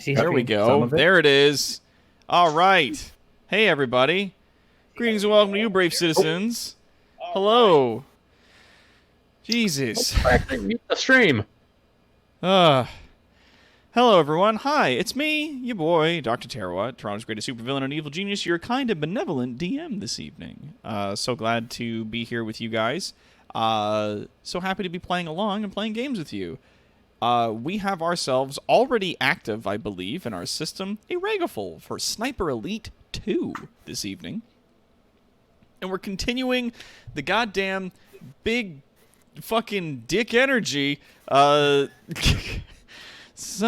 There we go. There it is. All right. Hey, everybody. Greetings and welcome to you, brave citizens. Hello. Jesus. Mute the stream. Hello, everyone. Hi, it's me, your boy, Dr. Tarawat, Toronto's greatest supervillain and evil genius, your kind of benevolent DM this evening. So glad to be here with you guys. So happy to be playing along and playing games with you. We have ourselves already active, I believe, in our system, a Ragaful for Sniper Elite 2 this evening. And we're continuing the goddamn big fucking dick energy, son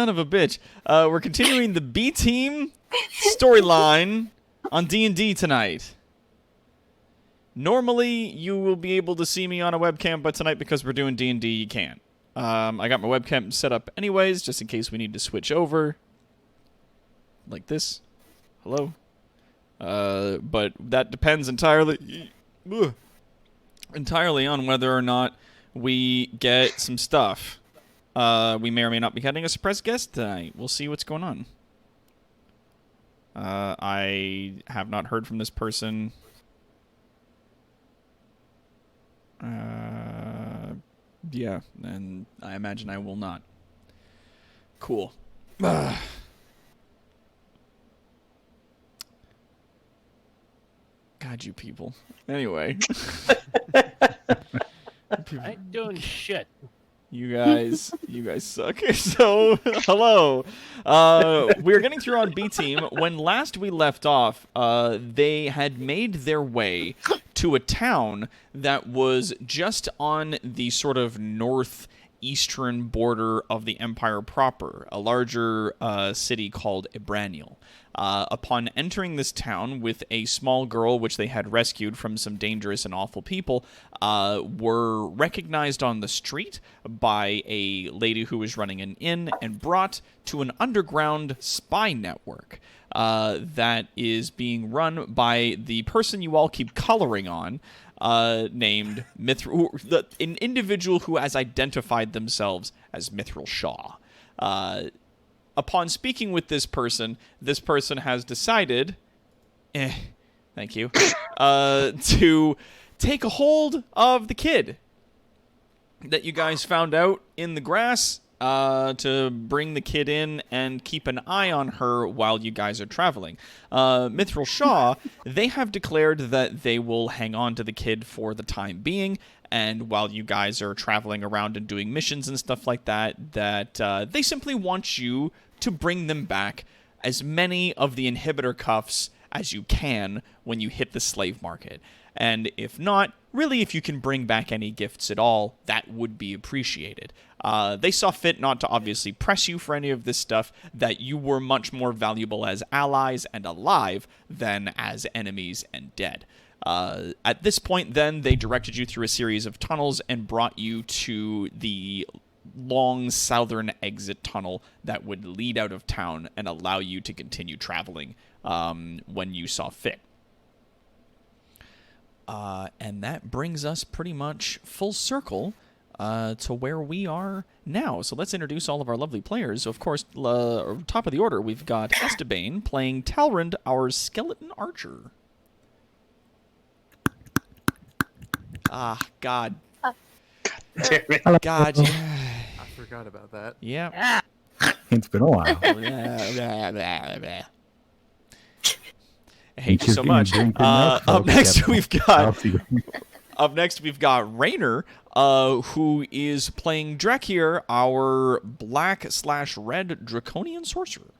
of a bitch. We're continuing the B-Team storyline on D&D tonight. Normally, you will be able to see me on a webcam, but tonight, because we're doing D&D, you can't. I got my webcam set up anyways, just in case we need to switch over. Like this. Hello? But that depends entirely on whether or not we get some stuff. We may or may not be getting a surprise guest tonight. We'll see what's going on. I have not heard from this person. Yeah, and I imagine I will not. Cool. God, you people. Anyway. I ain't doing shit. You guys suck. So, hello. We're getting through on B-Team. When last we left off, they had made their way to a town that was just on the sort of northeastern border of the Empire proper, a larger city called Ebraniel. Upon entering this town with a small girl which they had rescued from some dangerous and awful people, were recognized on the street by a lady who was running an inn and brought to an underground spy network that is being run by the person you all keep coloring on, named Mithril, an individual who has identified themselves as Mithril Shaw. Upon speaking with this person has decided, thank you, to take a hold of the kid that you guys found out in the grass, to bring the kid in and keep an eye on her while you guys are traveling. Mithril Shaw, they have declared that they will hang on to the kid for the time being, and while you guys are traveling around and doing missions and stuff like that, they simply want you to bring them back as many of the inhibitor cuffs as you can when you hit the slave market. And if not, really, if you can bring back any gifts at all, that would be appreciated. They saw fit not to obviously press you for any of this stuff, that you were much more valuable as allies and alive than as enemies and dead. At this point, then, they directed you through a series of tunnels and brought you to the long southern exit tunnel that would lead out of town and allow you to continue traveling when you saw fit. And that brings us pretty much full circle to where we are now. So let's introduce all of our lovely players. Of course, top of the order, we've got Esteban playing Talrand, our skeleton archer. Ah, God. Damn it. God. I forgot about that. Yeah. It's been a while. I hate you so much. Up next we've got Raynor, who is playing Drekir, our black/red draconian sorcerer.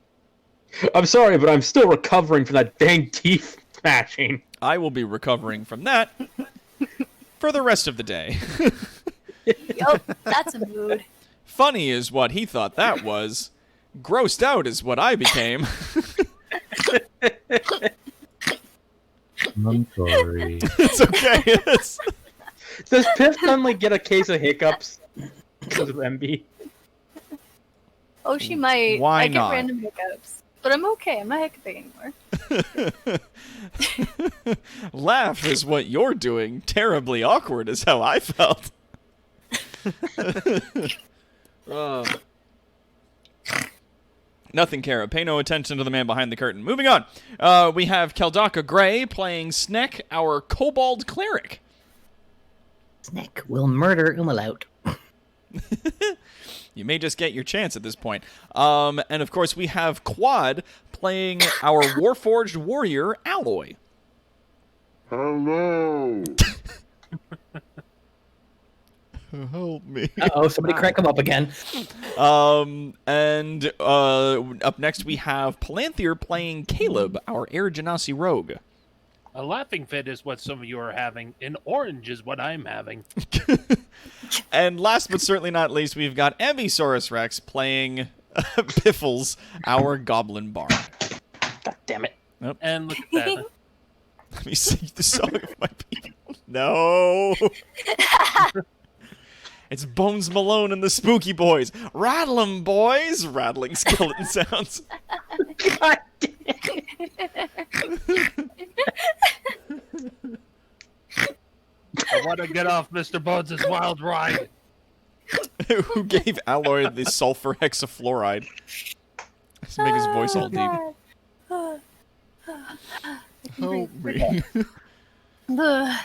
I'm sorry, but I'm still recovering from that dang teeth smashing. I will be recovering from that for the rest of the day. Yup, that's a mood. Funny is what he thought that was. Grossed out is what I became. I'm sorry. It's okay. Does Piff suddenly get a case of hiccups because of MB? Oh, she might. Why I get not? random hiccups. But I'm okay. I'm not hiccuping anymore. Laugh is what you're doing. Terribly awkward is how I felt. Nothing, Kara. Pay no attention to the man behind the curtain. Moving on. We have Keldaka Gray playing Snek, our kobold cleric. Snek will murder Umalaut. You may just get your chance at this point. And of course, we have Quad playing our Warforged warrior, Alloy. Hello. Help me. Uh-oh, somebody crank him up again. And up next we have Palanthir playing Caleb, our Air Genasi rogue. A laughing fit is what some of you are having. An orange is what I'm having. And last but certainly not least, we've got Ambisaurus Rex playing Piffles, our Goblin Bard. God damn it. And look at that. Let me sing the song of my people. No. It's Bones Malone and the Spooky Boys. Rattle 'em, boys. Rattling skeleton sounds. God damn I want to get off Mr. Bones' wild ride. Who gave Alloy the sulfur hexafluoride? To make his voice all deep. Help me. Ugh.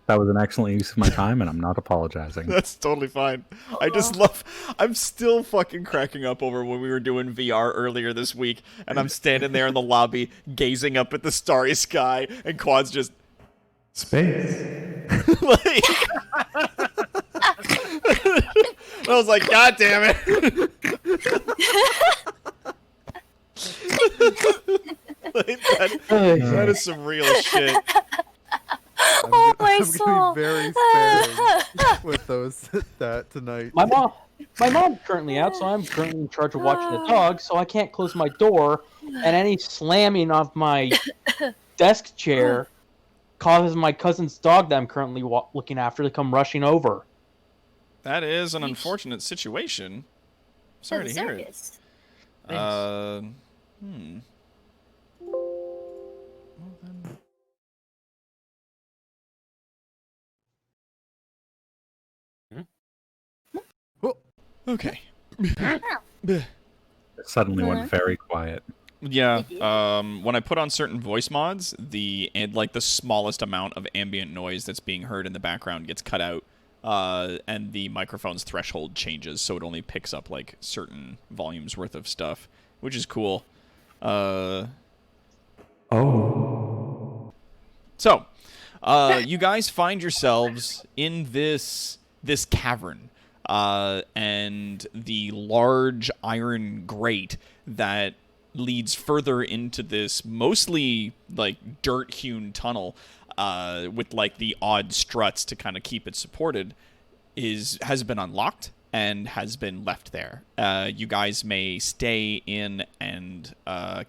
That was an excellent use of my time, and I'm not apologizing. That's totally fine. I just love... I'm still fucking cracking up over when we were doing VR earlier this week, and I'm standing there in the lobby, gazing up at the starry sky, and Quad's just... Space. like... I was like, God damn it! Like, that is some real shit. Oh, my I'm soul. gonna be very sparing with those that tonight. My mom's currently out, so I'm currently in charge of watching the dog, so I can't close my door, and any slamming of my desk chair causes my cousin's dog that I'm currently looking after to come rushing over. That is an unfortunate situation. Sorry to hear it. Well, then... Okay. It suddenly went very quiet. Yeah. When I put on certain voice mods, the smallest amount of ambient noise that's being heard in the background gets cut out, and the microphone's threshold changes, so it only picks up like certain volumes worth of stuff, which is cool. So, you guys find yourselves in this cavern. And the large iron grate that leads further into this mostly like dirt-hewn tunnel with like the odd struts to kind of keep it supported has been unlocked and has been left there. You guys may stay in and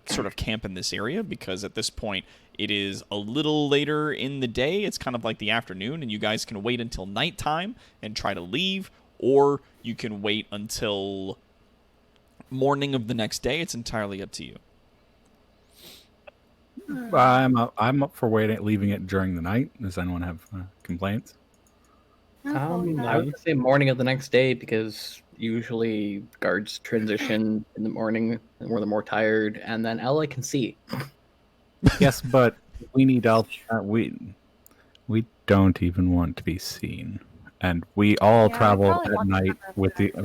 sort of camp in this area because at this point it is a little later in the day. It's kind of like the afternoon, and you guys can wait until nighttime and try to leave. Or you can wait until morning of the next day. It's entirely up to you. I'm up for leaving it during the night. Does anyone have complaints? I would say morning of the next day because usually guards transition in the morning where they're more tired, and then Ally can see. Yes, but we need we don't even want to be seen. And we all travel at night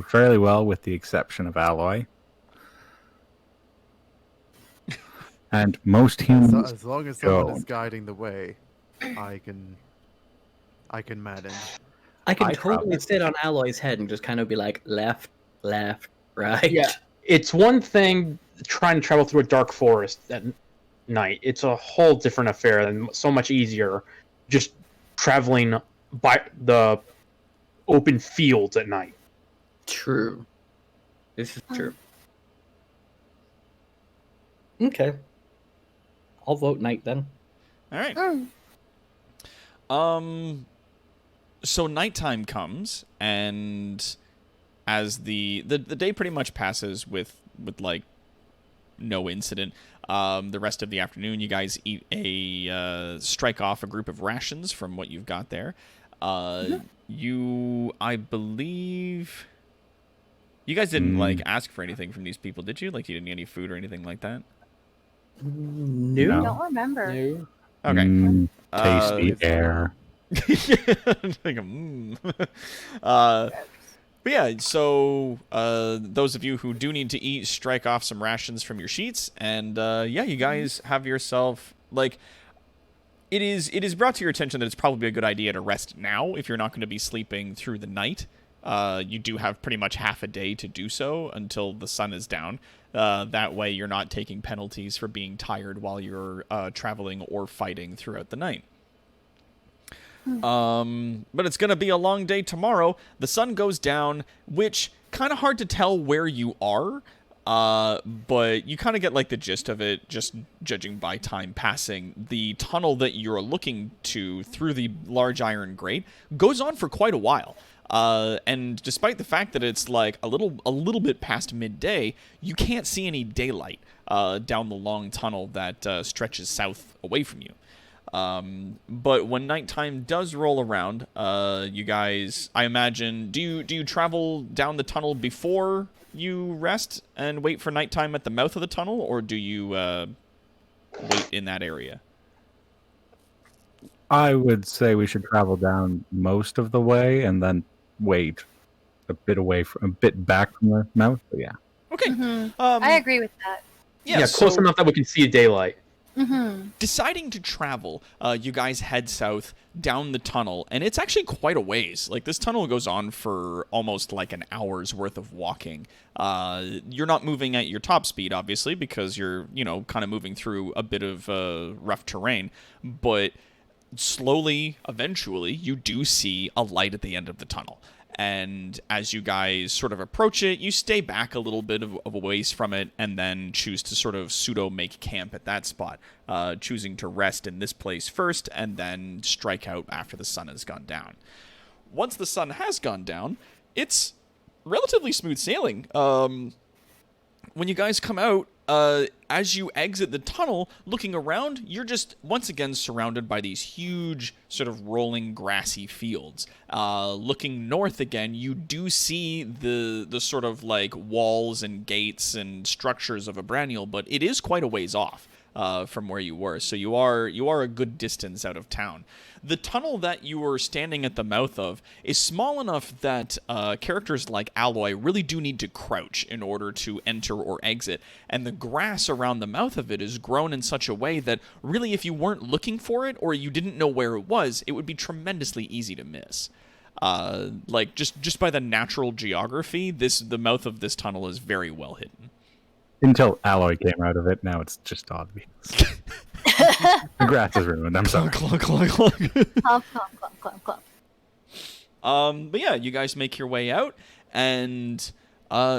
fairly well, with the exception of Alloy. And most humans. As long as someone is guiding the way, I can manage. I can totally sit on Alloy's head and just kind of be like left, right. Yeah, it's one thing trying to travel through a dark forest at night. It's a whole different affair and so much easier just traveling by the open fields at night. True. This is true. Okay. I'll vote night then. All right. So nighttime comes, and as the day pretty much passes with like no incident. The rest of the afternoon, you guys eat strike off a group of rations from what you've got there. You, I believe, You guys didn't like ask for anything from these people, did you? Like, you didn't need any food or anything like that? No. I don't remember. No. Okay. Tasty air. Like, but yeah, so those of you who do need to eat, strike off some rations from your sheets, and yeah, you guys have yourself, like, it is brought to your attention that it's probably a good idea to rest now if you're not going to be sleeping through the night. You do have pretty much half a day to do so until the sun is down. That way you're not taking penalties for being tired while you're traveling or fighting throughout the night. But it's going to be a long day tomorrow. The sun goes down, which kind of hard to tell where you are. But you kind of get like the gist of it, just judging by time passing. The tunnel that you're looking to through the large iron grate goes on for quite a while. And despite the fact that it's like a little bit past midday, you can't see any daylight down the long tunnel that stretches south away from you. But when nighttime does roll around, you guys, I imagine, do you travel down the tunnel before you rest and wait for nighttime at the mouth of the tunnel, or do you wait in that area? I would say we should travel down most of the way and then wait a bit back from the mouth. But yeah. Okay. I agree with that. Yeah, close so enough that we can see daylight. deciding to travel, you guys head south down the tunnel, and it's actually quite a ways. Like, this tunnel goes on for almost like an hour's worth of walking. You're not moving at your top speed, obviously, because you're, kind of moving through a bit of rough terrain, but slowly, eventually, you do see a light at the end of the tunnel. And as you guys sort of approach it, you stay back a little bit of a ways from it, and then choose to sort of pseudo-make camp at that spot, choosing to rest in this place first, and then strike out after the sun has gone down. Once the sun has gone down, it's relatively smooth sailing. When you guys come out, as you exit the tunnel, looking around, you're just once again surrounded by these huge sort of rolling grassy fields. Looking north again, you do see the sort of like walls and gates and structures of Abraniel, but it is quite a ways off from where you were. So you are a good distance out of town. The tunnel that you were standing at the mouth of is small enough that characters like Alloy really do need to crouch in order to enter or exit, and the grass around the mouth of it is grown in such a way that really, if you weren't looking for it or you didn't know where it would be tremendously easy to miss. Like just by the natural geography, the mouth of this tunnel is very well hidden. Until Alloy came out of it, now it's just obvious. The grass is ruined. I'm sorry. Clunk, clunk, clunk. Clomp, clomp, clomp, clomp, clomp. But yeah, you guys make your way out and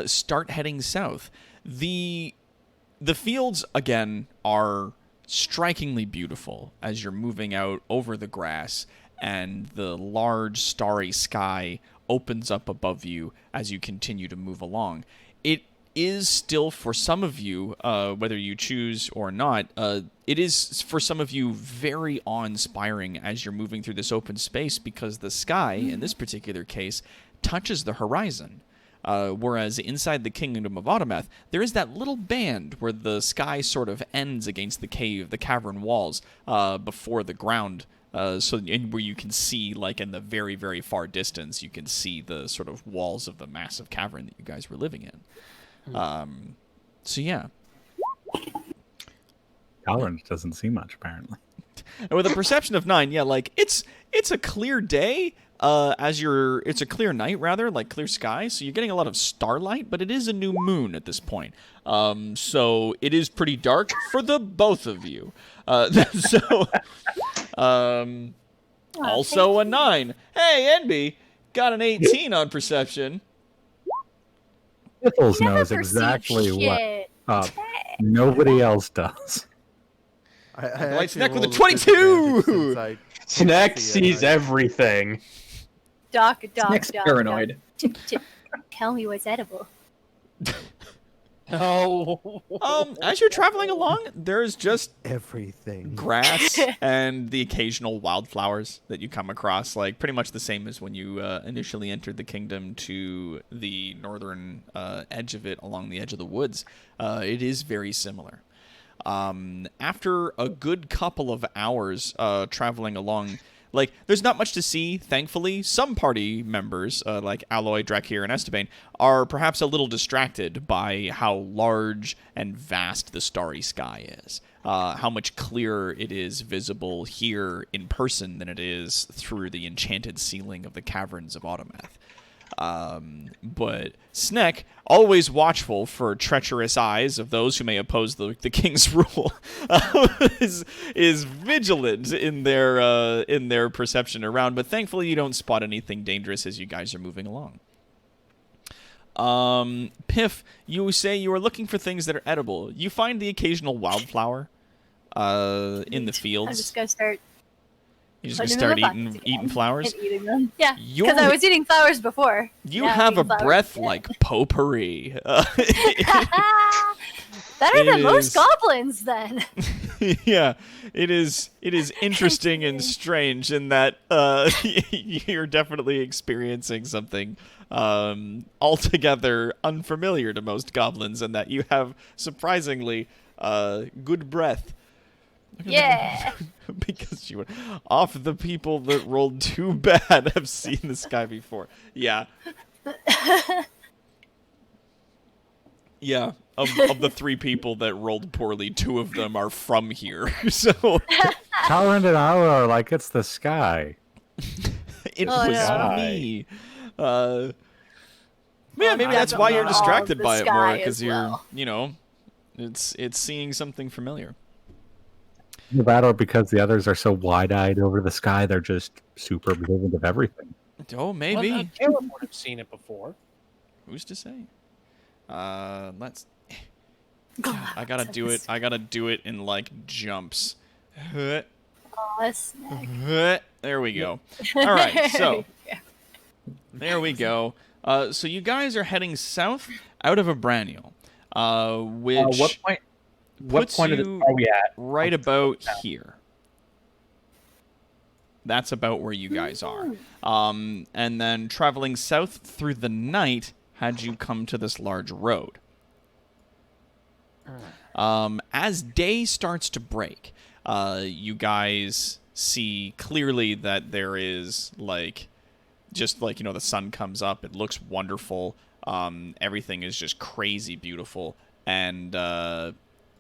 start heading south. The fields again are strikingly beautiful as you're moving out over the grass, and the large starry sky opens up above you as you continue to move along. It is still, for some of you, whether you choose or not, it is for some of you very awe-inspiring as you're moving through this open space, because the sky, in this particular case, touches the horizon. Whereas inside the Kingdom of Autometh, there is that little band where the sky sort of ends against the cavern walls before the ground. Where you can see, like in the very, very far distance, you can see the sort of walls of the massive cavern that you guys were living in. So yeah. Orange doesn't see much, apparently. And with a perception of 9, yeah, like it's a clear day, it's a clear night rather, like clear sky, so you're getting a lot of starlight, but it is a new moon at this point. So it is pretty dark for the both of you. Also a 9. Hey, Enby, got an 18 on perception. Pickles You never knows perceive exactly shit. what nobody else does. I Light's actually neck with a rolled 22! disadvantage since I Snack see sees everything. Doc, Nick's paranoid. Tip, tip. Tell me what's edible. No. As you're traveling along, there's just Everything. grass and the occasional wildflowers that you come across, like pretty much the same as when you initially entered the kingdom to the northern edge of it along the edge of the woods. It is very similar. After a good couple of hours traveling along, like, there's not much to see, thankfully. Some party members, like Aloy, Drakir, and Esteban, are perhaps a little distracted by how large and vast the starry sky is. How much clearer it is visible here in person than it is through the enchanted ceiling of the caverns of Autometh. But Sneck, always watchful for treacherous eyes of those who may oppose the king's rule, is vigilant in their perception around. But thankfully, you don't spot anything dangerous as you guys are moving along. Piff, you say you are looking for things that are edible. You find the occasional wildflower in the I'm fields. just gonna start. You just gonna putting start them in the buckets eating again flowers. and eating them. Yeah, You're- because I was eating flowers before. You Now I'm have a eating flowers breath again. like potpourri. Better It than is- most goblins, then. Yeah, it is interesting and strange in that you're definitely experiencing something altogether unfamiliar to most goblins, and that you have surprisingly good breath. Yeah. Because you off the people that rolled too bad have seen the sky before. Yeah. Yeah, of the 3 people that rolled poorly, 2 of them are from here. So Tolerant and Aura are like, it's the sky. it Oh, was no. me. Yeah, maybe I that's don't why know you're all distracted the by it more, sky because as you're, well. you know, it's seeing something familiar. Either that or because the others are so wide-eyed over the sky, they're just super observant of everything. Oh, maybe. Well, Caleb would have seen it before. Who's to say? Let's. I gotta do it. I gotta do it in like jumps. Oh, that's snack. There we go. All right, so there we go. So you guys are heading south out of Abraniel, which what puts point you are we at? right about here. That's about where you guys are. And then traveling south through the night had you come to this large road. As day starts to break, you guys see clearly that there is like, just like, you know, the sun comes up. It looks wonderful. Everything is just crazy beautiful. And okay,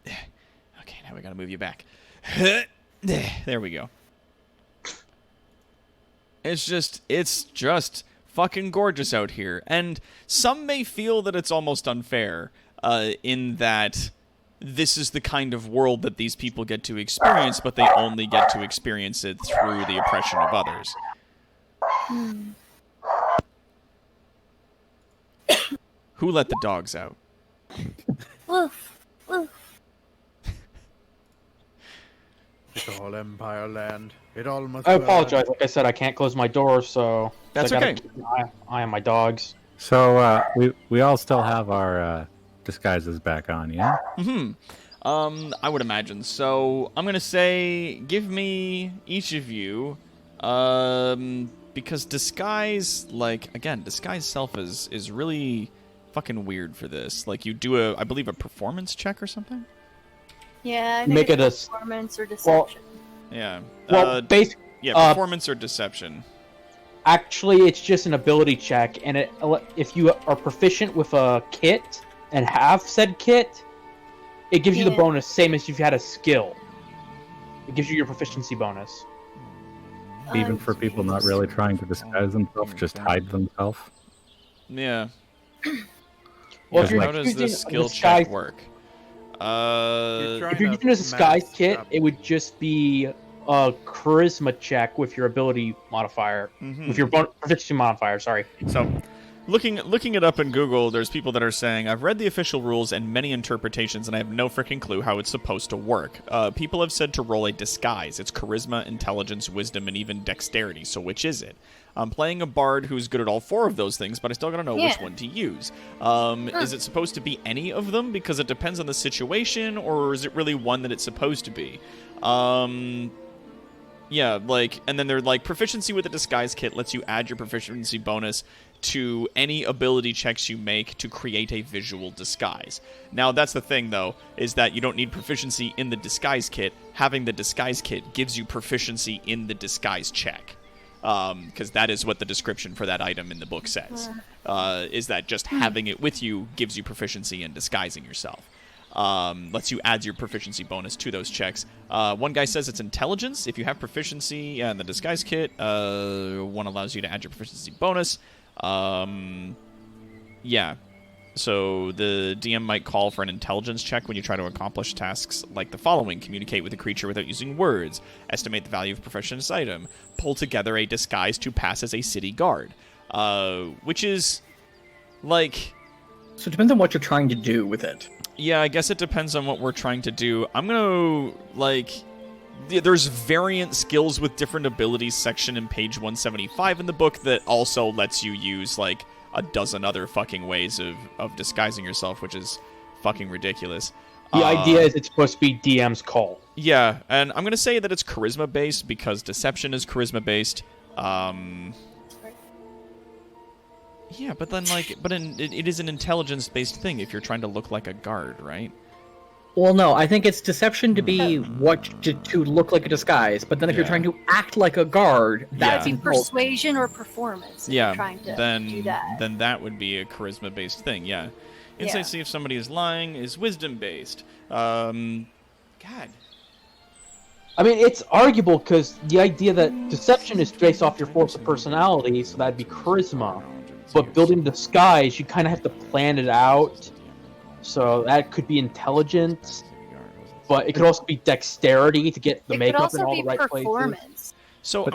now we gotta move you back. There we go. It's just fucking gorgeous out here. And some may feel that it's almost unfair, in that this is the kind of world that these people get to experience, but they only get to experience it through the oppression of others. Who let the dogs out? Woof. Woof. It's all Empire land. It all must. I burn. apologize. Like I said, I can't close my door, so That's I gotta okay. keep an eye on my dogs. So we all still have our disguises back on, yeah? I would imagine. So I'm gonna say, give me each of you, because disguise, like, again, disguise self is really fucking weird for this. Like, you do I believe a performance check or something. Yeah, I think Make it's it a s- performance or deception. Yeah. Well, basically, Yeah, performance or deception. actually, it's just an ability check, and if you are proficient with a kit and have said kit, it gives you the Yeah. bonus same as if you had a skill. It gives you your proficiency bonus. Even for people not really trying to disguise themselves, just hide themselves. Yeah. Well, Yeah, if you're how does using this a skill check disguise- work? If you're using a disguise kit, it would just be a charisma check with your ability modifier, Mhm. with your proficiency modifier. Sorry. So, Looking it up in Google, there's people that are saying, I've read the official rules and many interpretations, and I have no freaking clue how it's supposed to work. People have said to roll a disguise. It's charisma, intelligence, wisdom, and even dexterity. So which is it? I'm playing a bard who's good at all 4 of those things, but I still gotta know which one to use. Is it supposed to be any of them? Because it depends on the situation, or is it really one that it's supposed to be? Yeah, like, and then they're like, proficiency with a disguise kit lets you add your proficiency bonus to any ability checks you make to create a visual disguise. Now, that's the thing, though, is that you don't need proficiency in the disguise kit. Having the disguise kit gives you proficiency in the disguise check. Because that is what the description for that item in the book says. Is that just having it with you gives you proficiency in disguising yourself. Lets you add your proficiency bonus to those checks. One guy says it's intelligence. If you have proficiency in the disguise kit, one allows you to add your proficiency bonus. Yeah. So the DM might call for an intelligence check when you try to accomplish tasks like the following: communicate with a creature without using words, estimate the value of a proficiency item, pull together a disguise to pass as a city guard. Which is, like... So it depends on what you're trying to do with it. Yeah, I guess it depends on what we're trying to do. I'm gonna, like... There's variant skills with different abilities section in page 175 in the book that also lets you use, like, a dozen other fucking ways of disguising yourself, which is fucking ridiculous. The idea is it's supposed to be DM's call. Yeah, and I'm gonna say that it's charisma-based because deception is charisma-based. Yeah, but then, like, it is an intelligence-based thing if you're trying to look like a guard, right? Well, no, I think it's deception to be to look like a disguise, but then if you're trying to act like a guard, that's persuasion or performance. If you're trying to do that. Then that would be a charisma-based thing. Yeah, insight see if somebody is lying is wisdom-based. God. I mean, it's arguable because the idea that deception is based off your force of personality, so that'd be charisma. But building disguise, you kind of have to plan it out. So that could be intelligence, but it could also be dexterity to get the makeup in all the right places. So I'm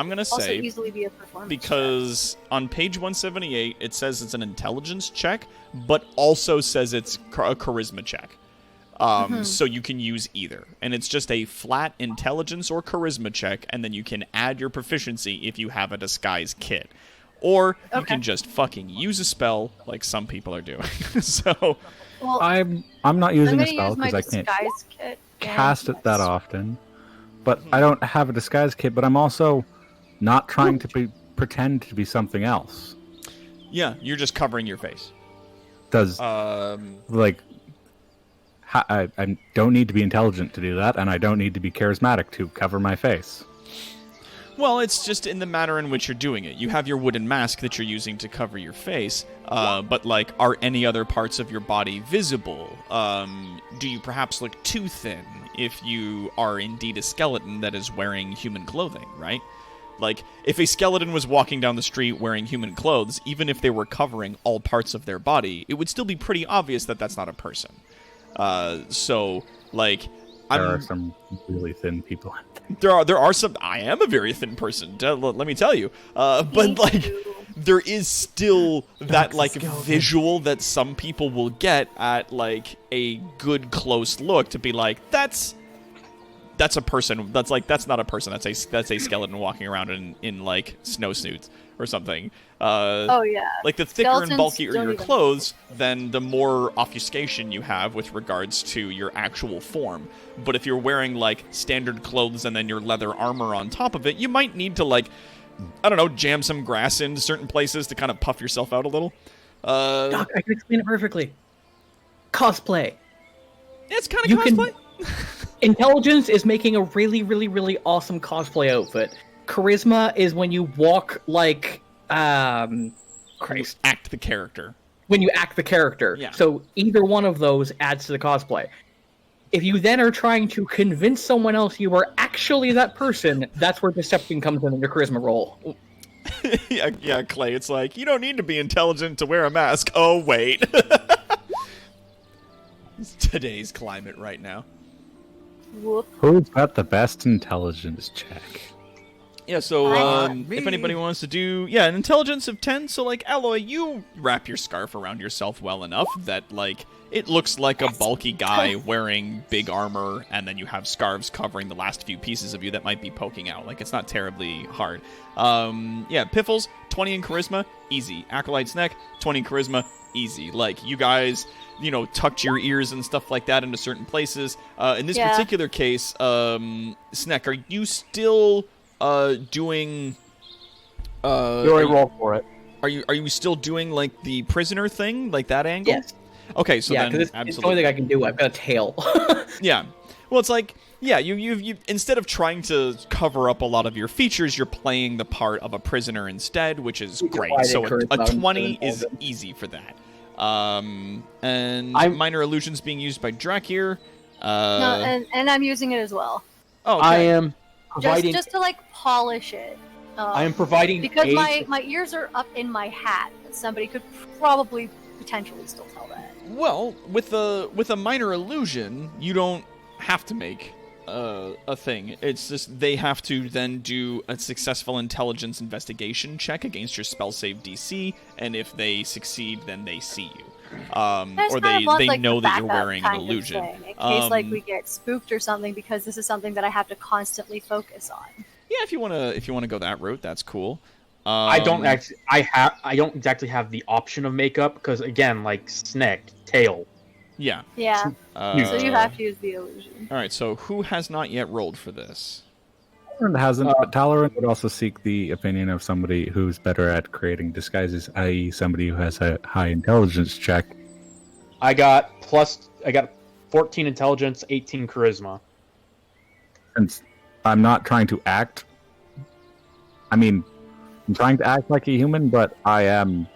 gonna say, easily be a performance because on page 178 it says it's an intelligence check, but also says it's a charisma check. So you can use either, and it's just a flat intelligence or charisma check, and then you can add your proficiency if you have a disguise kit. Or you can just fucking use a spell like some people are doing. So I'm not using a spell because I can't cast it that often. But I don't have a disguise kit, but I'm also not trying to pretend to be something else. Yeah, you're just covering your face. I don't need to be intelligent to do that, and I don't need to be charismatic to cover my face. Well, it's just in the manner in which you're doing it. You have your wooden mask that you're using to cover your face, but, like, are any other parts of your body visible? Do you perhaps look too thin if you are indeed a skeleton that is wearing human clothing, right? Like, if a skeleton was walking down the street wearing human clothes, even if they were covering all parts of their body, it would still be pretty obvious that that's not a person. So, like... There are some really thin people. There are some. I am a very thin person. Let me tell you. But like, there is still that like visual that some people will get at like a good close look to be like, that's a person. That's not a person. That's a skeleton walking around in like snowsuits or something. Like the thicker and bulkier your clothes, then the more obfuscation you have with regards to your actual form. But if you're wearing like standard clothes and then your leather armor on top of it, you might need to like, I don't know, jam some grass into certain places to kind of puff yourself out a little. Doc, I can explain it perfectly. Cosplay. It's kind of cosplay. Intelligence is making a really, really, really awesome cosplay outfit. Charisma is when you walk like, Christ. Act the character. When you act the character. Yeah. So either one of those adds to the cosplay. If you then are trying to convince someone else you are actually that person, that's where deception comes in your charisma roll. yeah, Clay, it's like, you don't need to be intelligent to wear a mask. Oh, wait. It's today's climate right now. Whoop. Who's got the best intelligence check? Yeah, so Me. if anybody wants to do, an intelligence of 10, so, like, Alloy, you wrap your scarf around yourself well enough that, like, it looks like a bulky guy wearing big armor, and then you have scarves covering the last few pieces of you that might be poking out. Like, it's not terribly hard. Piffles, 20 in charisma, easy. Acolyte's neck, 20 in charisma, easy. Like, you guys, tucked your ears and stuff like that into certain places. In this particular case, Sneck, are you still doing... You already rolled for it. Are you still doing, like, the prisoner thing? Like, that angle? Yes. Okay, so Yeah, then because it's the absolutely. only thing I can do. I've got a tail. Yeah. Well, it's like, you instead of trying to cover up a lot of your features, you're playing the part of a prisoner instead, which is great. Why So they a charisma 20 is involved. easy for that. And minor illusions being used by Drakir. No, and I'm using it as well. Oh, okay. I am providing. Just to like polish it. I am providing because aids. my ears are up in my hat. Somebody could probably potentially still tell that. Well, with a minor illusion, you don't have to make a thing. It's just they have to then do a successful intelligence investigation check against your spell save DC, and if they succeed, then they see you. Or they know that you're wearing an illusion. In case like we get spooked or something, because this is something that I have to constantly focus on. Yeah, if you wanna go that route, that's cool. I don't exactly have the option of makeup because again, like Sneck, tail. Yeah. Yeah. So you have to use the illusion. All right. So who has not yet rolled for this? Talleyrand hasn't, but Talleyrand would also seek the opinion of somebody who's better at creating disguises, i.e., somebody who has a high intelligence check. I got 14 intelligence, 18 charisma. Since I'm not trying to act, I'm trying to act like a human, but I am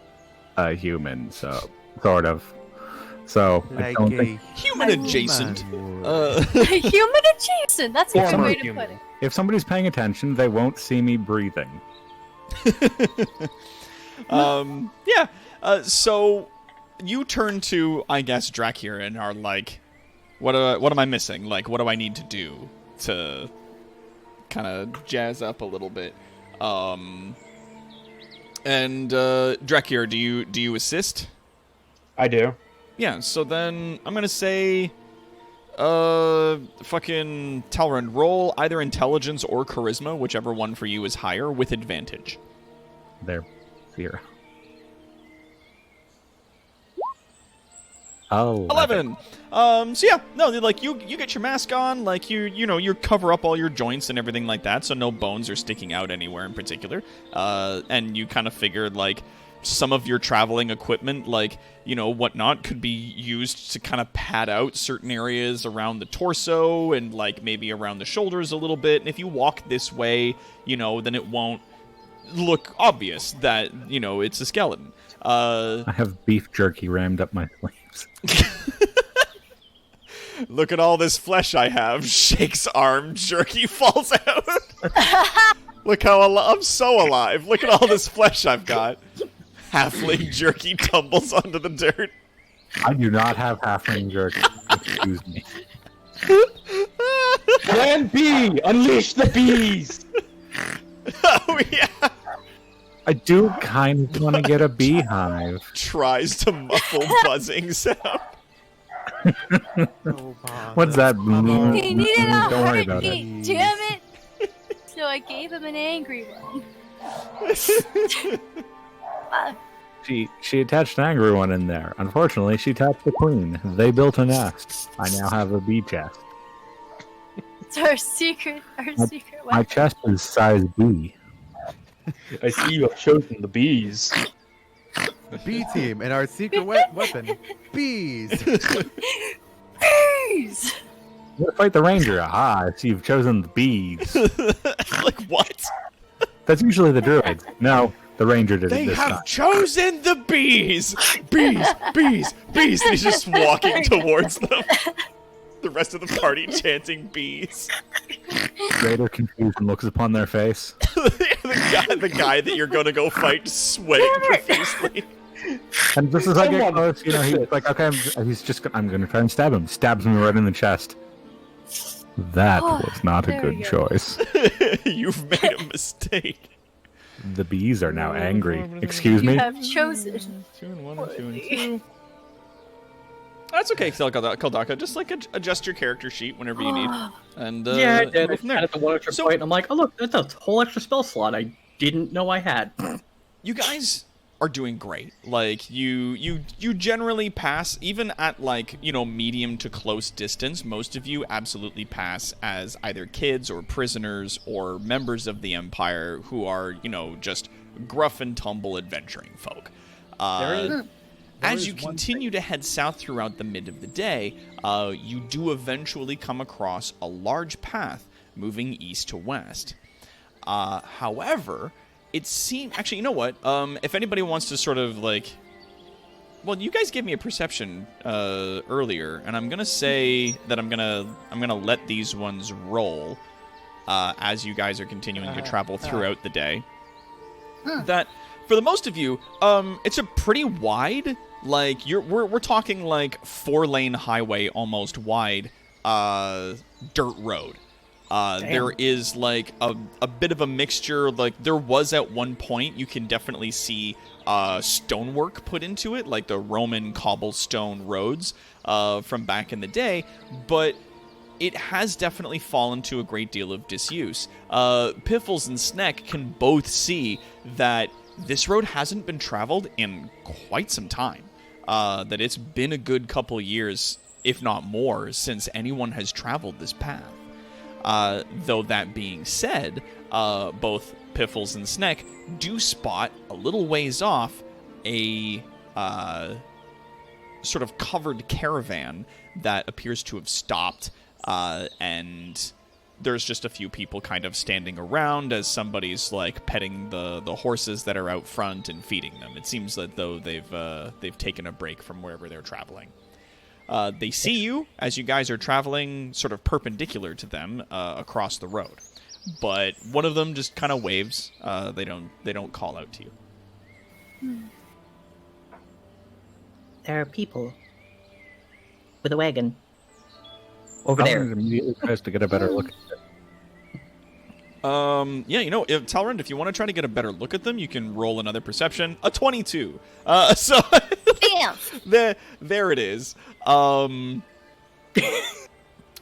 a human, so sort of. So I Like don't a think Human adjacent. Human adjacent. That's a good Former way to human. put it. if somebody's paying attention, they won't see me breathing. So you turn to, I guess, Drakir and are like, what am I missing? Like, what do I need to do to kind of jazz up a little bit? And Drakir, do you assist? I do. Yeah, so then I'm gonna say, fucking Talrand, roll either intelligence or charisma, whichever one for you is higher, with advantage. There, fear. Oh, 11. So yeah, no, like you get your mask on, like you cover up all your joints and everything like that, so no bones are sticking out anywhere in particular. And you kind of figured like some of your traveling equipment, like whatnot, could be used to kind of pad out certain areas around the torso and like maybe around the shoulders a little bit. And if you walk this way, then it won't look obvious that it's a skeleton. I have beef jerky rammed up my sleeves. Look at all this flesh I have. Shakes arm, jerky falls out. Look how I'm so alive. Look at all this flesh I've got. Halfling jerky tumbles onto the dirt. I do not have halfling jerky. Excuse me. Plan B! Unleash the bees! Oh yeah. I do kind of want to get a beehive. Tries to muffle buzzing sound. What's that? He needed a Don't worry about it. heartbeat, damn it! So I gave him an angry one. She attached an angry one in there. Unfortunately, she tapped the queen. They built a nest. I now have a bee chest. It's our secret My weapon. chest is size B. I see you have chosen the bees. The B team and our secret weapon, bees. Bees! You gotta fight the ranger. Ah, I see you've chosen the bees. Like what? That's usually the druids. No, the ranger did it They this have time. chosen the bees! Bees! Bees! Bees! And he's just walking towards them. The rest of the party chanting bees. Greater confusion looks upon their face. the guy that you're gonna go fight sweating profusely. And just as I get Someone- close, he's like, okay, I'm gonna try and stab him. Stabs me right in the chest. That was not a there good we go. choice. You've made a mistake. The bees are now angry. Excuse me? You have chosen. 2 and 1 and 2 and 2. That's okay, Kaldaka. Just like adjust your character sheet whenever you need, and Yeah, I did. go I from there. added the one extra So- point. I'm like, oh look, that's a whole extra spell slot I didn't know I had. You guys are doing great. Like you generally pass, even at like medium to close distance. Most of you absolutely pass as either kids or prisoners or members of the Empire who are just gruff and tumble adventuring folk. As you continue to head south throughout the mid of the day, you do eventually come across a large path moving east to west. However, it seems... Actually, you know what? If anybody wants to sort of, like... Well, you guys gave me a perception earlier, and I'm going to say that I'm gonna let these ones roll as you guys are continuing to travel throughout the day. That... For the most of you, it's a pretty wide, like we're talking like 4-lane highway almost wide, dirt road. There is like a bit of a mixture. Like there was at one point, you can definitely see stonework put into it, like the Roman cobblestone roads from back in the day, but it has definitely fallen to a great deal of disuse. Piffles and Sneck can both see that this road hasn't been traveled in quite some time. That it's been a good couple years, if not more, since anyone has traveled this path. Though that being said, both Piffles and Sneck do spot a little ways off a sort of covered caravan that appears to have stopped, and there's just a few people kind of standing around as somebody's like petting the horses that are out front and feeding them. It seems that though they've taken a break from wherever they're traveling. They see you as you guys are traveling sort of perpendicular to them across the road, but one of them just kind of waves. They don't call out to you. There are people with a wagon over Talrand there. immediately tries to get a better look. Yeah, if Talrand, if you want to try to get a better look at them, you can roll another perception. A 22. So Damn. there it is.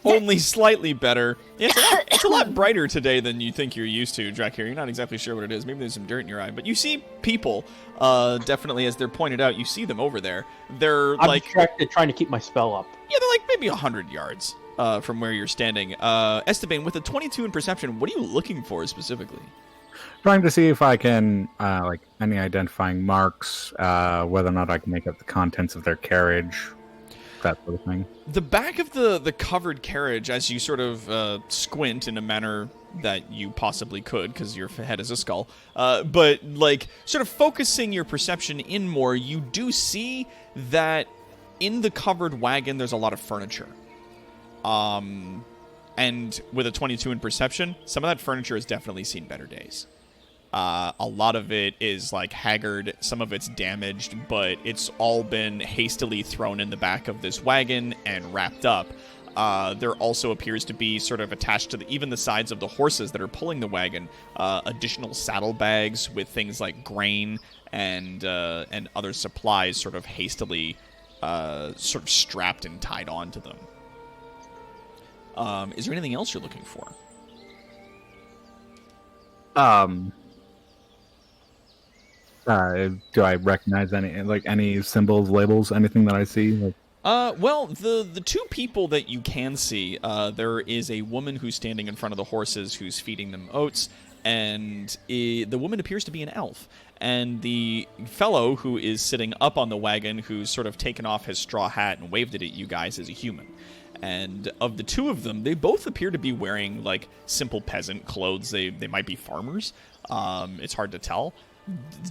Only slightly better. Yeah, it's a lot brighter today than you think you're used to, Drakir. You're not exactly sure what it is. Maybe there's some dirt in your eye. But you see people, definitely, as they're pointed out, you see them over there. They're I'm like... distracted trying to keep my spell up. Yeah, they're like maybe 100 yards from where you're standing. Esteban, with a 22 in perception, what are you looking for specifically? Trying to see if I can, like, any identifying marks, whether or not I can make out the contents of their carriage, that sort of thing. The back of the covered carriage, as you sort of squint in a manner that you possibly could, because your head is a skull, but, like, sort of focusing your perception in more, you do see that in the covered wagon, there's a lot of furniture. And with a 22 in perception, some of that furniture has definitely seen better days. A lot of it is like haggard, some of it's damaged, but it's all been hastily thrown in the back of this wagon and wrapped up. There also appears to be sort of attached to even the sides of the horses that are pulling the wagon, additional saddlebags with things like grain and other supplies sort of hastily sort of strapped and tied onto them. Is there anything else you're looking for? Do I recognize any symbols, labels, anything that I see? Like... Well, the two people that you can see, there is a woman who's standing in front of the horses who's feeding them oats, and the woman appears to be an elf. And the fellow who is sitting up on the wagon, who's sort of taken off his straw hat and waved it at you guys, is a human. And of the two of them, they both appear to be wearing, like, simple peasant clothes. They might be farmers. It's hard to tell.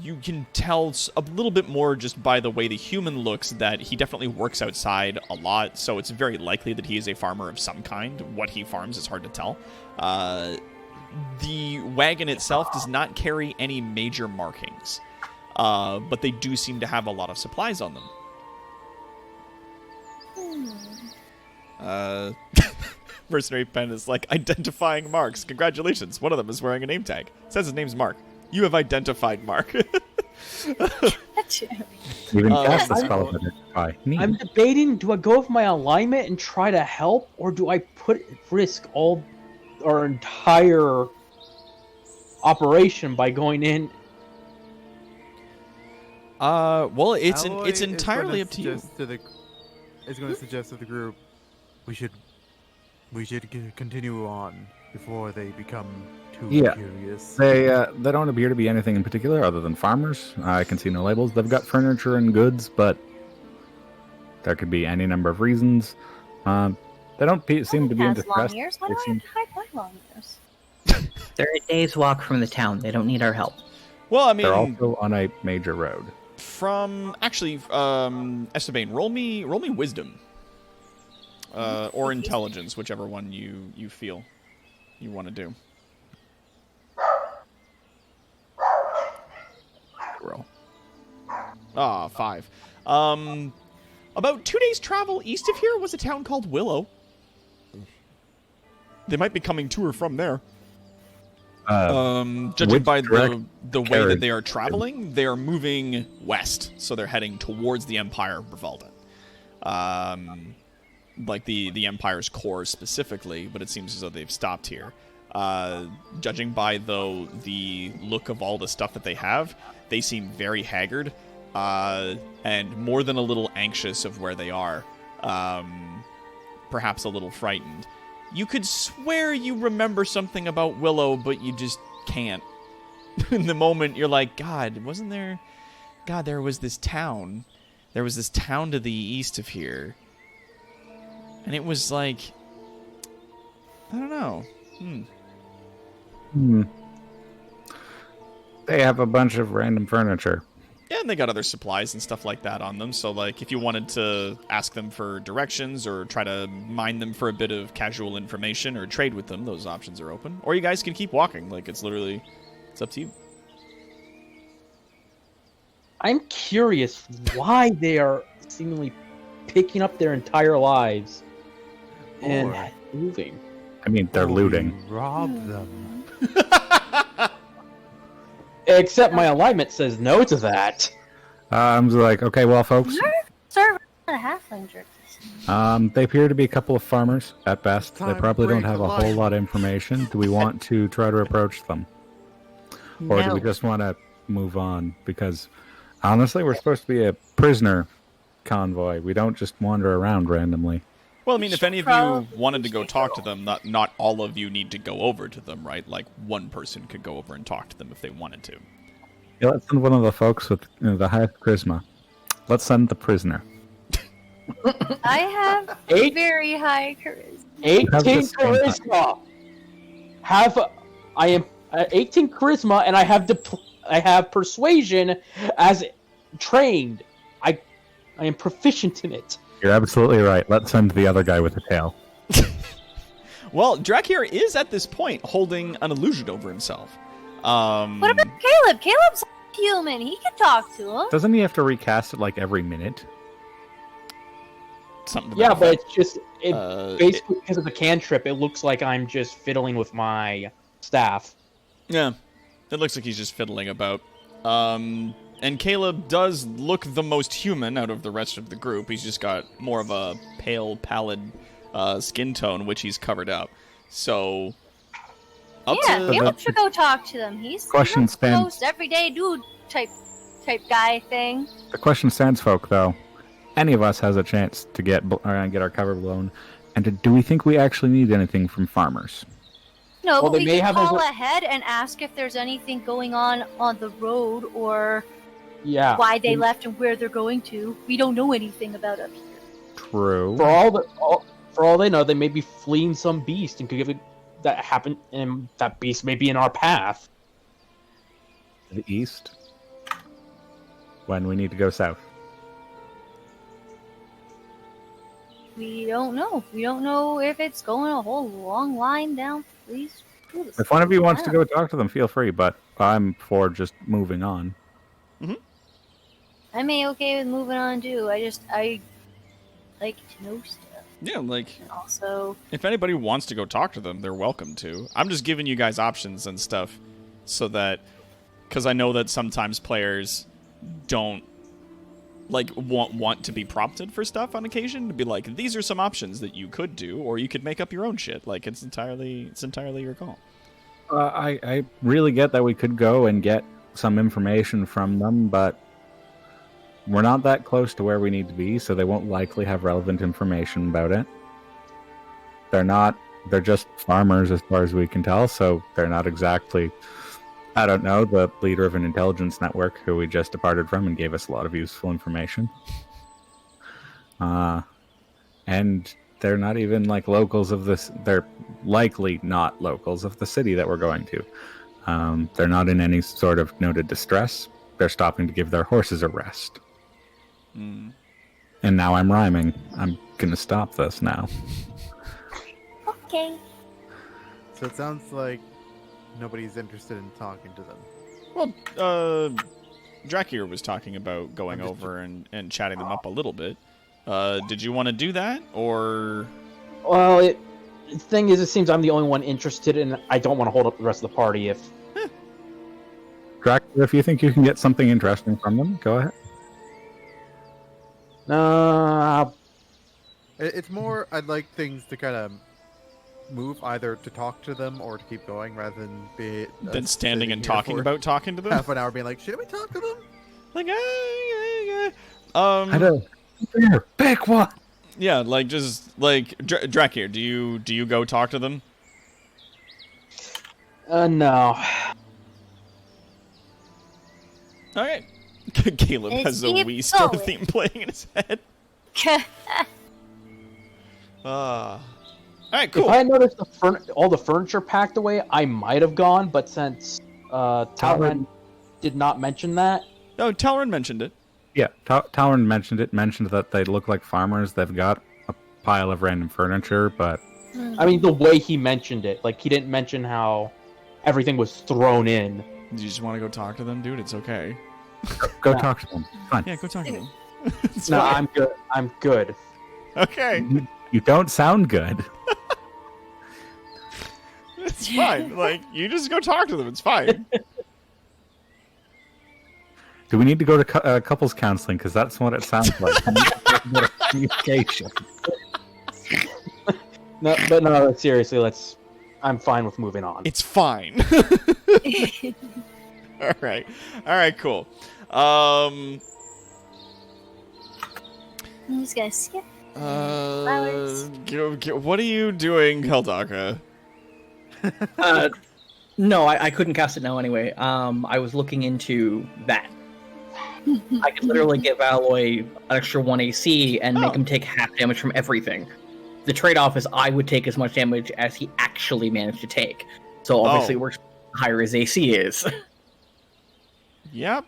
You can tell a little bit more just by the way the human looks that he definitely works outside a lot, so it's very likely that he is a farmer of some kind. What he farms is hard to tell. The wagon itself does not carry any major markings, but they do seem to have a lot of supplies on them. Mercenary Pen is like, identifying marks. Congratulations. One of them is wearing a name tag. It says his name's Mark. You have identified Mark. Even cast the I- spell of identify. Neat. I'm debating: do I go with my alignment and try to help, or do I risk all our entire operation by going in? Well, it's Alloy it's is entirely gonna up to you. suggest is going to suggest to the group we should continue on before they become too Yeah. curious. They don't appear to be anything in particular other than farmers. I can see no labels. They've got furniture and goods, but there could be any number of reasons. They don't seem to be has into long stress. ears. Why They do I seem- have to hide my long ears? They're a day's walk from the town. They don't need our help. Well, I They're mean, also on a major road. from actually, Esteban, roll me wisdom, or intelligence, whichever one you feel you want to do. Roll. 5. About 2 days travel east of here was a town called Willow. They might be coming to or from there. Judging which by direct the way that carriage? they are traveling, they are moving west, so they're heading towards the Empire of Brivalden. Like the Empire's core specifically, but it seems as though they've stopped here. Judging by the look of all the stuff that they have, they seem very haggard, and more than a little anxious of where they are. Perhaps a little frightened. You could swear you remember something about Willow, but you just can't. In the moment, you're like, God, wasn't there... God, there was this town. There was this town to the east of here. And it was like... I don't know. They have a bunch of random furniture. Yeah, and they got other supplies and stuff like that on them. So, like, if you wanted to ask them for directions or try to mine them for a bit of casual information or trade with them, those options are open. Or you guys can keep walking. Like, it's literally... It's up to you. I'm curious why they are seemingly picking up their entire lives and Or- moving. I mean, they're Or we looting. Rob them. Except my alignment says no to that. I'm just like, okay, well, folks, Sir, a halfling jerk. they appear to be a couple of farmers at best. They Time probably to don't break have the a whole line. lot of information. Do we want to try to approach them? Or do No. we just want to move on? Because, honestly, we're supposed to be a prisoner convoy. We don't just wander around randomly. Well, I mean, if any of you Probably wanted to go should talk go. to them, not all of you need to go over to them, right? Like, one person could go over and talk to them if they wanted to. Yeah, let's send one of the folks with the highest charisma. Let's send the prisoner. I have Eight- very high charisma. 18 have the same charisma. I am 18 charisma, and I have persuasion as trained. I am proficient in it. You're absolutely right. Let's send the other guy with the tail. Well, Drakir is at this point holding an illusion over himself. What about Caleb? Caleb's human. He can talk to him. Doesn't he have to recast it like every minute? something to Yeah, that but effect. it's just basically because of the cantrip. It looks like I'm just fiddling with my staff. Yeah, it looks like he's just fiddling about. And Caleb does look the most human out of the rest of the group. He's just got more of a pale, pallid skin tone, which he's covered up. So, up Yeah, to Caleb should go talk to them. He's Question the stands. most everyday dude type guy thing. The question stands, folk, though. Any of us has a chance to get our cover blown. And do we think we actually need anything from farmers? No, Well, but they we may can have call those- ahead and ask if there's anything going on the road or Yeah. why they left and where they're going to. We don't know anything about up here. True. For all they know, they may be fleeing some beast and could give it that happen, and that beast may be in our path. To the east. When we need to go south. We don't know. We don't know if it's going a whole long line down these. If one of you wants to go talk to them, feel free, but I'm for just moving on. I may okay with moving on too. I like to know stuff. Yeah, like, And also, if anybody wants to go talk to them, they're welcome to. I'm just giving you guys options and stuff so that, because I know that sometimes players don't like want to be prompted for stuff on occasion, to be like, these are some options that you could do, or you could make up your own shit. Like, it's entirely your call. I really get that we could go and get some information from them, but we're not that close to where we need to be, so they won't likely have relevant information about it. They're just farmers as far as we can tell, so they're not exactly, I don't know, the leader of an intelligence network who we just departed from and gave us a lot of useful information. And they're not even like locals of this. They're likely not locals of the city that we're going to. They're not in any sort of noted distress. They're stopping to give their horses a rest. Mm. And now I'm rhyming. I'm gonna stop this now. okay. So it sounds like nobody's interested in talking to them. Well, Drakir was talking about going over and chatting them up a little bit. Did you want to do that, or? Well, the thing is, it seems I'm the only one interested, and I don't want to hold up the rest of the party if... Drac, if you think you can get something interesting from them, go ahead. It's more, I'd like things to kind of move, either to talk to them or to keep going, rather than be... Than standing and sitting here talking for about talking to them? half an hour being like, should we talk to them? Like, I don't... Here, pick one! yeah, like, just, like, Drakir, do you go talk to them? No. Alright. Caleb Let's has a keep Wii Star going. theme playing in his head. Alright, cool. If I had noticed all the furniture packed away, I might have gone, but since Talran did not mention that... Oh, Talran mentioned it. Yeah, Talon mentioned that they look like farmers. They've got a pile of random furniture, but... I mean, the way he mentioned it. Like, he didn't mention how everything was thrown in. Do you just want to go talk to them, dude? It's okay. Go talk to them. Fine. Yeah, go talk to them. It's No, fine. I'm good. I'm good. Okay. You don't sound good. It's fine. Like, you just go talk to them. It's fine. Do we need to go to couples counseling? Because that's what it sounds like. Communication. No, seriously, I'm fine with moving on. It's fine. All right, cool. I'm just gonna skip. Flowers. What are you doing, Keldaka? No, I couldn't cast it now anyway. I was looking into that. I could literally give Alloy an extra 1 AC and make him take half damage from everything. The trade-off is I would take as much damage as he actually managed to take. So obviously it works higher his AC is. Yep.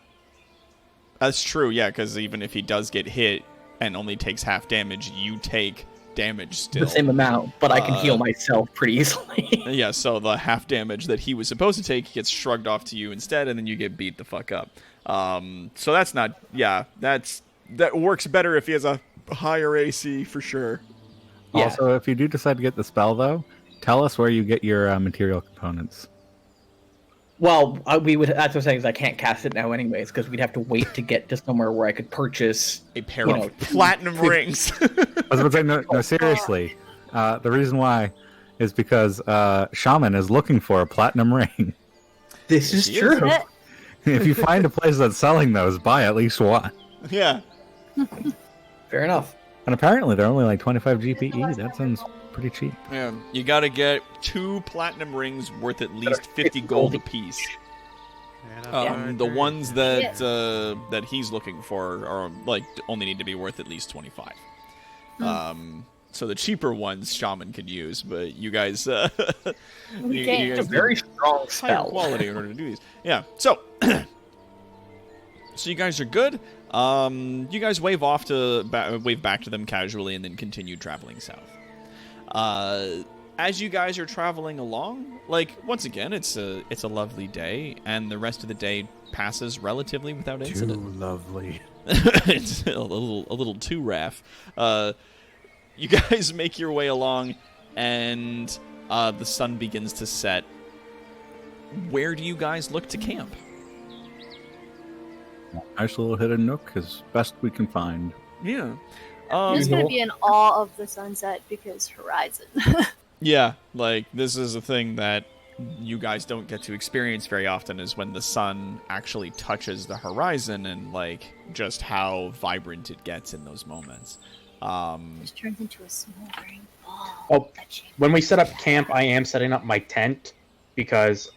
That's true, yeah, because even if he does get hit and only takes half damage, you take damage still. The same amount, but I can heal myself pretty easily. Yeah, so the half damage that he was supposed to take gets shrugged off to you instead, and then you get beat the fuck up. So that's not... Yeah, that works better if he has a higher AC, for sure. Yeah. Also, if you do decide to get the spell, though, tell us where you get your material components. Well, we would. That's what I'm saying is I can't cast it now, anyways, because we'd have to wait to get to somewhere where I could purchase A pair of platinum rings. I was about to say, no, seriously. The reason why is because Shaman is looking for a platinum ring. This is She is. true. If you find a place that's selling those, buy at least one. Yeah. Fair enough. And apparently they're only like 25 GPE. That sounds pretty cheap. Yeah. You gotta get 2 platinum rings worth at least 50 gold apiece. The ones that that he's looking for are like only need to be worth at least 25. So the cheaper ones Shaman could use, but you guys, you It's a guys very strong higher spell. quality in order to do these. Yeah. So, so you guys are good. You guys wave back to them casually, and then continue traveling south. As you guys are traveling along, like once again, it's a lovely day, and the rest of the day passes relatively without incident. Too lovely. It's a little too raff. you guys make your way along, and the sun begins to set. Where do you guys look to camp? Nice little hidden nook as best we can find. Yeah. I'm just gonna be in awe of the sunset because horizon. Yeah, like, this is a thing that you guys don't get to experience very often, is when the sun actually touches the horizon, and, like, just how vibrant it gets in those moments. Just turns into a smoldering ball. Oh, when we set up camp, I am setting up my tent because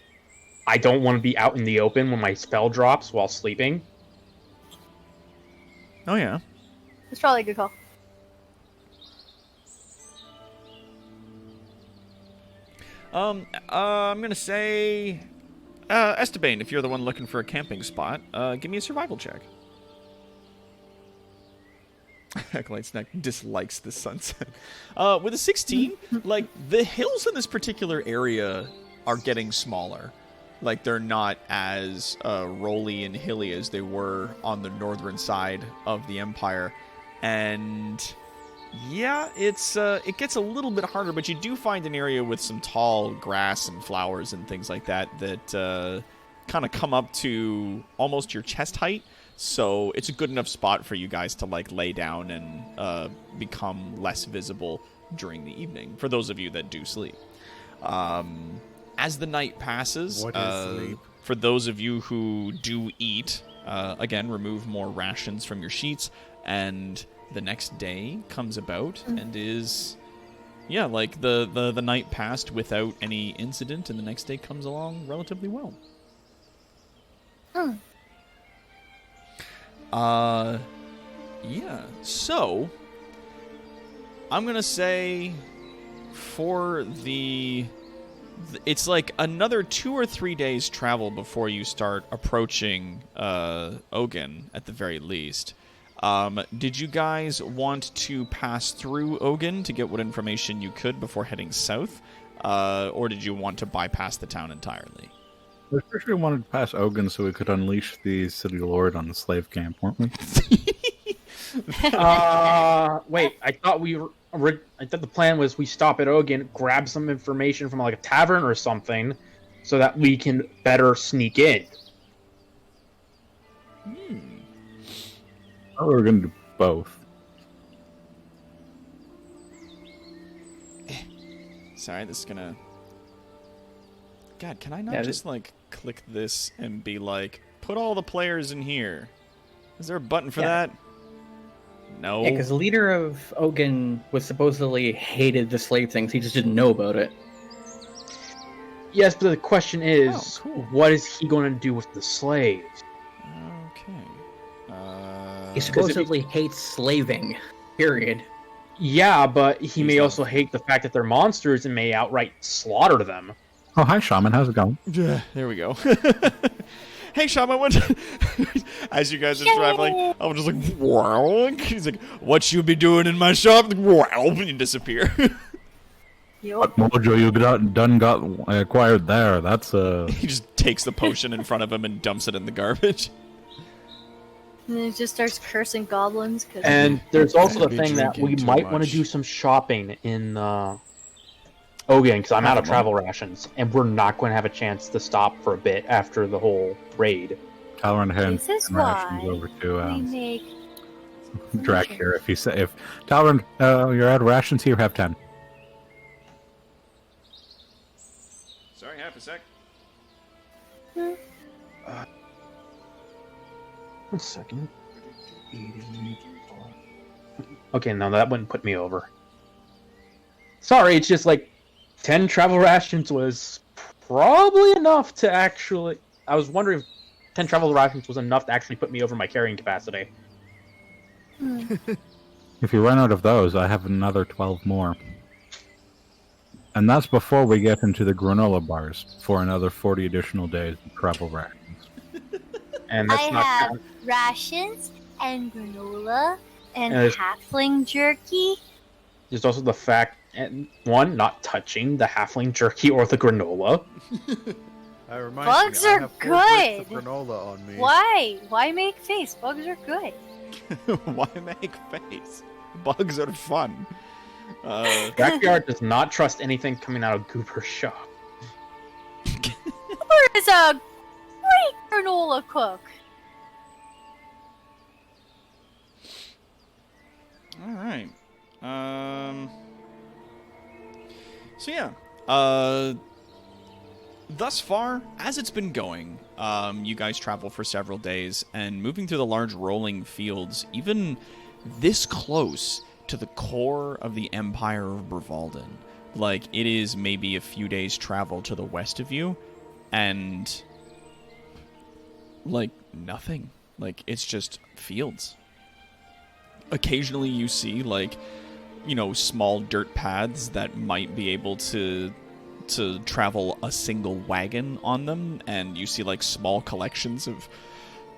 I don't want to be out in the open when my spell drops while sleeping. Oh, yeah. It's probably a good call. I'm gonna say, Esteban, if you're the one looking for a camping spot, give me a survival check. Acolyte's Neck dislikes the sunset. With a 16, like, the hills in this particular area are getting smaller. Like, they're not as rolly and hilly as they were on the northern side of the Empire. And yeah, it gets a little bit harder, but you do find an area with some tall grass and flowers and things like that that kind of come up to almost your chest height. So it's a good enough spot for you guys to, like, lay down and become less visible during the evening, for those of you that do sleep. As the night passes, What is sleep? for those of you who do eat, again, remove more rations from your sheets, and the next day comes about and is, yeah, like, the night passed without any incident, and the next day comes along relatively well. Yeah, so I'm gonna say for it's like another 2 or 3 days travel before you start approaching Ogun at the very least. Did you guys want to pass through Ogun to get what information you could before heading south, or did you want to bypass the town entirely? We especially wanted to pass Ogun so we could unleash the City Lord on the slave camp, weren't we? Wait, I thought I thought the plan was we stop at Ogun, grab some information from, like, a tavern or something, so that we can better sneak in. Oh, we're going to do both. Sorry, this is gonna... God, can I not Yeah, just, like, click this and be like, put all the players in here? Is there a button for that? No. Yeah, because the leader of Ogun was supposedly hated the slave things. He just didn't know about it. Yes, but the question is, Oh, cool. what is he going to do with the slaves? Okay. He supposedly hates slaving. Period. Yeah, but he He's may not- also hate the fact that they're monsters and may outright slaughter them. Oh, hi, Shaman. How's it going? Yeah, there we go. Hey, Shaman, what? As you guys are traveling, I'm just like, wow. He's like, what you be doing in my shop? Wow, and you disappear. Yup. Mojo, you got acquired there. That's He just takes the potion in front of him and dumps it in the garbage. And then it just starts cursing goblins. Cause And there's also the Be thing that we drinking too might want much. to do some shopping in Ogun, because I'm out of travel rations, and we're not going to have a chance to stop for a bit after the whole raid. Talon hands This is rations why over to we make Drac here. If Talon, you're out of rations here, have 10. Sorry, half a sec. 1 second. Okay, no, that wouldn't put me over. Sorry, it's just like 10 travel rations was probably enough to actually... I was wondering if 10 travel rations was enough to actually put me over my carrying capacity. If you run out of those, I have another 12 more. And that's before we get into the granola bars for another 40 additional days of travel rations. And that's I not have rations and granola and There's- halfling jerky. There's also the fact, and one, not touching the halfling jerky or the granola. That reminds Bugs me, I are have 4 bricks of good. granola on me. Why? Why make face? Bugs are good. Why make face? Bugs are fun. Backyard does not trust anything coming out of Gooper's shop. Cooper is a great granola cook. All right. So yeah. Thus far, as it's been going, you guys travel for several days, and moving through the large rolling fields, even this close to the core of the Empire of Brivalden. Like, it is maybe a few days' travel to the west of you, and, like, nothing. Like, it's just fields. Occasionally you see, like, you know, small dirt paths that might be able to travel a single wagon on them, and you see, like, small collections of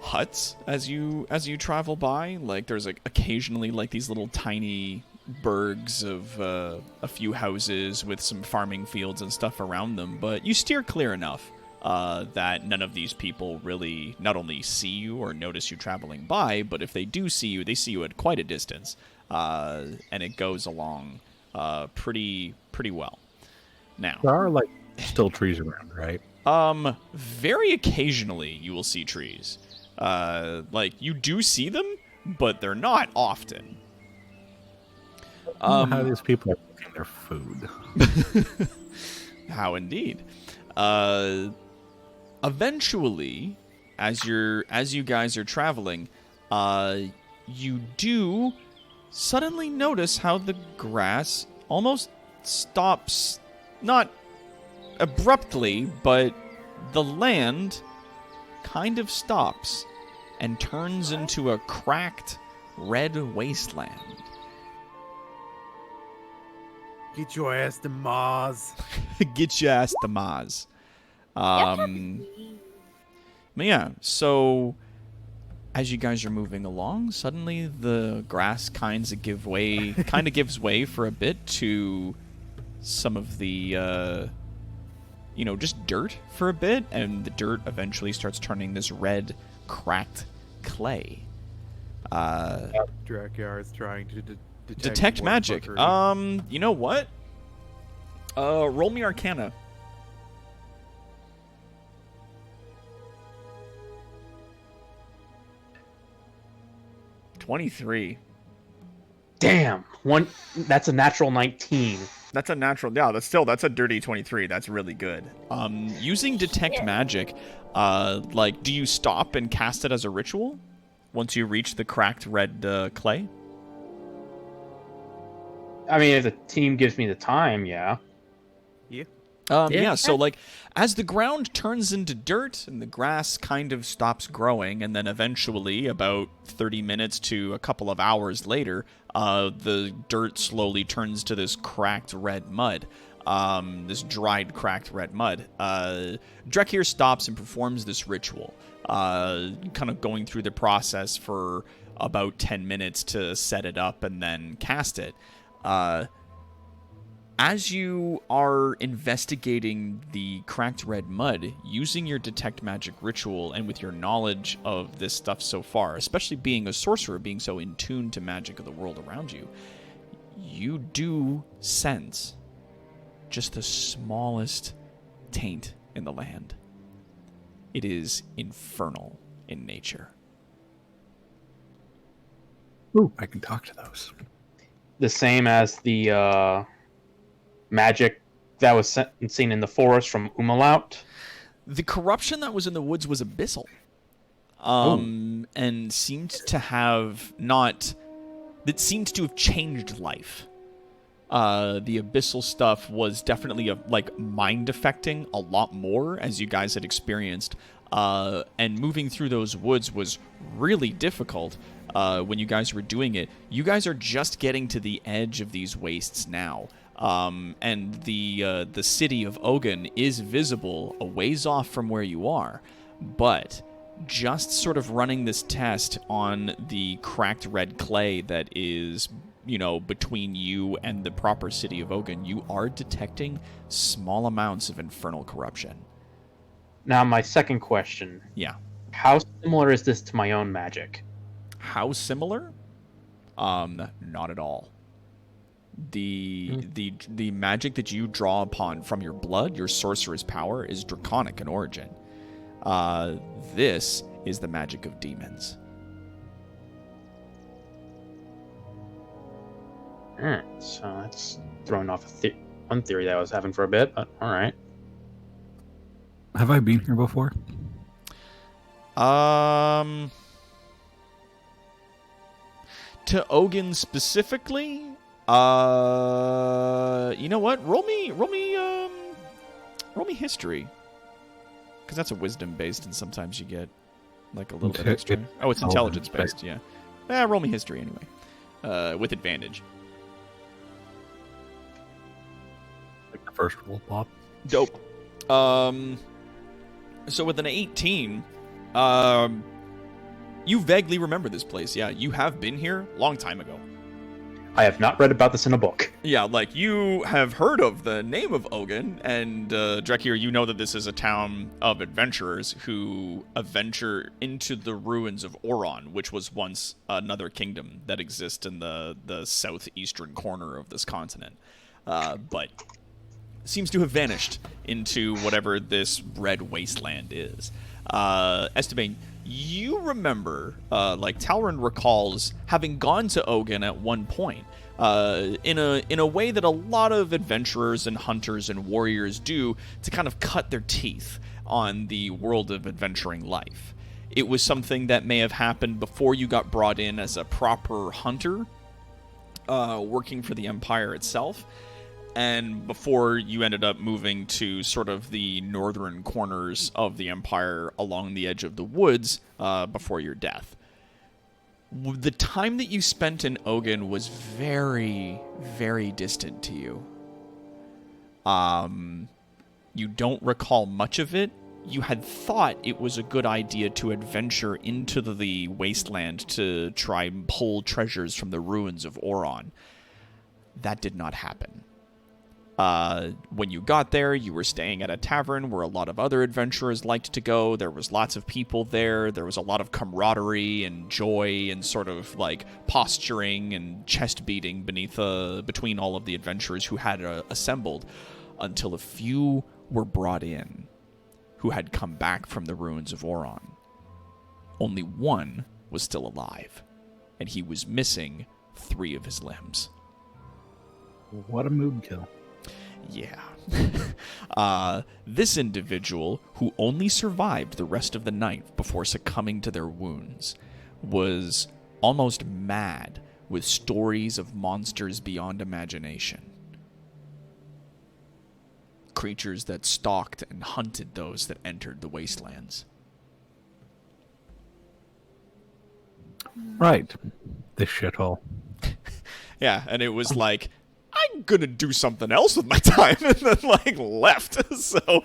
huts as you travel by. Like, there's, like, occasionally, like, these little tiny burgs of a few houses with some farming fields and stuff around them, but you steer clear enough that none of these people really not only see you or notice you traveling by, but if they do see you, they see you at quite a distance, and it goes along pretty well. Now, There are like still trees around, right? very occasionally you will see trees. Like, you do see them, but they're not often. I don't know how these people are cooking their food. How indeed. Eventually, as you guys are traveling, you do suddenly notice how the grass almost stops, not abruptly, but the land kind of stops and turns into a cracked red wasteland. Get your ass to Mars. Get your ass to Maz. But yeah, so as you guys are moving along, suddenly the grass kind of gives way for a bit to some of the just dirt for a bit, and the dirt eventually starts turning this red, cracked clay. Drakyar's trying to Detect more magic. fuckery. You know what? Roll me Arcana. $23. Damn, that's a natural 19. That's a natural. Yeah, that's a dirty 23. That's really good. Using detect magic, do you stop and cast it as a ritual once you reach the cracked red clay? I mean, if the team gives me the time, yeah. Yeah, so like as the ground turns into dirt and the grass kind of stops growing, and then eventually about 30 minutes to a couple of hours later, the dirt slowly turns to this cracked red mud. This dried, cracked red mud. Drekir stops and performs this ritual, kind of going through the process for about 10 minutes to set it up and then cast it. As you are investigating the cracked red mud, using your detect magic ritual and with your knowledge of this stuff so far, especially being a sorcerer, being so in tune to magic of the world around you, you do sense just the smallest taint in the land. It is infernal in nature. Ooh, I can talk to those. The same as the magic that was seen in the forest from Umalaut. The corruption that was in the woods was abyssal. And seemed to have changed life. The abyssal stuff was definitely mind affecting a lot more, as you guys had experienced. And moving through those woods was really difficult when you guys were doing it. You guys are just getting to the edge of these wastes now. And the city of Ogun is visible a ways off from where you are, but just sort of running this test on the cracked red clay that is, between you and the proper city of Ogun, you are detecting small amounts of infernal corruption. Now, my second question. Yeah. How similar is this to my own magic? How similar? Not at all. the magic that you draw upon from your blood, your sorcerer's power, is draconic in origin. This is the magic of demons. Alright, so that's throwing off one theory that I was having for a bit, but alright. Have I been here before? To Ogun specifically, you know what? Roll me history, because that's a wisdom based, and sometimes you get like a little bit extra. Oh, it's intelligence based. Yeah. Roll me history anyway, with advantage. Like the first roll, Bob. Dope. So with an 18, you vaguely remember this place. Yeah, you have been here a long time ago. I have not read about this in a book. Yeah, like, you have heard of the name of Ogun, and Drekir, you know that this is a town of adventurers who adventure into the ruins of Oron, which was once another kingdom that exists in the southeastern corner of this continent. But seems to have vanished into whatever this red wasteland is. Esteban, you remember, Talron recalls having gone to Ogun at one point, in a way that a lot of adventurers and hunters and warriors do to kind of cut their teeth on the world of adventuring life. It was something that may have happened before you got brought in as a proper hunter, working for the Empire itself, and before you ended up moving to sort of the northern corners of the Empire along the edge of the woods before your death. The time that you spent in Ogun was very, very distant to you. You don't recall much of it. You had thought it was a good idea to adventure into the wasteland to try and pull treasures from the ruins of Oron. That did not happen. When you got there, you were staying at a tavern where a lot of other adventurers liked to go. There was lots of people there. There was a lot of camaraderie and joy and sort of like posturing and chest beating between all of the adventurers who had assembled, until a few were brought in who had come back from the ruins of Oron. Only one was still alive, and he was missing 3 of his limbs. What a mood kill. Yeah. This individual, who only survived the rest of the night before succumbing to their wounds, was almost mad with stories of monsters beyond imagination. Creatures that stalked and hunted those that entered the wastelands. Right. This shithole. Yeah, and it was like, I'm gonna do something else with my time, and then left. So,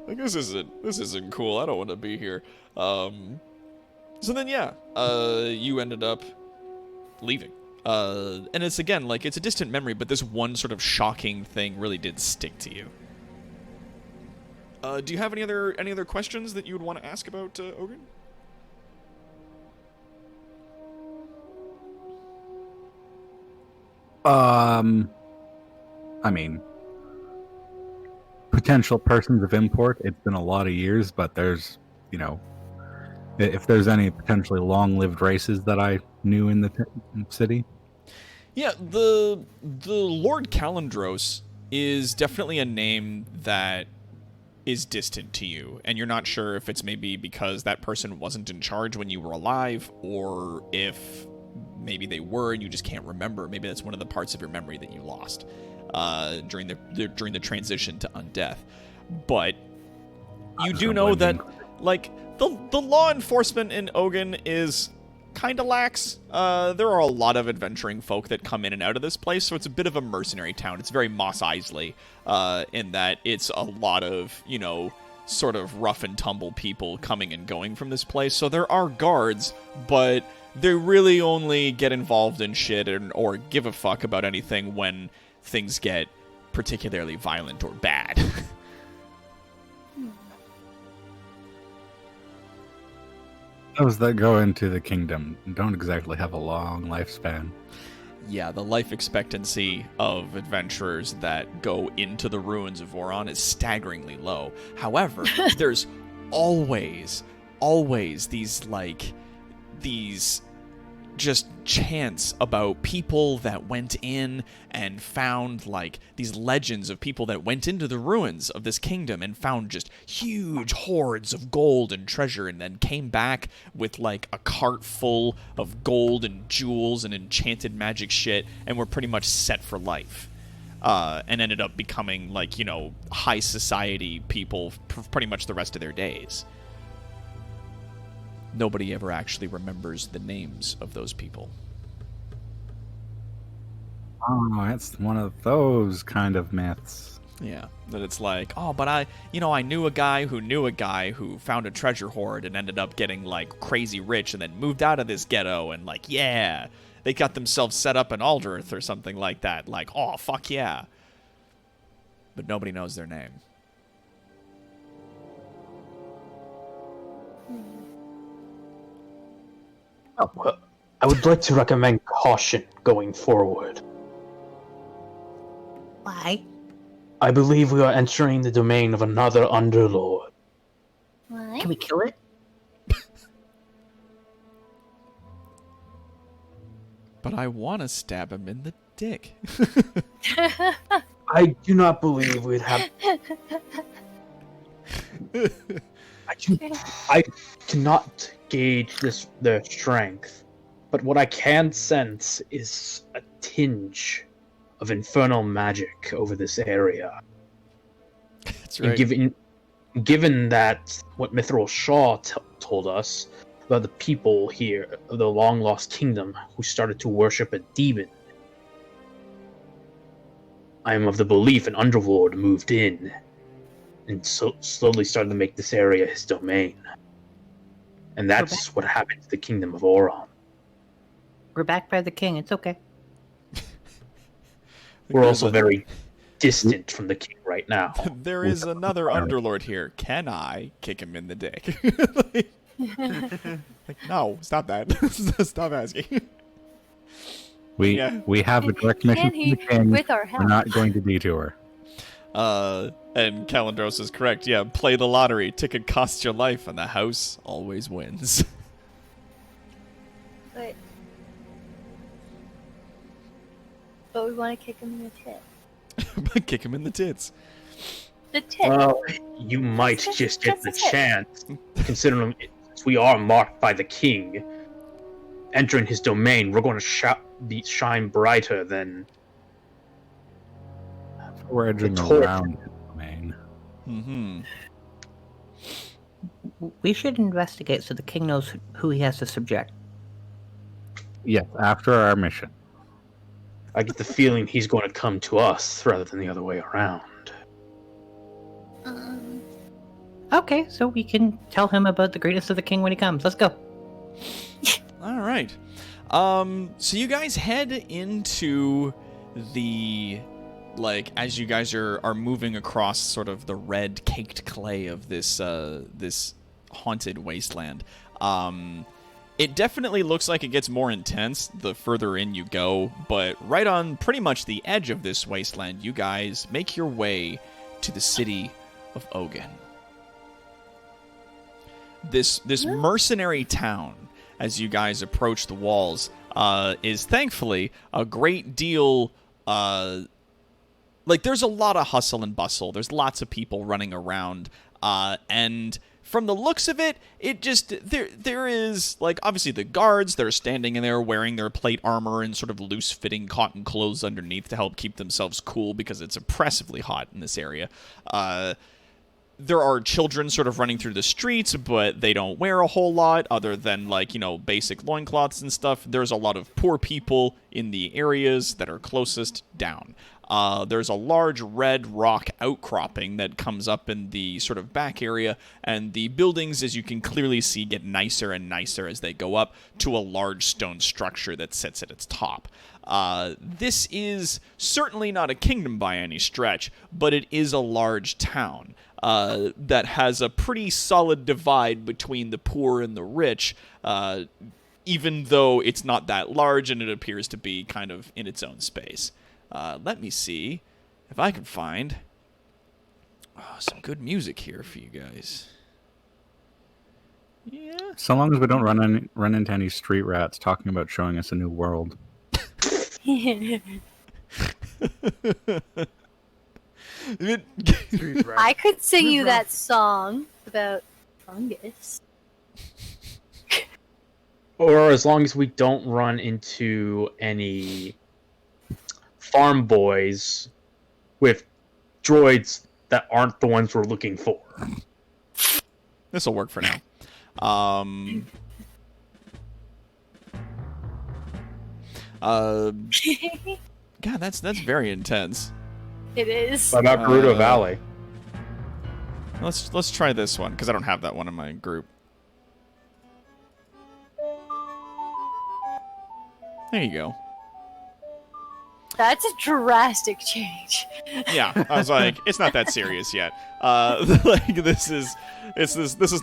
this isn't cool. I don't want to be here. So then, you ended up leaving. And it's again it's a distant memory, but this one sort of shocking thing really did stick to you. Do you have any other questions that you would want to ask about Ogun? I mean, potential persons of import, it's been a lot of years, but there's, if there's any potentially long-lived races that I knew in the city. Yeah, the Lord Calendros is definitely a name that is distant to you, and you're not sure if it's maybe because that person wasn't in charge when you were alive, or if maybe they were and you just can't remember. Maybe that's one of the parts of your memory that you lost during the transition to undeath. But you do know that the law enforcement in Ogun is kind of lax. There are a lot of adventuring folk that come in and out of this place, so it's a bit of a mercenary town. It's very Mos Eisley in that it's a lot of, sort of rough and tumble people coming and going from this place. So there are guards, but they really only get involved in shit or give a fuck about anything when things get particularly violent or bad. Those that go into the kingdom don't exactly have a long lifespan. Yeah, the life expectancy of adventurers that go into the ruins of Voron is staggeringly low. However, there's always these just chants about people that went in and found, like, these legends of people that went into the ruins of this kingdom and found just huge hoards of gold and treasure, and then came back with, like, a cart full of gold and jewels and enchanted magic shit, and were pretty much set for life. And ended up becoming, like, you know, high society people pretty much the rest of their days. Nobody ever actually remembers the names of those people. Oh, it's one of those kind of myths. Yeah, that it's like, oh, but I knew a guy who found a treasure hoard and ended up getting, like, crazy rich and then moved out of this ghetto and, like, yeah, they got themselves set up in Aldereth or something like that. Like, oh, fuck yeah. But nobody knows their name. Oh, well, I would like to recommend caution going forward. Why? I believe we are entering the domain of another Underlord. What? Can we kill it? But I want to stab him in the dick. I do not believe we'd have. I cannot gauge their strength, but what I can sense is a tinge of infernal magic over this area. That's And right. given that what Mithril Shaw told us about the people here of the long lost kingdom who started to worship a demon, I am of the belief an Underlord moved in and so slowly started to make this area his domain. And that's what happened to the kingdom of Oron. We're back by the king. It's okay. We're also very distant from the king right now. There is another Underlord here. Can I kick him in the dick? like, no, stop that. Stop asking. We have a direct mission Can from he, the king. with our We're help? not going to detour. And Kalendros is correct. Yeah, play the lottery. Ticket costs your life, and the house always wins. But we want to kick him in the tit. Kick him in the tits. The tit. Well, you might just get the chance, considering we are marked by the king. Entering his domain, we're going to shine brighter than We're edging torch. around his domain. Mm-hmm. We should investigate so the king knows who he has to subject. Yes, after our mission. I get the feeling he's going to come to us rather than the other way around. Okay, so we can tell him about the greatness of the king when he comes. Let's go. All right. So you guys head into the, like, as you guys are moving across sort of the red caked clay of this this haunted wasteland. It definitely looks like it gets more intense the further in you go, but right on pretty much the edge of this wasteland, you guys make your way to the city of Ogan. This mercenary town, as you guys approach the walls, is thankfully a great deal. Like, there's a lot of hustle and bustle. There's lots of people running around, and from the looks of it, it just there is, like, obviously the guards that are standing in there wearing their plate armor and sort of loose-fitting cotton clothes underneath to help keep themselves cool because it's oppressively hot in this area. There are children sort of running through the streets, but they don't wear a whole lot other than, like, you know, basic loincloths and stuff. There's a lot of poor people in the areas that are closest down. There's a large red rock outcropping that comes up in the sort of back area, and the buildings, as you can clearly see, get nicer and nicer as they go up to a large stone structure that sits at its top. This is certainly not a kingdom by any stretch, but it is a large town that has a pretty solid divide between the poor and the rich, even though it's not that large and it appears to be kind of in its own space. Let me see if I can find some good music here for you guys. Yeah. So long as we don't run into any street rats talking about showing us a new world. Street rat. I could sing you that song about fungus. Or as long as we don't run into any farm boys with droids that aren't the ones we're looking for. This will work for now. God, that's very intense. It is. What about Gerudo Uh, Valley? Let's try this one because I don't have that one in my group. There you go. That's a drastic change. Yeah, I was like, it's not that serious yet. Like this is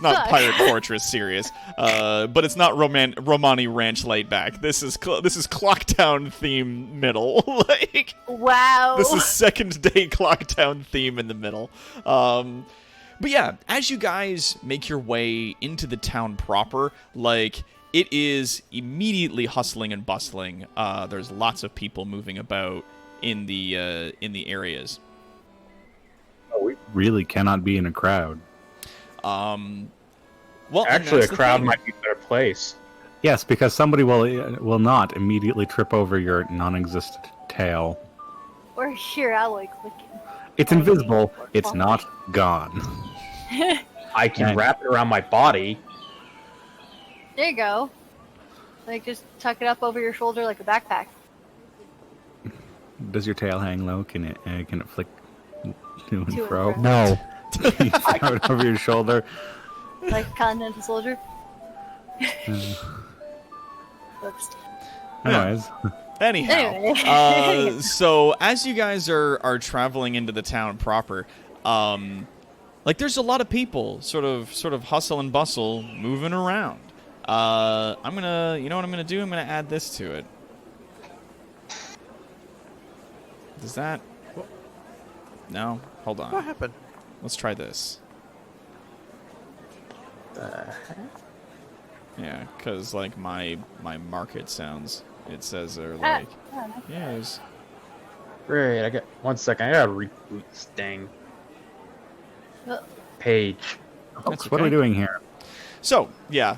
not Fuck. Pirate Fortress serious. But it's not Romani Ranch laid back. This is Clocktown theme middle. Like Wow. this is second day Clocktown theme in the middle. But yeah, as you guys make your way into the town proper, like it is immediately hustling and bustling. There's lots of people moving about in the areas. Oh, we really cannot be in a crowd. Well, and Actually, a that's the crowd thing. might be a better place. Yes, because somebody will not immediately trip over your non-existent tail. Or hear Alloy clicking. It's invisible. It's not gone. I can And- wrap it around my body. There you go. Like, just tuck it up over your shoulder like a backpack. Does your tail hang low? Can it flick to and To and fro? fro. No. You throw it over your shoulder. Like a Continental Soldier. Whoops. Anyways, Anyhow, Anyway. so as you guys are traveling into the town proper, like there's a lot of people sort of hustle and bustle moving around. You know what I'm gonna do? I'm gonna add this to it. Does that? No, hold What on. happened? Let's try this. Yeah, cause like my market sounds, it says are like yes. Great, I got 1 second. I gotta reboot this thing. Page. That's what are we okay. doing here? So, yeah,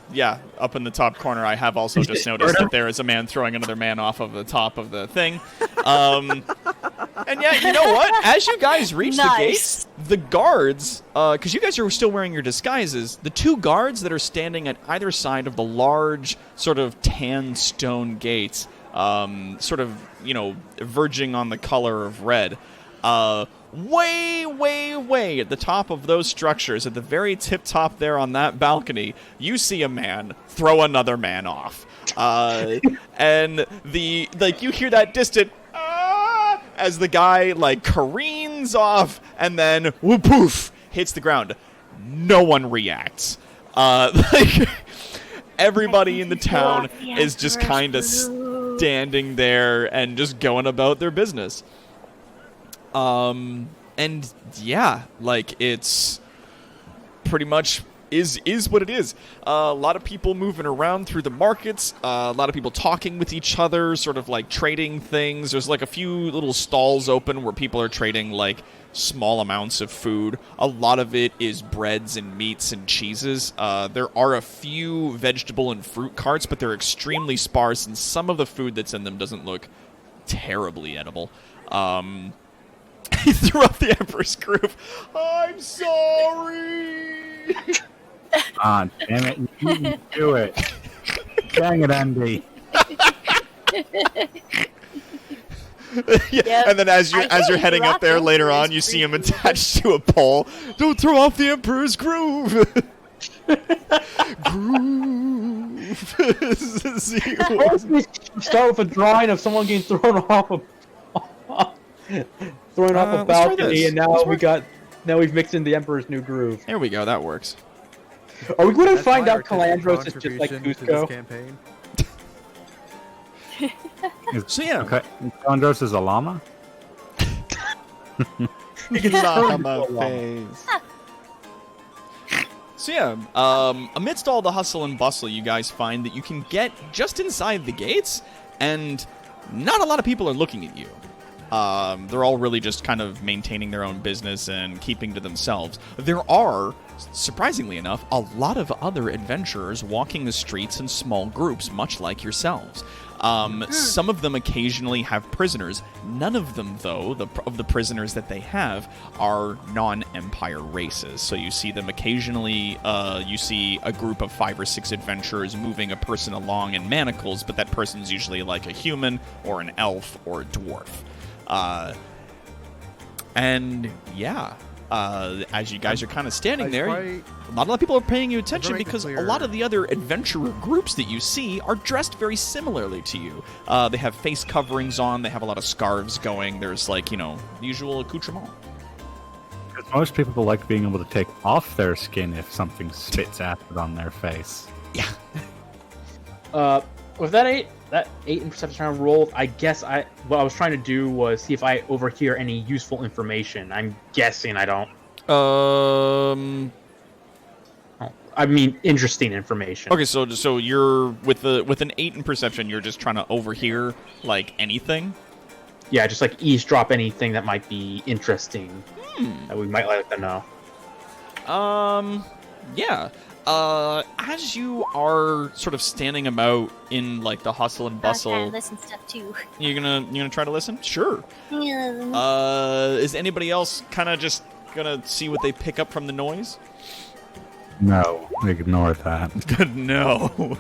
up in the top corner, I have also just noticed that there is a man throwing another man off of the top of the thing. And yeah, you know what? As you guys reach the gates, the guards, because you guys are still wearing your disguises, the two guards that are standing at either side of the large, sort of tan stone gates, sort of, verging on the color of red, way at the top of those structures, at the very tip top there on that balcony, you see a man throw another man off. And you hear that distant "Ah!" as the guy careens off and then whoop poof hits the ground. No one reacts. Everybody in the town is just kind of standing there and just going about their business. And yeah, it's pretty much is what it is. A lot of people moving around through the markets, a lot of people talking with each other, sort of trading things. There's a few little stalls open where people are trading small amounts of food. A lot of it is breads and meats and cheeses. There are a few vegetable and fruit carts, but they're extremely sparse, and some of the food that's in them doesn't look terribly edible. He threw off the Emperor's Groove. I'm sorry. Ah, damn it! You didn't do it. Dang it, Andy. Yeah, Yep. and then as you're I heading threw up off there the later on, Emperor's you see him Groove. attached to a pole. Don't throw off the Emperor's Groove. Groove. See what- Start with a drawing of someone getting thrown off a let's try balcony, this. and now we've mixed in the Emperor's New Groove. There we go. That works. Are we going to That's find my out artistic Calandros is just like contribution to this Cusco? campaign. So yeah. Okay, Andros is a llama. Llama face. So yeah, amidst all the hustle and bustle, you guys find that you can get just inside the gates, and not a lot of people are looking at you. They're all really just kind of maintaining their own business and keeping to themselves. There are, surprisingly enough, a lot of other adventurers walking the streets in small groups, much like yourselves. Some of them occasionally have prisoners. None of them, though, of the prisoners that they have, are non-Empire races. So you see them occasionally, you see a group of 5 or 6 adventurers moving a person along in manacles, but that person's usually like a human or an elf or a dwarf. And yeah, as you guys are kind of standing there, not a lot of people are paying you attention because a lot of the other adventurer groups that you see are dressed very similarly to you. They have face coverings on, they have a lot of scarves going, there's like, you know, usual accoutrement. Because most people like being able to take off their skin if something spits acid on their face. Yeah. With that 8 in perception round roll, I guess what I was trying to do was see if I overhear any useful information. I'm guessing I don't. I mean, interesting information. Okay, so you're with an 8 in perception, you're just trying to overhear like anything. Yeah, just like eavesdrop anything that might be interesting that we might like to know. Yeah. As you are sort of standing about in like the hustle and bustle, I listen stuff too. you're gonna try to listen? Sure. Yeah. Is anybody else kind of just gonna see what they pick up from the noise? No, ignore that. No.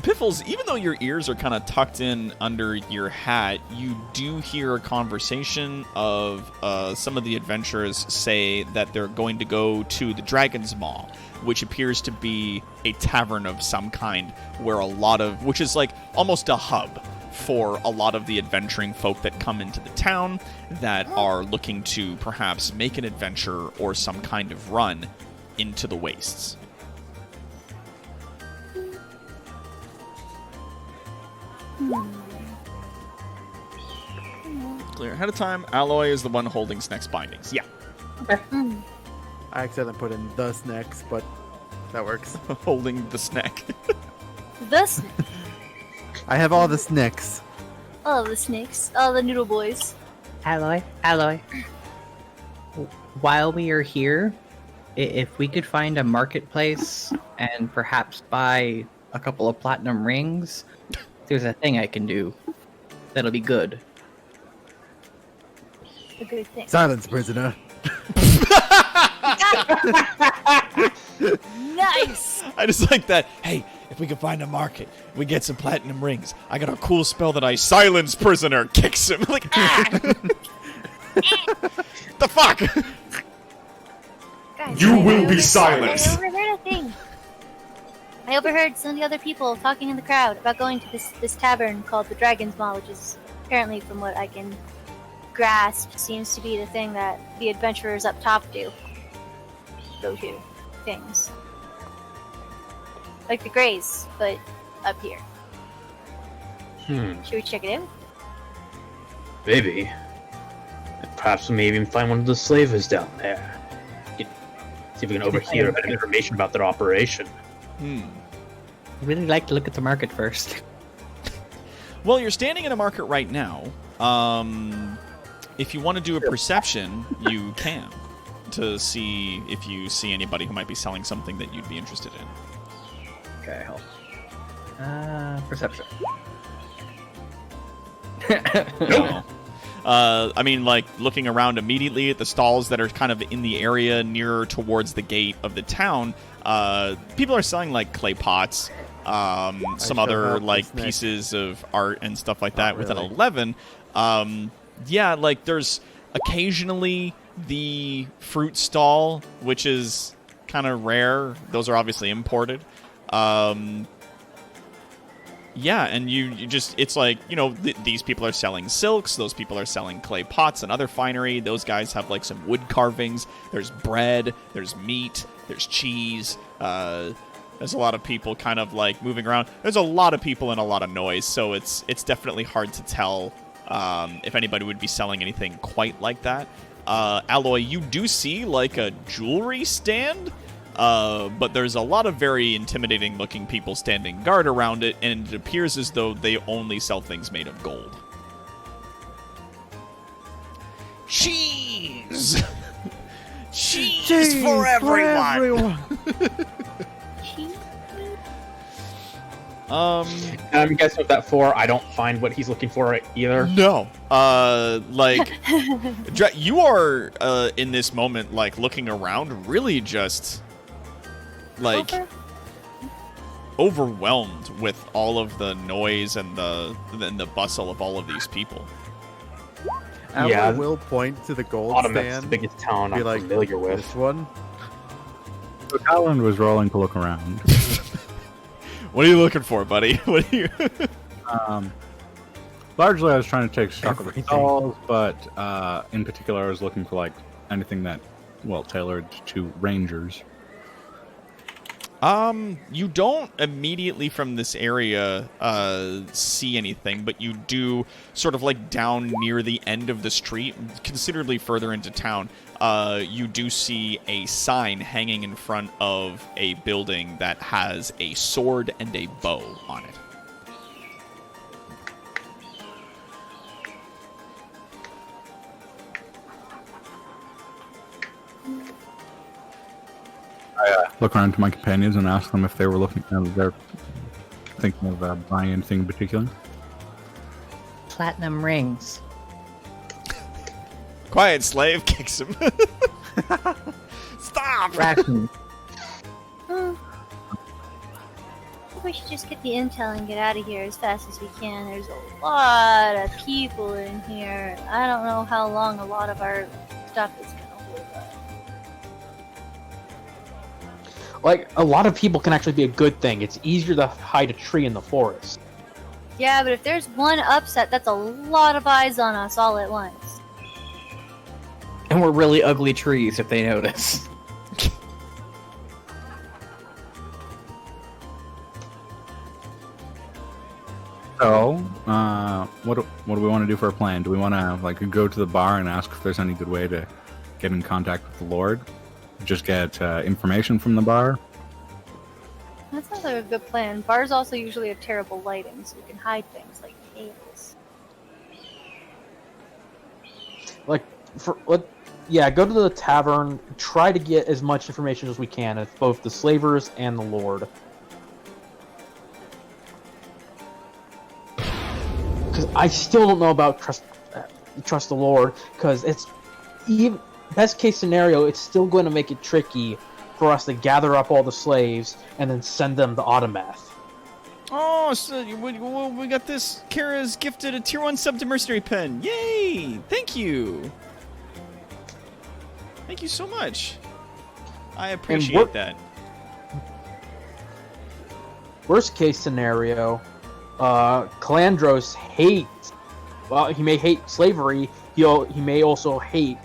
Piffles, even though your ears are kind of tucked in under your hat, you do hear a conversation of some of the adventurers say that they're going to go to the Dragon's Maw, which appears to be a tavern of some kind, where which is like almost a hub for a lot of the adventuring folk that come into the town that are looking to perhaps make an adventure or some kind of run into the wastes. Clear ahead of time. Alloy is the one holding Sneck's bindings. Yeah. I accidentally put in the snacks, but that works. Holding the Sneck. The I have all the snacks. all the snakes, all the noodle boys. Alloy. While we are here, if we could find a marketplace and perhaps buy a couple of platinum rings, there's a thing I can do that'll be good. A good thing. Silence, prisoner. Nice. I just like that. Hey, if we can find a market, we get some platinum rings. I got a cool spell that I silence prisoner. Kicks him like the fuck. Guys, You I will be overheard- silenced. I overheard a thing. I overheard some of the other people talking in the crowd about going to this tavern called the Dragon's Maw, which is apparently, from what I can grasp, seems to be the thing that the adventurers up top do. Go to things. Like the Greys, but up here. Should we check it out? Maybe. Perhaps we may even find one of the slavers down there. See if we can overhear a bit of information about their operation. I'd really like to look at the market first. Well, you're standing in a market right now. If you want to do a perception, you can, to see if you see anybody who might be selling something that you'd be interested in. Okay, hold. Perception. No. I mean, like, looking around immediately at the stalls that are kind of in the area nearer towards the gate of the town, people are selling, like, clay pots, some other, like, pieces of art and stuff like that with an 11. Yeah, like, there's occasionally the fruit stall, which is kind of rare. Those are obviously imported. Yeah, and you just, it's like, you know, these people are selling silks, those people are selling clay pots and other finery, those guys have, like, some wood carvings, there's bread, there's meat, there's cheese, There's a lot of people kind of like moving around. There's a lot of people and a lot of noise, so it's definitely hard to tell if anybody would be selling anything quite like that. Alloy, you do see like a jewelry stand, but there's a lot of very intimidating looking people standing guard around it, and it appears as though they only sell things made of gold. Cheese! Cheese for everyone! You guys know what that for? I don't find what he's looking for either. No. You are in this moment, like looking around, really just like overwhelmed with all of the noise and the bustle of all of these people. I will point to the gold Autumn, that's stand. the biggest town Be I'm like, familiar with. This one. So Talon was rolling to look around. What are you looking for, buddy? What are you? Largely, I was trying to take stock of the Everything. stalls, but in particular, I was looking for like anything that, well, tailored to rangers. You don't immediately from this area see anything, but you do sort of like down near the end of the street, considerably further into town, you do see a sign hanging in front of a building that has a sword and a bow on it. I look around to my companions and ask them if they were looking. They're thinking of buying anything in particular. Platinum rings. Quiet, slave kicks him. Stop! Rations. We should just get the intel and get out of here as fast as we can. There's a lot of people in here. I don't know how long a lot of our stuff is gonna hold up. Like, a lot of people can actually be a good thing. It's easier to hide a tree in the forest. Yeah, but if there's one upset, that's a lot of eyes on us all at once. And we're really ugly trees if they notice. So, what do we want to do for a plan? Do we want to like go to the bar and ask if there's any good way to get in contact with the Lord? Just get information from the bar? That sounds like a good plan. Bars also usually have terrible lighting, so you can hide things like tables. Like, go to the tavern, try to get as much information as we can of both the slavers and the Lord. Because I still don't know about trust the Lord, because it's even best case scenario, it's still going to make it tricky for us to gather up all the slaves and then send them to Automath. Oh, so we got this. Kara's gifted a tier 1 sub to Mercenary Pen. Yay! Thank you. Thank you so much. I appreciate that. Worst case scenario, Calandros hates. Well, he may hate slavery. He may also hate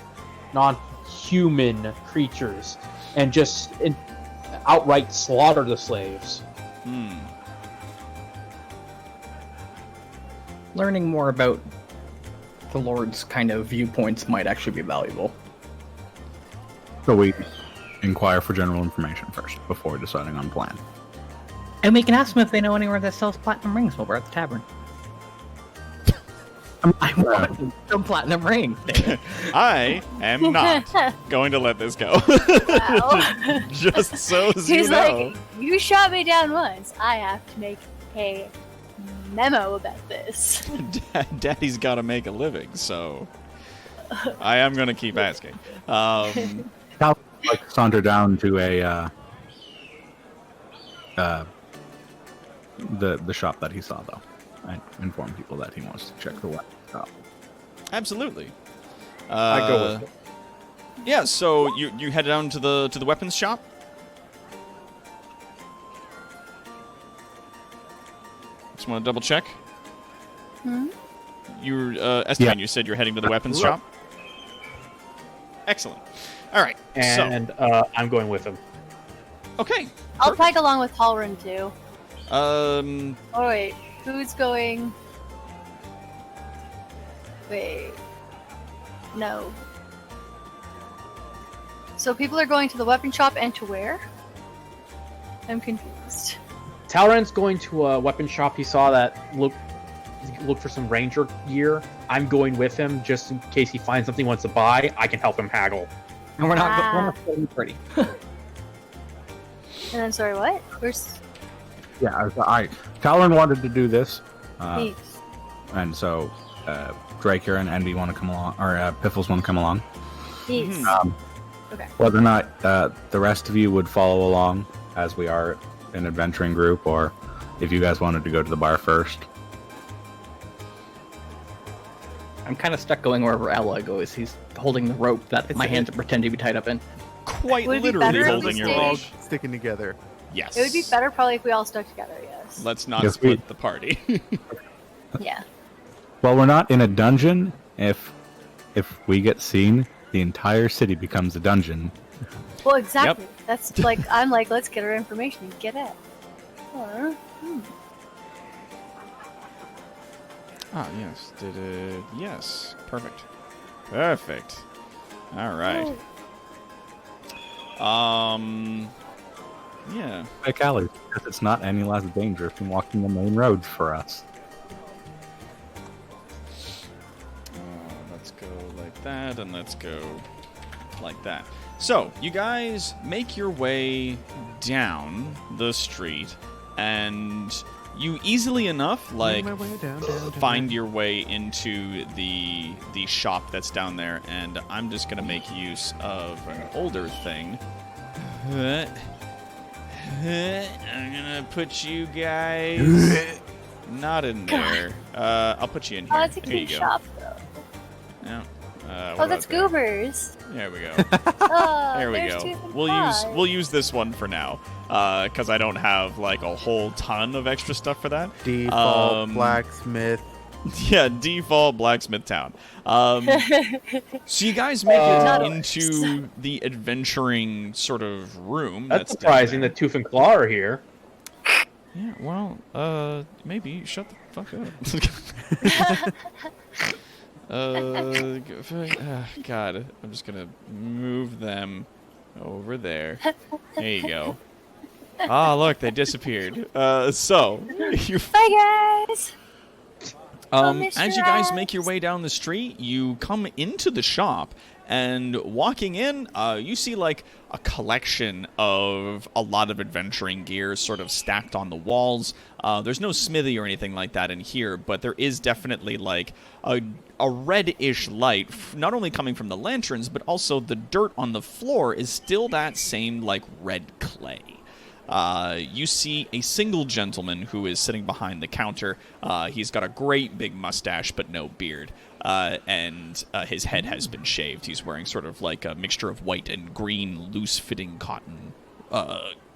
non-human creatures and just outright slaughter the slaves. Learning more about the Lord's kind of viewpoints might actually be valuable. So we inquire for general information first before deciding on plan. And we can ask them if they know anywhere that sells platinum rings while we're at the tavern. I want some platinum rings. I am not going to let this go. Wow. Just so as He's you know. like, you shot me down once. I have to make a memo about this. Daddy's got to make a living, so I am going to keep asking. Like saunter down to a the shop that he saw, though. I inform people that he wants to check the weapon shop. Absolutely. I go with it. Yeah, so you head down to the weapons shop. Just want to double check. You're Esteban, you said you're heading to the weapons shop. Excellent. All right. And I'm going with him. Okay. I'll tag along with Halrin too. Um. Oh wait, who's going? Wait. No. So people are going to the weapon shop and to where? I'm confused. Talran's going to a weapon shop. He saw that look for some ranger gear. I'm going with him just in case he finds something he wants to buy. I can help him haggle. And we're not Ah. going to pretty. And then sorry, what? Where's Yeah, Talon wanted to do this, Pete? and so Drake here and Envy want to come along, or Piffles want to come along. Pete. Okay. Whether or not the rest of you would follow along, as we are an adventuring group, or if you guys wanted to go to the bar first. I'm kind of stuck going wherever Aloy goes. He's holding the rope that my hands pretend to be tied up in. Quite Would it be literally better if we holding your stayed- rope. All sticking together. Yes. It would be better probably if we all stuck together. Yes. Let's not Yes, split we- the party. Yeah. Well, we're not in a dungeon. If we get seen, the entire city becomes a dungeon. Well, exactly. That's like I'm like, let's get our information and get it. Or, Ah, yes. Yes. Perfect. Perfect. All right. Yeah. Like Alley, because it's not any less dangerous than walking the main roads for us. Let's go like that, and let's go like that. So, you guys make your way down the street, and you easily enough, like, my way down, down, find down. your way into the shop that's down there, and I'm just gonna make use of an older thing. I'm gonna put you guys not in there. I'll put you in here. oh, that's a there you cute go. shop though. Yeah. Oh, that's Goobers. There we go. Oh, There we there's go. Tooth and We'll use this one for now, because I don't have like a whole ton of extra stuff for that. Default blacksmith. Yeah, default blacksmith town. So you guys make Not it into the adventuring sort of room. That's down surprising there. that Tooth and Claw are here. Yeah, well, maybe shut the fuck up. God, I'm just gonna move them over there. There you go. Ah, look, they disappeared. So you Bye, guys. Mr. as you guys Rats. make your way down the street, you come into the shop, and walking in, you see like a collection of a lot of adventuring gear sort of stacked on the walls. There's no smithy or anything like that in here, but there is definitely like a reddish light, not only coming from the lanterns, but also the dirt on the floor is still that same like red clay. You see a single gentleman who is sitting behind the counter. He's got a great big mustache, but no beard. And his head has been shaved. He's wearing sort of like a mixture of white and green, loose-fitting cotton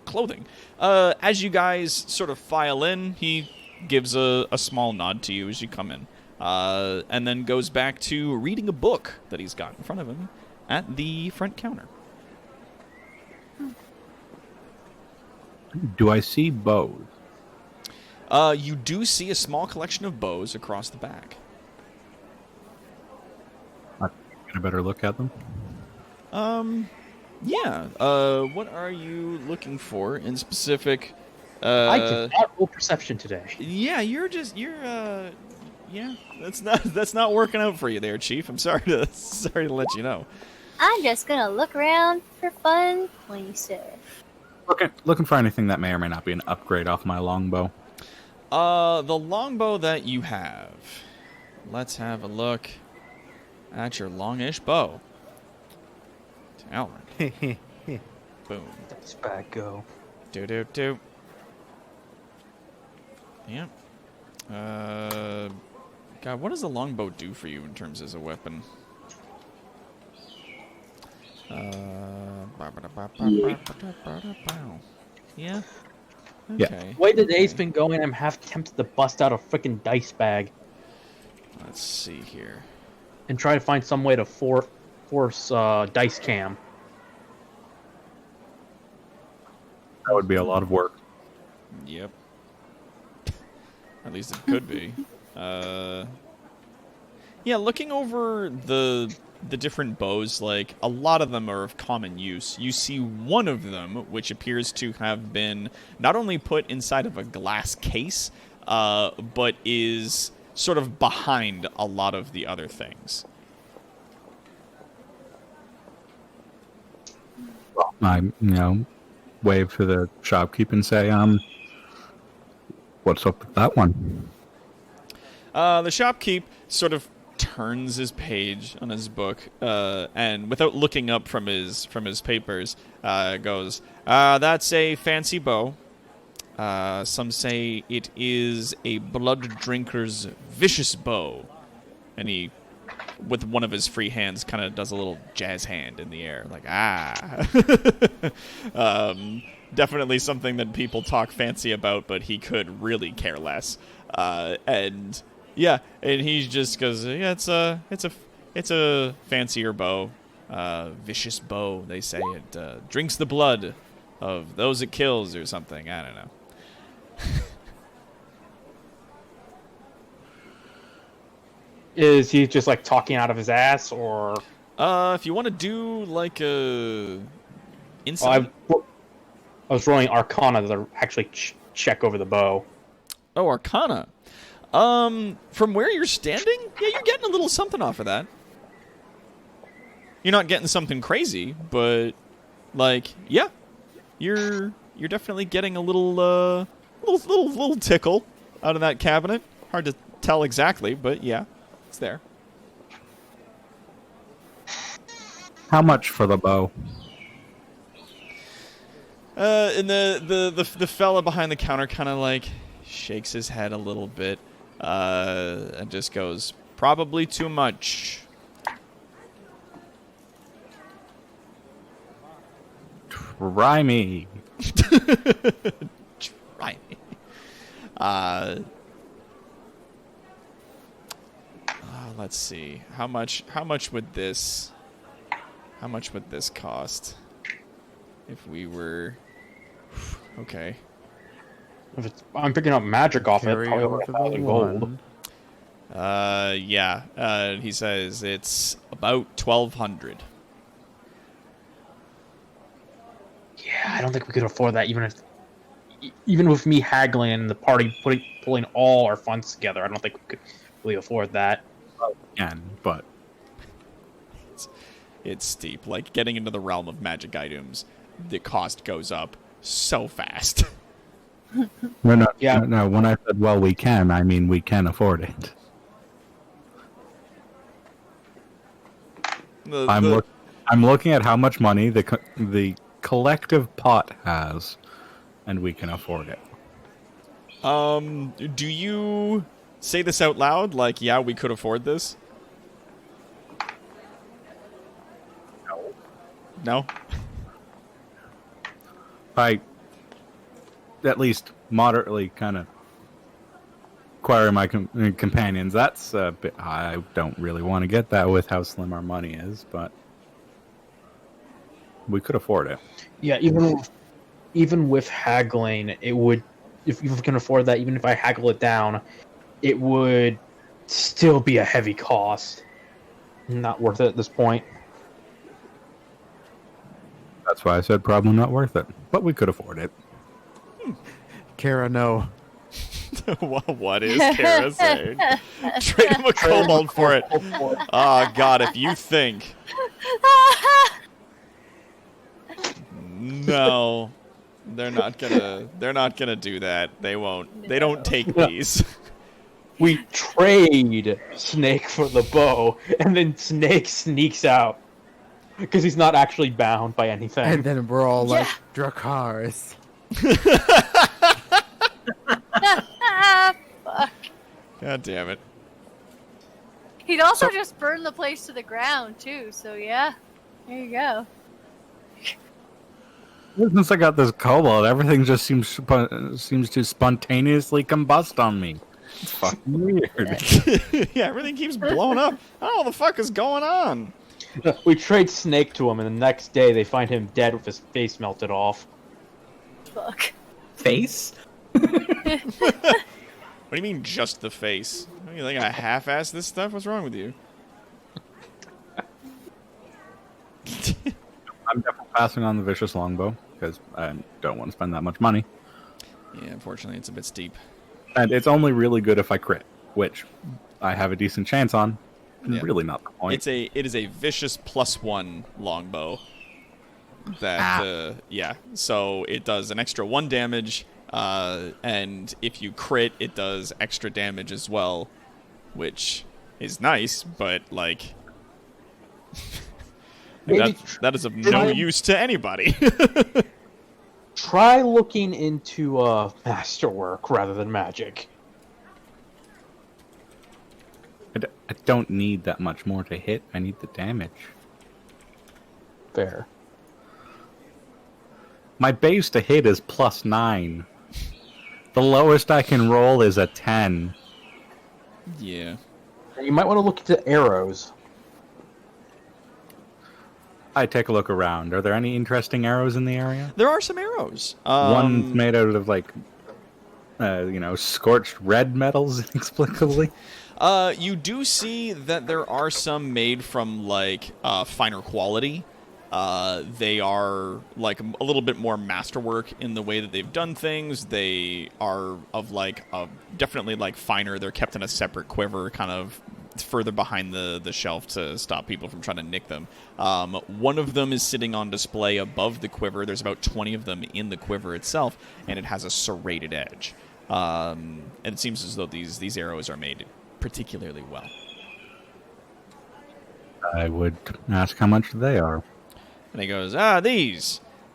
clothing. As you guys sort of file in, he gives a small nod to you as you come in. And then goes back to reading a book that he's got in front of him at the front counter. Do I see bows? You do see a small collection of bows across the back. Get a better look at them. Yeah. What are you looking for in specific? I did not roll perception today. Yeah, you're. Yeah, that's not working out for you there, Chief. I'm sorry to let you know. I'm just gonna look around for fun places. Looking for anything that may or may not be an upgrade off my longbow. The longbow that you have. Let's have a look at your longish bow. Talon. Boom. That's bad go. Do. Yeah. God, what does the longbow do for you in terms as a weapon? Yeah. Yeah. Okay. The way the day's been going, I'm half tempted to bust out a freaking dice bag Let's see here. and try to find some way to force dice cam. That would be a lot of work. Yep. At least it could be. Yeah, looking over the different bows, like, a lot of them are of common use. You see one of them, which appears to have been not only put inside of a glass case, but is sort of behind a lot of the other things. I, wave to the shopkeep and say, what's up with that one? The shopkeep sort of turns his page on his book, and without looking up from his papers, goes, "That's a fancy bow. Some say it is a blood drinker's vicious bow," and he, with one of his free hands, kind of does a little jazz hand in the air, like definitely something that people talk fancy about, but he could really care less, and. Yeah, and he just goes, yeah, it's a fancier bow, vicious bow. They say it drinks the blood of those it kills or something. I don't know. Is he just like talking out of his ass, or? If you want to do like a insight. I was rolling Arcana to actually check over the bow. Oh, Arcana. From where you're standing, yeah, you're getting a little something off of that. You're not getting something crazy, but like, yeah, you're definitely getting a little tickle out of that cabinet. Hard to tell exactly, but yeah, it's there. How much for the bow? And the fella behind the counter kind of like shakes his head a little bit. And just goes, probably too much. Try me. Try me. Let's see. How much would this cost? If we were okay. If I'm picking up magic off it, Carry probably over over to 1,000 the gold. one. Yeah. He says it's about 1,200. Yeah, I don't think we could afford that, even with me haggling and the party pulling all our funds together. I don't think we could really afford that. Again, but It's steep. Like, getting into the realm of magic items, the cost goes up so fast. no, Yeah. no. When I said, well, we can, I mean we can afford it. I'm looking at how much money the collective pot has, and we can afford it. Do you say this out loud? Like, yeah, we could afford this? No? I at least moderately kind of acquire my companions. That's a bit high. I don't really want to get that with how slim our money is, but we could afford it. Yeah, even with haggling, it would, if you can afford that, even if I haggle it down, it would still be a heavy cost. Not worth it at this point. That's why I said probably not worth it, but we could afford it. Kara, no. What is Kara saying? Trade him a kobold for it. Oh, God, if you think... No. They're not gonna do that. They won't. They don't take these. We trade Snake for the bow, and then Snake sneaks out. Because he's not actually bound by anything. And then we're all like, Dracarys. Fuck. God damn it. He'd also just burn the place to the ground, too, so yeah. There you go. Since I got this kobold, everything just seems to spontaneously combust on me. It's fucking weird. Yeah, everything keeps blowing up. I don't know what the fuck is going on. We trade Snake to him, and the next day they find him dead with his face melted off. fuck? Face? What do you mean, just the face? What, you think I half-assed this stuff? What's wrong with you? I'm definitely passing on the vicious longbow because I don't want to spend that much money. Yeah, unfortunately, it's a bit steep. And it's only really good if I crit, which I have a decent chance on. And Yeah. really not the point. It is a vicious +1 longbow. That yeah, so it does an extra 1 damage, and if you crit, it does extra damage as well, which is nice, but like Maybe that is of no use to anybody. try looking into masterwork rather than magic. I don't need that much more to hit. I need the damage. Fair. My base to hit is +9. The lowest I can roll is a 10. Yeah. You might want to look into arrows. I take a look around. Are there any interesting arrows in the area? There are some arrows. One's made out of like, scorched red metals inexplicably. You do see that there are some made from like finer quality. They are like a little bit more masterwork in the way that they've done things. They are of like definitely like finer. They're kept in a separate quiver, kind of further behind the shelf to stop people from trying to nick them. One of them is sitting on display above the quiver. There's about 20 of them in the quiver itself, and it has a serrated edge. And it seems as though these arrows are made particularly well. I would ask how much they are. And he goes,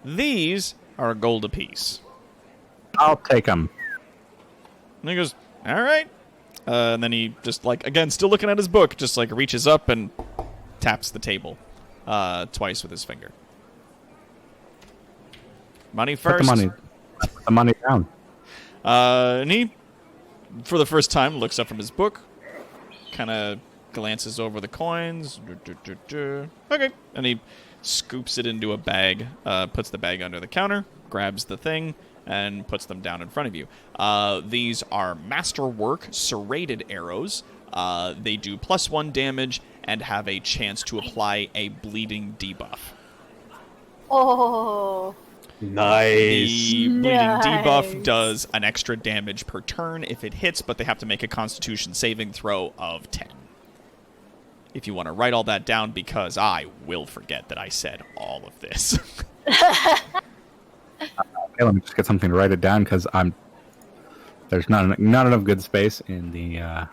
these are a gold apiece. I'll take them. And he goes, all right. And then he just, like, again, still looking at his book, just, like, reaches up and taps the table twice with his finger. Money first. Put the money down. And he, for the first time, looks up from his book, kind of glances over the coins. Okay. And he scoops it into a bag, puts the bag under the counter, grabs the thing, and puts them down in front of you. These are masterwork serrated arrows. They do +1 damage and have a chance to apply a bleeding debuff. Oh. Nice. The bleeding debuff does an extra damage per turn if it hits, but they have to make a Constitution saving throw of 10. If you want to write all that down, because I will forget that I said all of this. Okay, let me just get something to write it down because there's not enough good space in the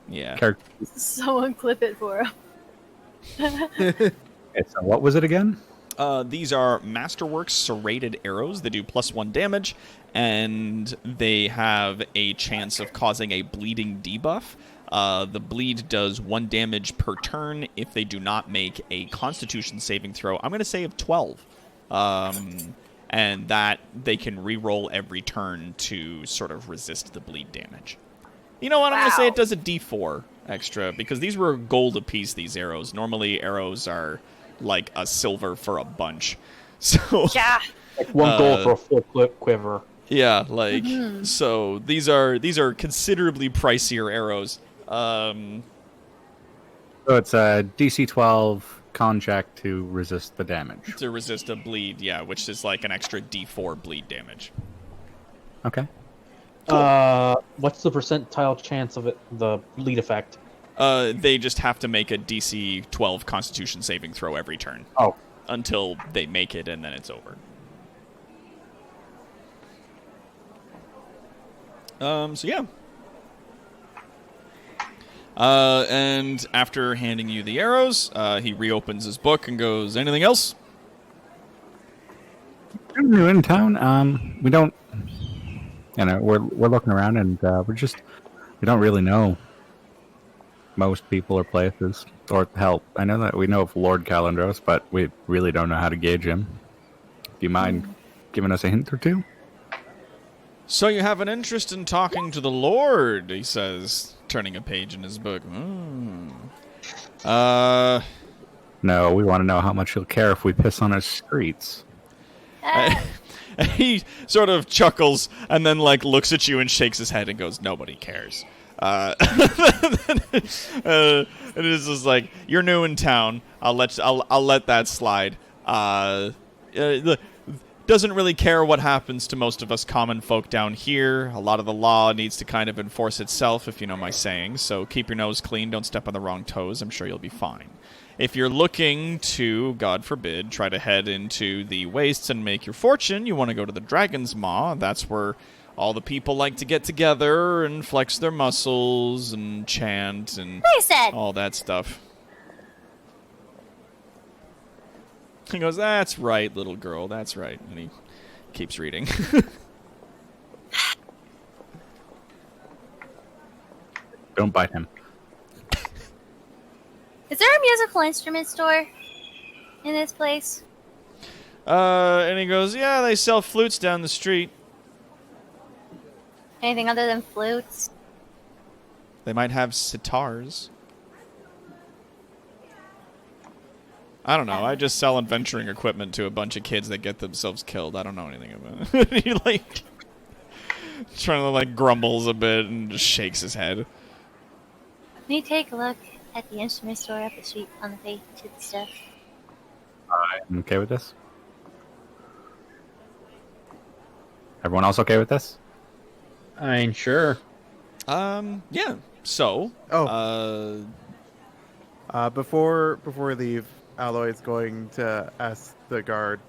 Yeah. character. Someone clip it for him. Okay, so what was it again? These are Masterworks serrated arrows. They do +1 damage, and they have a chance of causing a bleeding debuff. The bleed does 1 damage per turn if they do not make a Constitution saving throw. I'm going to say of 12. And that they can re-roll every turn to sort of resist the bleed damage. You know what? I'm going to say it does a d4 extra, because these were gold apiece, these arrows. Normally, arrows are like a silver for a bunch. So Yeah. Like one gold for a full quiver. yeah, like so these are considerably pricier arrows. So it's a DC 12 con check to resist the damage. To resist a bleed, yeah, which is like an extra d4 bleed damage. Okay. What's the percentile chance of it? The bleed effect. They just have to make a DC 12 Constitution saving throw every turn. Oh. Until they make it, and then it's over. So yeah. And after handing you the arrows, he reopens his book and goes, anything else? We're new in town. We don't, we're looking around and we don't really know most people or places or help. I know that we know of Lord Calendros, but we really don't know how to gauge him. Do you mind giving us a hint or two? So you have an interest in talking to the Lord, he says, turning a page in his book. No, we want to know how much he'll care if we piss on his streets. And And he sort of chuckles and then like looks at you and shakes his head and goes, "Nobody cares." It is just like, "You're new in town. I'll let that slide." Doesn't really care what happens to most of us common folk down here. A lot of the law needs to kind of enforce itself, if you know my saying. So keep your nose clean. Don't step on the wrong toes. I'm sure you'll be fine. If you're looking to, God forbid, try to head into the wastes and make your fortune, you want to go to the Dragon's Maw. That's where all the people like to get together and flex their muscles and chant and all that stuff. He goes, "That's right, little girl, that's right." And he keeps reading. Don't bite him. Is there a musical instrument store in this place? And he goes, "Yeah, they sell flutes down the street." Anything other than flutes? They might have sitars. I don't know. I just sell adventuring equipment to a bunch of kids that get themselves killed. I don't know anything about it. He like trying to like grumbles a bit and just shakes his head. Can you take a look at the instrument store up the street on the way to the stuff? I'm okay with this. Everyone else okay with this? I ain't sure. Yeah. So, Before we leave, Alloy is going to ask the guard,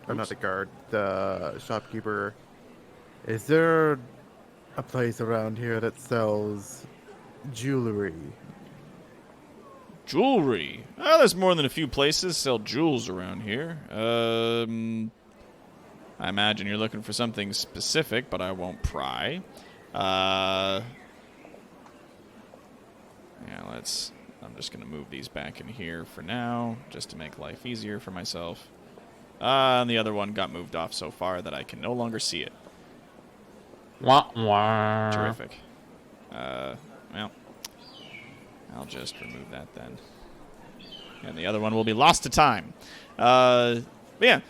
or not the guard, the shopkeeper, is there a place around here that sells jewelry? Jewelry. Oh, there's more than a few places sell jewels around here. I imagine you're looking for something specific, but I won't pry. Yeah, I'm just gonna move these back in here for now, just to make life easier for myself. And the other one got moved off so far that I can no longer see it. Wah, wah. Terrific. Well, I'll just remove that then. And the other one will be lost to time. But yeah,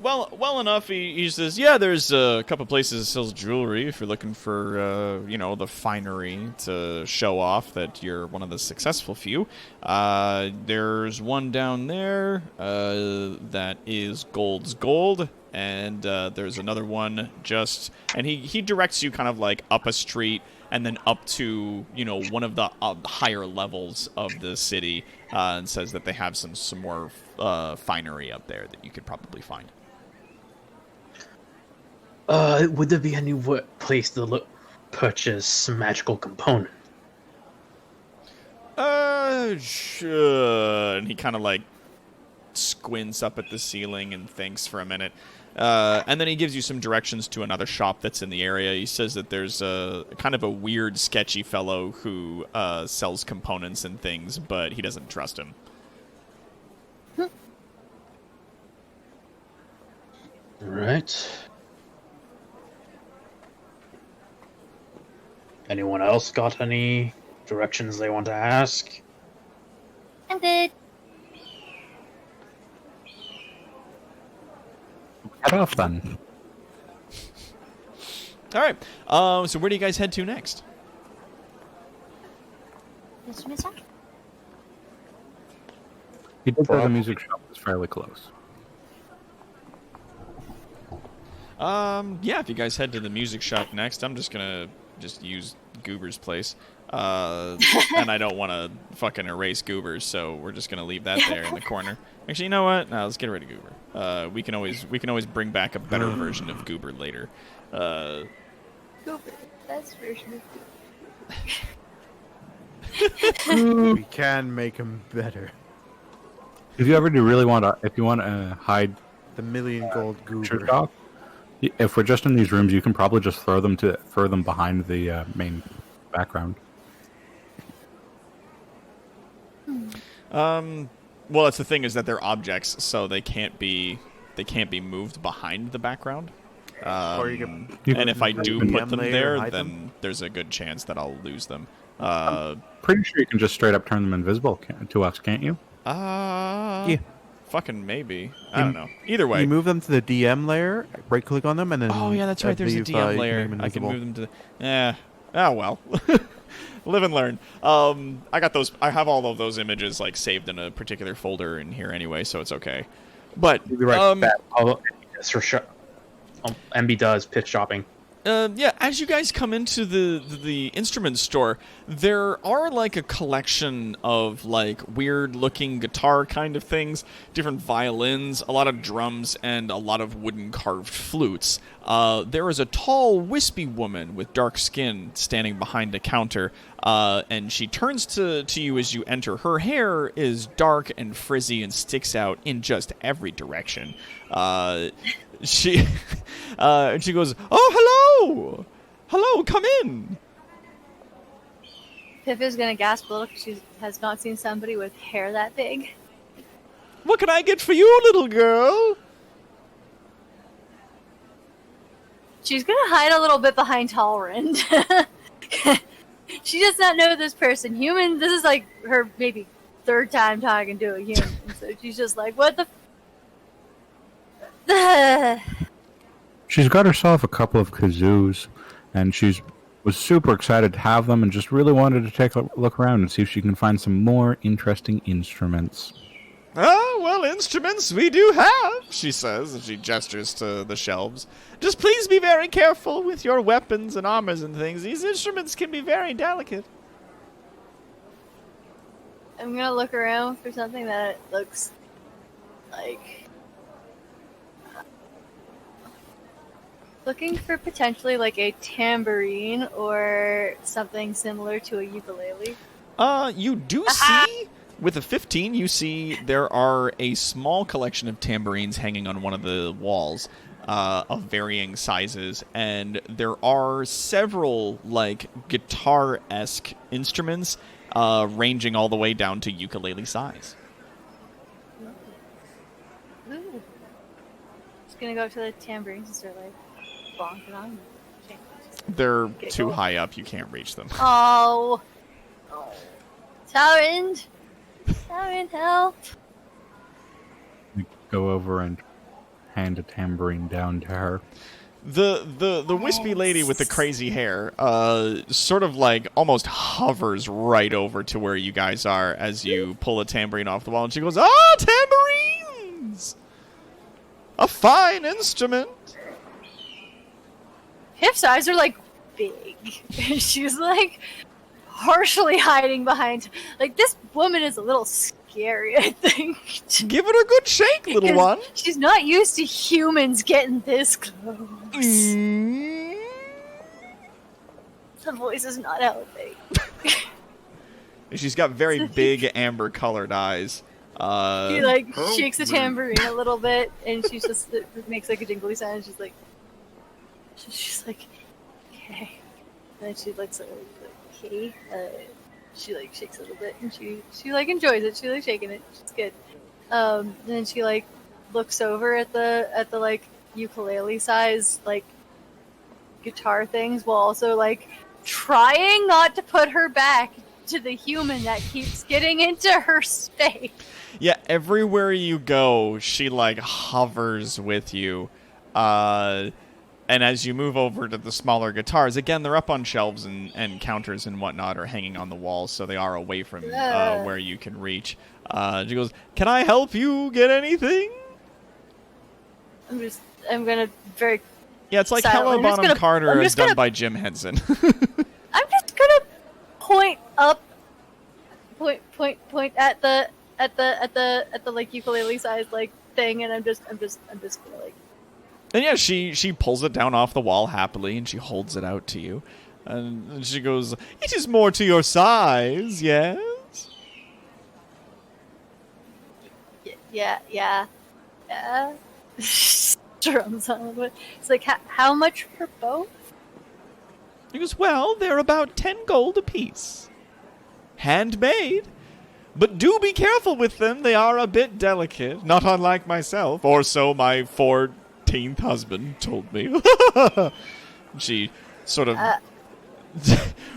well enough, he says, yeah, there's a couple places that sells jewelry if you're looking for, the finery to show off that you're one of the successful few. There's one down there that is gold's gold, and there's another one and he directs you kind of like up a street and then up to, one of the higher levels of the city, and says that they have some more finery up there that you could probably find. Would there be any place to purchase magical component? Sure. And he kind of like squints up at the ceiling and thinks for a minute. And then he gives you some directions to another shop that's in the area. He says that there's a kind of a weird, sketchy fellow who sells components and things, but he doesn't trust him. Right. Anyone else got any directions they want to ask? I'm good. Head off then. All right. So where do you guys head to next? Instrument shop? He did say the music shop was fairly close. Yeah, if you guys head to the music shop next, I'm just gonna use Goober's place. And I don't want to fucking erase Goobers, so we're just gonna leave that there in the corner. Actually, you know what? No, let's get rid of Goober. We can always bring back a better version of Goober later. Goober, best version of We can make him better. If you ever do really want to hide The million gold your goober. dog, if we're just in these rooms, you can probably just throw them behind the main background. Well, that's the thing is that they're objects, so they can't be moved behind the background. Or you can And if I do PM put them layer, there, hide then them. there's a good chance that I'll lose them. Pretty sure you can just straight up turn them invisible to us, can't you? Yeah. fucking maybe. I don't know. Either way. You move them to the DM layer, right click on them, and then. Oh yeah, that's right. There's a leave, DM you can layer. make them I can invisible. move them to. Oh well. Live and learn. I got those. I have all of those images like saved in a particular folder in here anyway, so it's okay. But You'll be right back. MB does pitch shopping. yeah, as you guys come into the instrument store, there are like a collection of like weird looking guitar kind of things, different violins, a lot of drums, and a lot of wooden carved flutes. There is a tall, wispy woman with dark skin standing behind a counter, and she turns to you as you enter. Her hair is dark and frizzy and sticks out in just every direction. She goes, "Oh, hello, come in." Pip is gonna gasp a little because she has not seen somebody with hair that big. What can I get for you, little girl? She's gonna hide a little bit behind Talrind. She does not know this person. Human, this is like her maybe third time talking to a human. So she's just like, what the She's got herself a couple of kazoos, and was super excited to have them, and just really wanted to take a look around and see if she can find some more interesting instruments. Ah, well, instruments we do have, she says, as she gestures to the shelves. Just please be very careful with your weapons and armors and things. These instruments can be very delicate. I'm gonna look around for something that looks like... Looking for potentially like a tambourine or something similar to a ukulele. You do see, with a 15, you see there are a small collection of tambourines hanging on one of the walls, of varying sizes, and there are several, like, guitar-esque instruments, ranging all the way down to ukulele size. Ooh. Just gonna go to the tambourines and start like bonking on them. They're Get too going. high up, you can't reach them. Oh. Talrind! Talrind, help! We go over and hand a tambourine down to her. The wispy lady with the crazy hair, sort of like almost hovers right over to where you guys are as you pull a tambourine off the wall, and she goes, "Ah, tambourines! A fine instrument." Pip's eyes are like big. She's like partially hiding behind. Like, this woman is a little scary, I think. Give it a good shake, little Because one. She's not used to humans getting this close. Mm. The voice is not helping. She's got very big amber-colored eyes. She like shakes the tambourine a little bit, and she's just it makes like a jingly sound. And she's like, okay. And then she looks like, okay. She like shakes a little bit, and she like enjoys it. She like shaking it. She's good. And then she like looks over at the like ukulele size like guitar things, while also like trying not to put her back to the human that keeps getting into her space. Yeah, everywhere you go, she like hovers with you. And as you move over to the smaller guitars, again, they're up on shelves and counters and whatnot, or hanging on the walls, so they are away from where you can reach. She goes, "Can I help you get anything?" I'm gonna very... Yeah, it's like Silent. Hello I'm just Bonham gonna- Carter I'm as just done gonna- by Jim Henson. I'm just gonna point at the like ukulele size like thing, and I'm just gonna like... And yeah, she pulls it down off the wall happily, and she holds it out to you. And she goes, "It is more to your size, yes?" Yeah. Drums on a little bit. It's like, how much for both? He goes, "Well, they're about 10 gold apiece. Handmade. But do be careful with them. They are a bit delicate, not unlike myself, or so my 14th husband told me." She sort of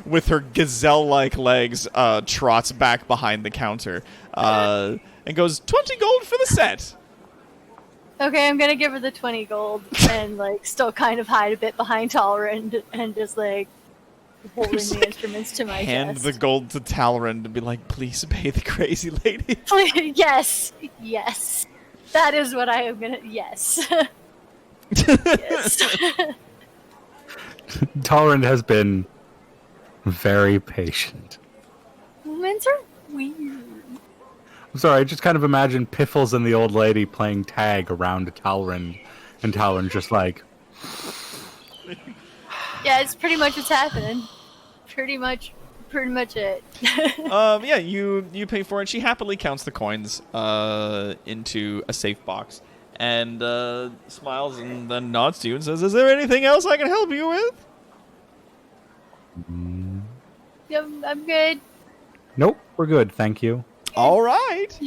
with her gazelle-like legs, trots back behind the counter and goes, 20 gold for the set. Okay, I'm gonna give her the 20 gold and like still kind of hide a bit behind Talrand and just like holding Just, the like, instruments to my Hand chest. the gold to Talrand and be like, please pay the crazy lady. Yes, yes, that is what I am gonna. Yes, yes. Tolerant has been very patient. Humans are weird. I'm sorry, I just kind of imagine Piffles and the old lady playing tag around Talrand, and Talrand just like, Yeah, it's pretty much what's happening. Pretty much it. Yeah, you pay for it. She happily counts the coins into a safe box and smiles and then nods to you and says, "Is there anything else I can help you with?" I'm good. nope, we're good, thank you. All right.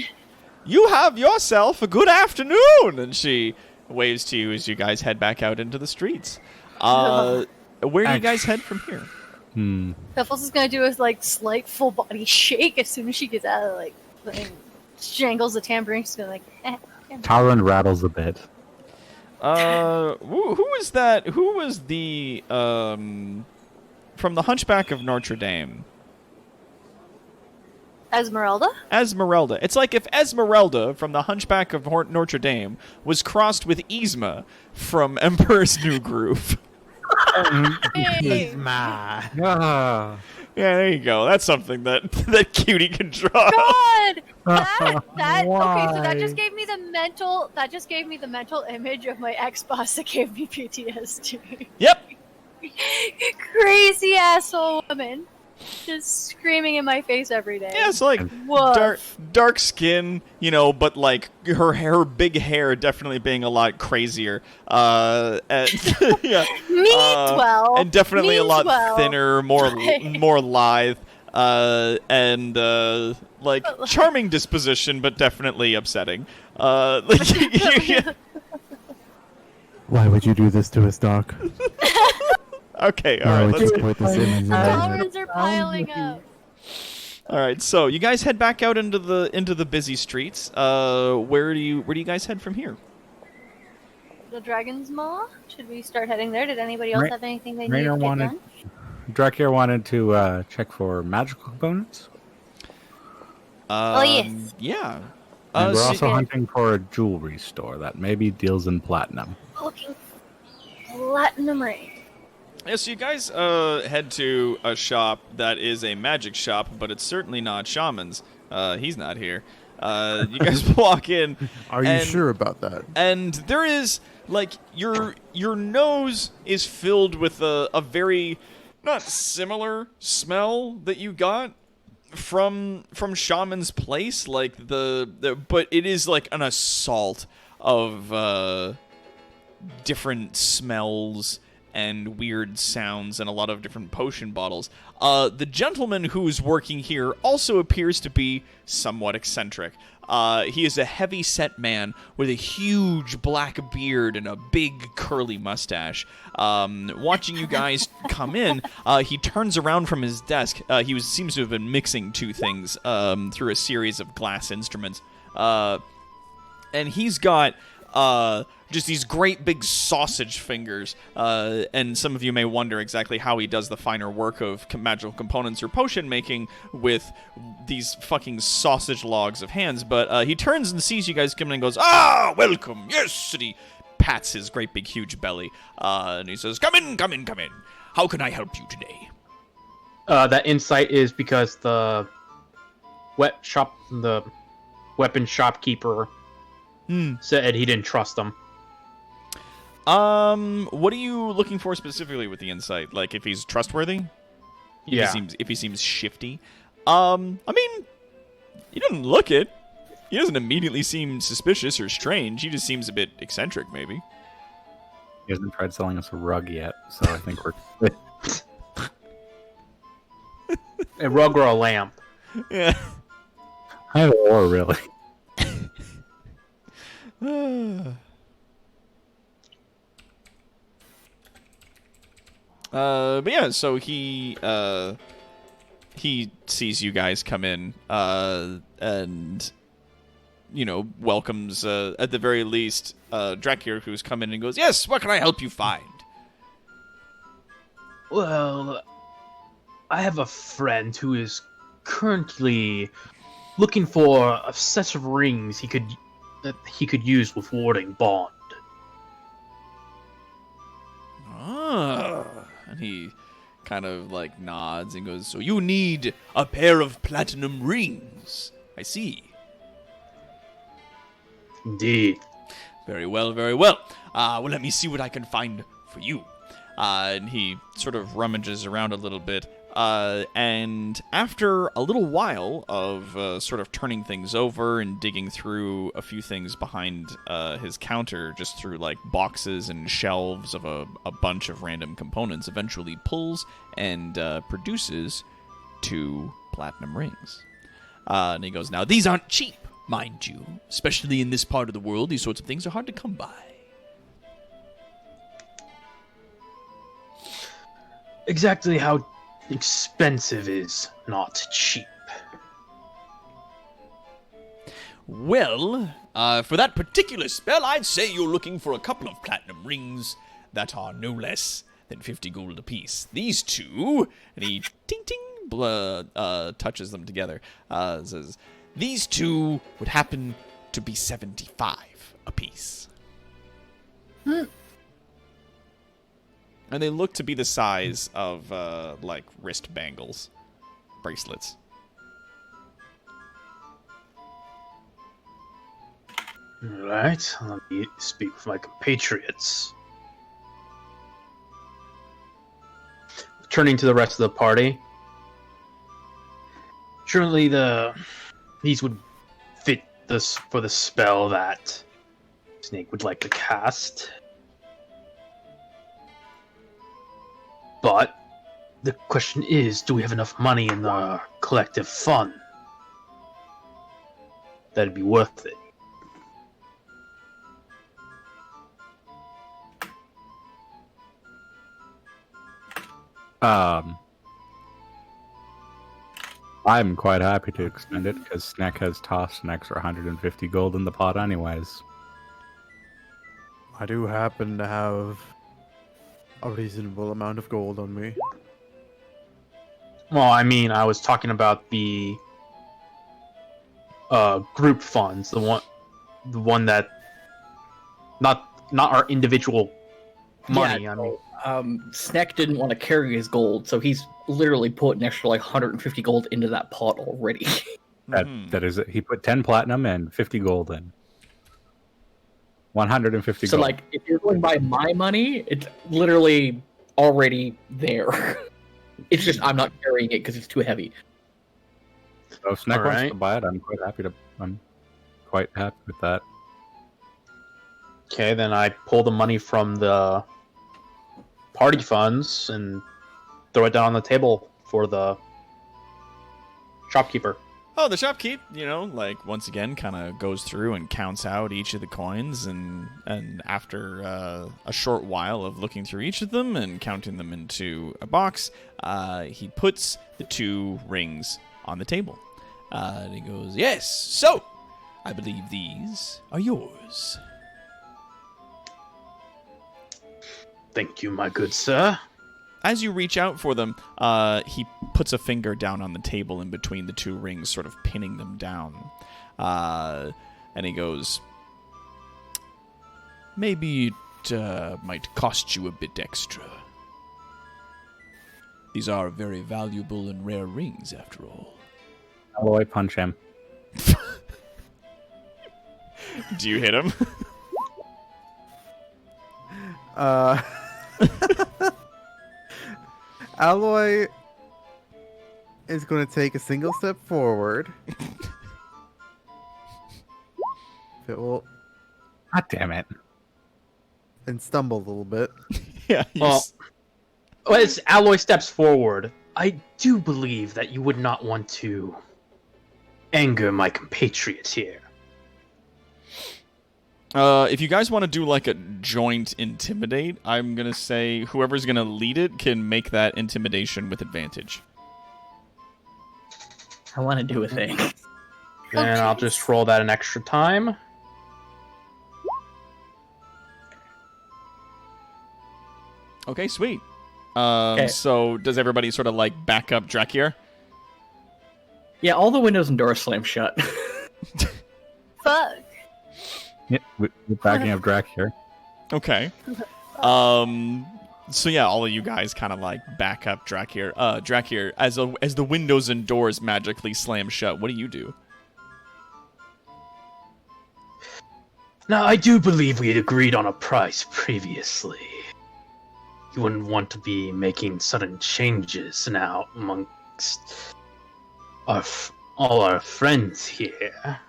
You have yourself a good afternoon. And she waves to you as you guys head back out into the streets. Where do you guys head from here? Piffles is gonna do a like slight full body shake as soon as she gets out of like jangles the tambourine. She's gonna like. Talrand rattles a bit. Who was that? Who was the from the Hunchback of Notre Dame? Esmeralda? Esmeralda. It's like if Esmeralda from the Hunchback of Notre Dame was crossed with Yzma from Emperor's New Groove. Hey. Ma. Ah. Yeah, there you go. That's something that that cutie can draw. God! That okay, so Why? that just gave me the mental image of my ex-boss that gave me PTSD. Yep. Crazy asshole woman. Just screaming in my face every day. Yeah, it's like Woof. dark skin, you know, but like her big hair definitely being a lot crazier. And yeah. And definitely a lot thinner, more lithe, and like charming disposition, but definitely upsetting. Like, Why would you do this to us, Doc? okay, all Why right, would you let's. put this in? Tolerance are piling up. All right, so you guys head back out into the busy streets. Where do you guys head from here? The Dragon's Maw? Should we start heading there? Did anybody else have anything they needed Raynor to get wanted, done? Drakir wanted to check for magical components. Yes. Yeah. And we're so- also hunting for a jewelry store that maybe deals in platinum. Looking for platinum ring. Yeah, so you guys head to a shop that is a magic shop, but it's certainly not Shaman's. He's not here. You guys walk in. Are you and- sure about that? And there is, like, your nose is filled with a very not similar smell that you got from Shaman's place, like but it is like an assault of different smells and weird sounds and a lot of different potion bottles. The gentleman who's working here also appears to be somewhat eccentric. He is a heavy-set man with a huge black beard and a big curly mustache. Watching you guys come in, he turns around from his desk. He seems to have been mixing two things through a series of glass instruments. And he's got just these great big sausage fingers, and some of you may wonder exactly how he does the finer work of magical components or potion making with these fucking sausage logs of hands, but he turns and sees you guys coming and goes, "Ah, welcome, yes," and he pats his great big huge belly, and he says, "Come in, come in, come in. How can I help you today?" That insight is because the weapon shopkeeper said he didn't trust them. What are you looking for specifically with the insight? Like, if he's trustworthy? Yeah. If he seems shifty? I mean, he doesn't look it. He doesn't immediately seem suspicious or strange. He just seems a bit eccentric, maybe. He hasn't tried selling us a rug yet, so I think we're good. A rug or a lamp. Yeah. Either or, really. But yeah, so he sees you guys come in, and welcomes at the very least Drakir, who's come in and goes, "Yes, what can I help you find?" Well, I have a friend who is currently looking for a set of rings that he could use with warding bond. Ah, and he kind of like nods and goes, "So you need a pair of platinum rings? I see. Indeed. Very well, very well. Well, let me see what I can find for you." And he sort of rummages around a little bit. And after a little while of sort of turning things over and digging through a few things behind his counter, just through like boxes and shelves of a bunch of random components, eventually pulls and produces 2 platinum rings. And he goes, "Now, these aren't cheap, mind you. Especially in this part of the world, these sorts of things are hard to come by." Exactly how expensive is not cheap. Well, for that particular spell, I'd say you're looking for a couple of platinum rings that are no less than 50 gold apiece. These 2, and he touches them together, says, "These 2 would happen to be 75 apiece." And they look to be the size of, like, wrist bangles. Bracelets. Alright, let me speak with my compatriots. Turning to the rest of the party. Surely these would fit this for the spell that Snake would like to cast. But the question is, do we have enough money in the collective fund? That'd be worth it. I'm quite happy to expend it because Snack has tossed an extra 150 gold in the pot anyways. I do happen to have a reasonable amount of gold on me. Well, I mean, I was talking about the group funds, the one that not our individual money. Yeah, I mean, Snack didn't want to carry his gold, so he's literally put an extra like 150 gold into that pot already. That is it. He put 10 platinum and 50 gold in. 150 So gold. like, if you're going by my money, it's literally already there. It's just I'm not carrying it because it's too heavy. So if Snack wants Alright. to buy it, I'm quite happy with that. okay, then I pull the money from the party funds and throw it down on the table for the shopkeeper. Oh, the shopkeep, like once again kind of goes through and counts out each of the coins, and after a short while of looking through each of them and counting them into a box, he puts the 2 rings on the table. And he goes, "Yes, so I believe these are yours." Thank you, my good sir. As you reach out for them, he puts a finger down on the table in between the 2 rings, sort of pinning them down. And he goes, "Maybe it might cost you a bit extra. These are very valuable and rare rings, after all." Alloy, punch him. Do you hit him? Alloy is going to take a single step forward. If it will, God damn it. and stumble a little bit. Yeah. Well, as Alloy steps forward, I do believe that you would not want to anger my compatriots here. If you guys want to do like a joint intimidate, I'm gonna say whoever's gonna lead it can make that intimidation with advantage. I want to do a thing. And I'll just roll that an extra time. Okay, sweet. Okay. So does everybody sort of like back up Drakir? Yeah, all the windows and doors slam shut. Fuck. Yeah, we're backing up Drac here. Okay. So yeah, all of you guys kind of like back up Drakir. Drakir, as the windows and doors magically slam shut, what do you do? Now, I do believe we had agreed on a price previously. You wouldn't want to be making sudden changes now amongst all our friends here.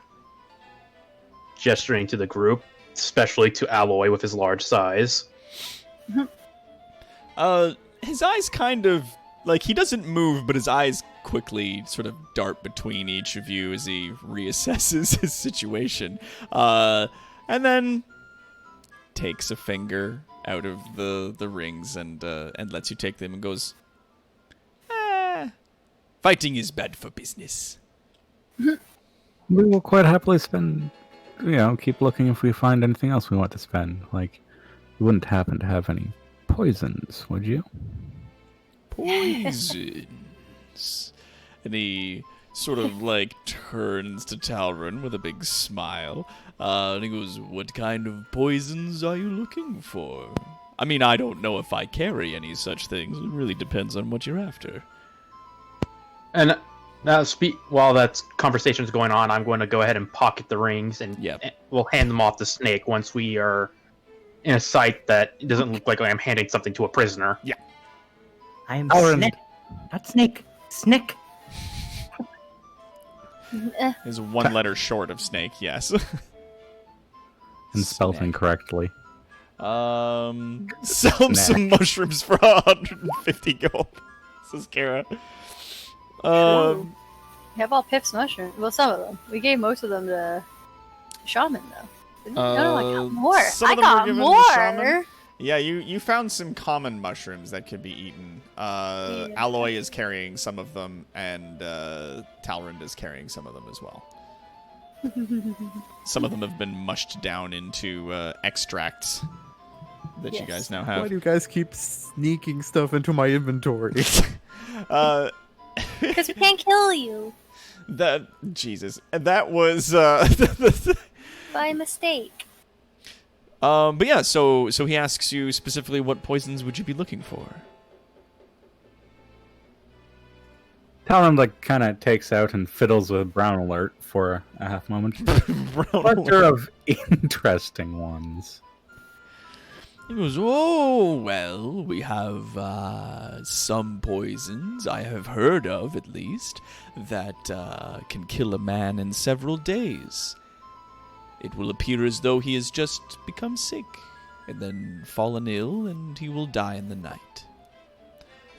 Gesturing to the group, especially to Alloy with his large size. His eyes kind of like he doesn't move, but his eyes quickly sort of dart between each of you as he reassesses his situation. And then takes a finger out of the rings and lets you take them and goes, fighting is bad for business. We will quite happily spend, keep looking if we find anything else we want to spend. Like, you wouldn't happen to have any poisons, would you? Poisons. And he sort of like turns to Talron with a big smile. And he goes, what kind of poisons are you looking for? I mean, I don't know if I carry any such things. It really depends on what you're after. And now, while that conversation's going on, I'm going to go ahead and pocket the rings, and we'll hand them off to Snake once we are in a sight that it doesn't look like I'm handing something to a prisoner. Yeah. I am Snake. Not Snake. Snick. Is one letter short of Snake, yes. And spelled incorrectly. Sell him some mushrooms for 150 gold, says Kara. We have all Piff's mushrooms. Well, some of them. We gave most of them to Shaman, though. No, I got more. Some I of them were got given to more. Shaman. Yeah, you found some common mushrooms that could be eaten. Alloy is carrying some of them, and Talrand is carrying some of them as well. Some of them have been mushed down into extracts that you guys now have. Why do you guys keep sneaking stuff into my inventory? Because we can't kill you. Jesus. That was By mistake. But yeah, so he asks you specifically what poisons would you be looking for? Talon kind of takes out and fiddles with Brown Alert for a half moment. Collector of interesting ones. He goes, oh, well, we have some poisons I have heard of, at least, that can kill a man in several days. It will appear as though he has just become sick, and then fallen ill, and he will die in the night.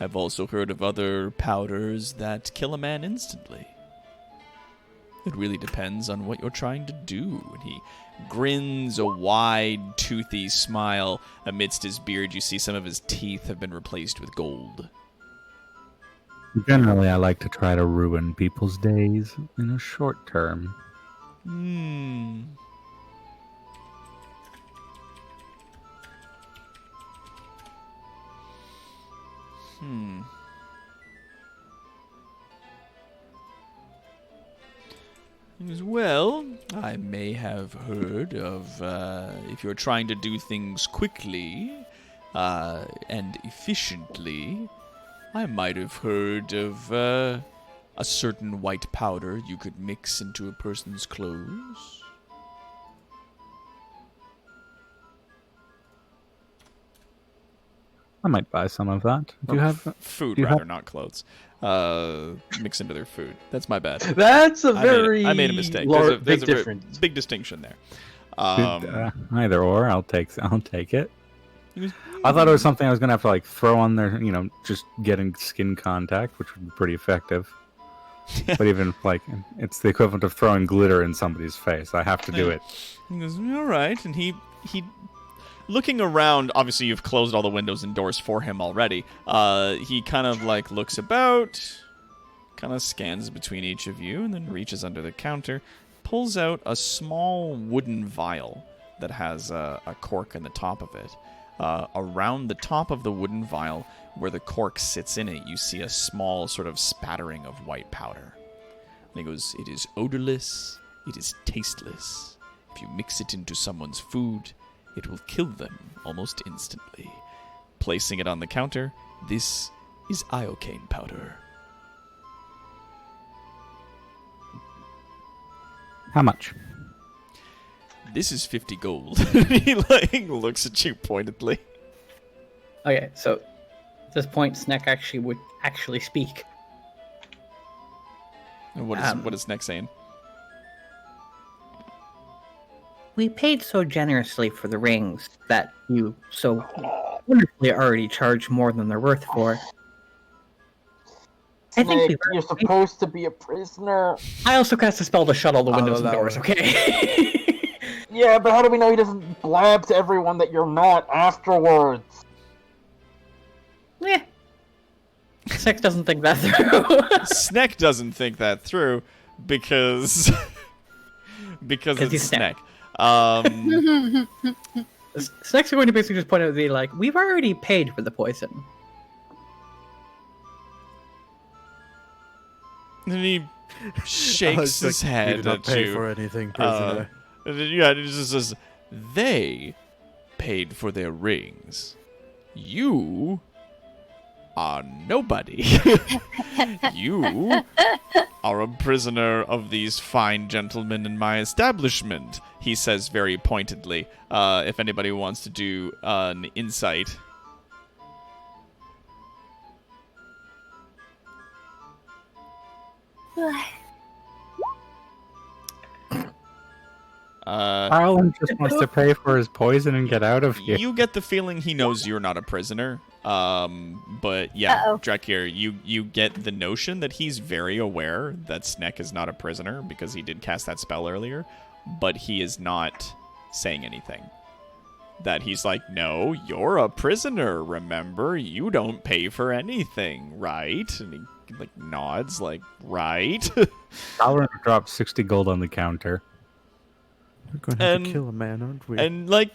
I've also heard of other powders that kill a man instantly. It really depends on what you're trying to do. And he grins a wide, toothy smile. Amidst his beard, you see some of his teeth have been replaced with gold. Generally, I like to try to ruin people's days in a short term. Well, I may have heard of if you're trying to do things quickly and efficiently, I might have heard of a certain white powder you could mix into a person's clothes. I might buy some of that. Do you have food, do you rather, have- not clothes? Mix into their food. That's my bad. That's a I made a mistake. There's a big very difference. big distinction there. Either or, I'll take it. I thought it was something I was gonna have to throw on there, just getting skin contact, which would be pretty effective. But even it's the equivalent of throwing glitter in somebody's face. I have to do it He goes, all right, and he looking around. Obviously, you've closed all the windows and doors for him already. He kind of like looks about, kind of scans between each of you, and then reaches under the counter, pulls out a small wooden vial that has a cork in the top of it. Around the top of the wooden vial, where the cork sits in it, you see a small sort of spattering of white powder. And he goes, it is odorless, it is tasteless. If you mix it into someone's food, it will kill them almost instantly. Placing it on the counter, this is iocane powder. How much? This is 50 gold. He like looks at you pointedly. Okay, so at this point, Sneck would actually speak. And what is Nick saying? We paid so generously for the rings that you so wonderfully already charged more than they're worth for. I think Snake, you're supposed to be a prisoner. I also cast a spell to shut all the windows and allow doors, it. okay? Yeah, but how do we know he doesn't blab to everyone that you're not afterwards? Yeah. Sneck doesn't think that through. Sneck doesn't think that through because it's he's Sneck. Sneck's going to basically just point out the like, we've already paid for the poison. And he shakes his head You did not at pay you. for anything, prisoner. Yeah, it just says, they paid for their rings. You are nobody. You are a prisoner of these fine gentlemen in my establishment, he says very pointedly. If anybody wants to do an insight. Arlen just wants to pay for his poison and get out of here. You get the feeling he knows you're not a prisoner. But yeah, Uh-oh. Drakir, you get the notion that he's very aware that Sneck is not a prisoner because he did cast that spell earlier, but he is not saying anything. That he's like, no, you're a prisoner, remember? You don't pay for anything, right? And he like nods like, right? Arlen dropped 60 gold on the counter. We're going to have and- to kill a man, aren't we? And like,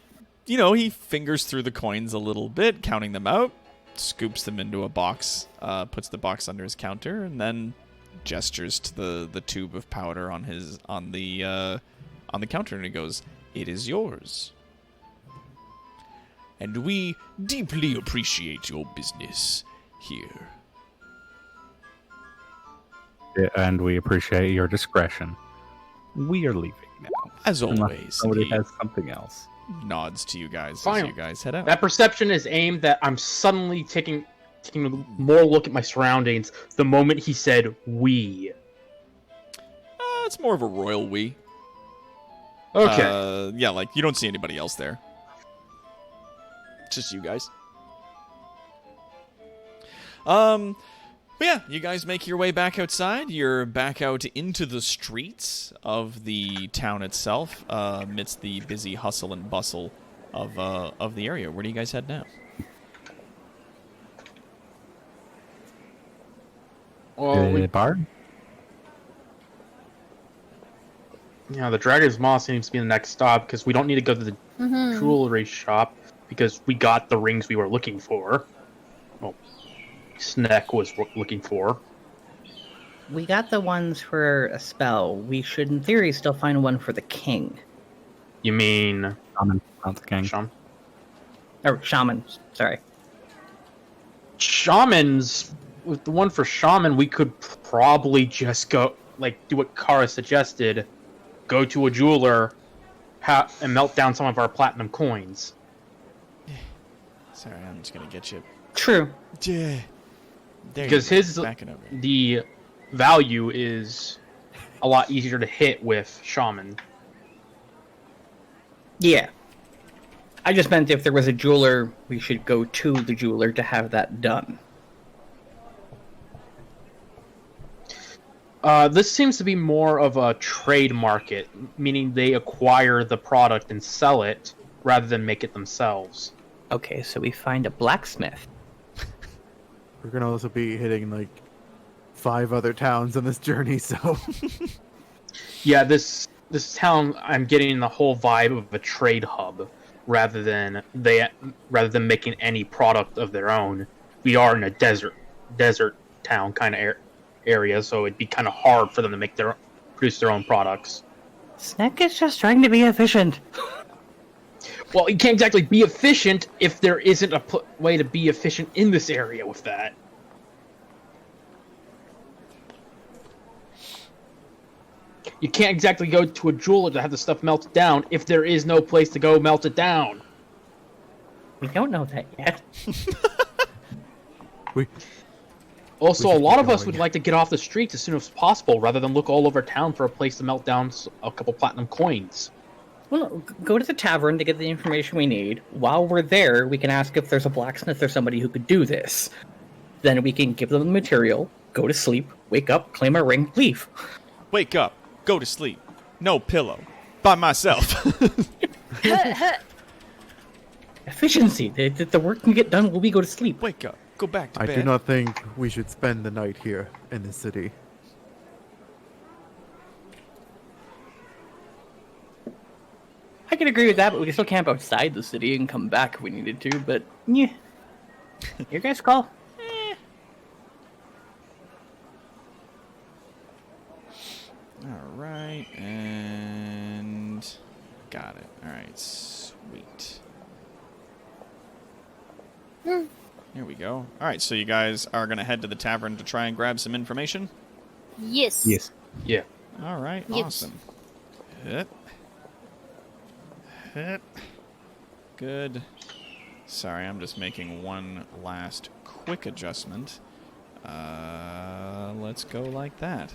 you know, he fingers through the coins a little bit, counting them out, scoops them into a box, puts the box under his counter, and then gestures to the tube of powder on the counter, and he goes, "It is yours. And we deeply appreciate your business here." Yeah, and we appreciate your discretion. We are leaving now. As Unless always, somebody he has something else. nods to you guys as Fine. you guys head out. That perception is aimed that I'm suddenly taking a more look at my surroundings the moment he said "we." It's more of a royal we. Okay. Yeah, like you don't see anybody else there. Just you guys. But yeah, you guys make your way back outside. You're back out into the streets of the town itself, amidst the busy hustle and bustle of the area. Where do you guys head now? Well, The bar? the Dragon's Maw seems to be the next stop because we don't need to go to the Mm-hmm. jewelry shop because we got the rings we were looking for. Well, Sneck was looking for. We got the ones for a spell. We should, in theory, still find one for the king. You mean Shaman, not the king. Shaman? Or shaman, sorry. Shamans, with the one for Shaman, we could probably just go, do what Kara suggested. Go to a jeweler and melt down some of our platinum coins. Sorry, I'm just gonna get you. True. Yeah. There Because you go. his Backing over. the value is a lot easier to hit with Shaman. Yeah. I just meant if there was a jeweler, we should go to the jeweler to have that done. This seems to be more of a trade market, meaning they acquire the product and sell it rather than make it themselves. Okay, so we find a blacksmith. We're gonna also be hitting like 5 other towns on this journey, so Yeah, this town, I'm getting the whole vibe of a trade hub rather than making any product of their own. We are in a desert town kind of area, so it'd be kind of hard for them to produce their own products. Snack is just trying to be efficient. Well, you can't exactly be efficient if there isn't a way to be efficient in this area with that. You can't exactly go to a jeweler to have the stuff melted down if there is no place to go melt it down. We don't know that yet. Also, We a should lot keep of us going. would like to get off the streets as soon as possible, rather than look all over town for a place to melt down a couple platinum coins. Well, go to the tavern to get the information we need. While we're there, we can ask if there's a blacksmith or somebody who could do this. Then we can give them the material, go to sleep, wake up, claim our ring, leave. Wake up. Go to sleep. No pillow. By myself. Efficiency. The work can get done while we go to sleep. Wake up. Go back to I bed. do not think we should spend the night here in the city. I can agree with that, but we can still camp outside the city and come back if we needed to, but yeah. Your guys' call. Alright, and got it. Alright, sweet. Here we go. Alright, so you guys are going to head to the tavern to try and grab some information? Yes. Yes. Yeah. Alright, Yes. awesome. Hit. Hit. Good. Sorry, I'm just making one last quick adjustment. Let's go like that.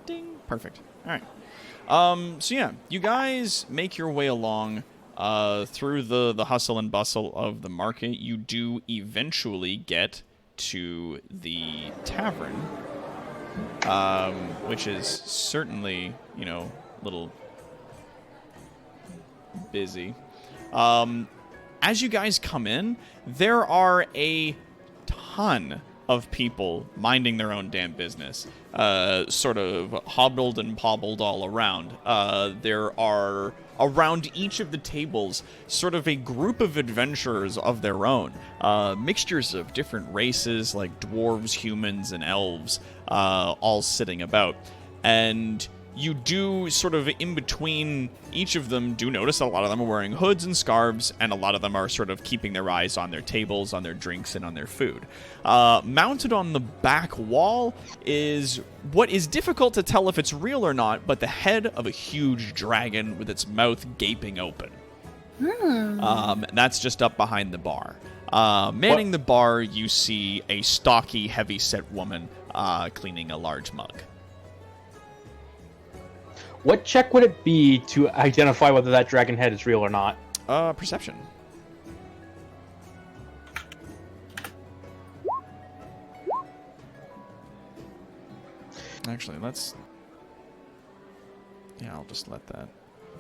Ding. Perfect. Alright. So yeah, you guys make your way along through the hustle and bustle of the market. You do eventually get to the tavern, which is certainly, you know, a little busy. As you guys come in, there are a ton of people minding their own damn business, sort of hobbled and pobbled all around. There are, around each of the tables, sort of a group of adventurers of their own, mixtures of different races like dwarves, humans, and elves, all sitting about. And you do sort of in between each of them do notice a lot of them are wearing hoods and scarves, and a lot of them are sort of keeping their eyes on their tables, on their drinks, and on their food. Mounted on the back wall is what is difficult to tell if it's real or not, but the head of a huge dragon with its mouth gaping open. That's just up behind the bar. Manning the bar, you see a stocky, heavy-set woman cleaning a large mug. What check would it be to identify whether that dragon head is real or not? Perception. Actually, let's... Yeah, I'll just let that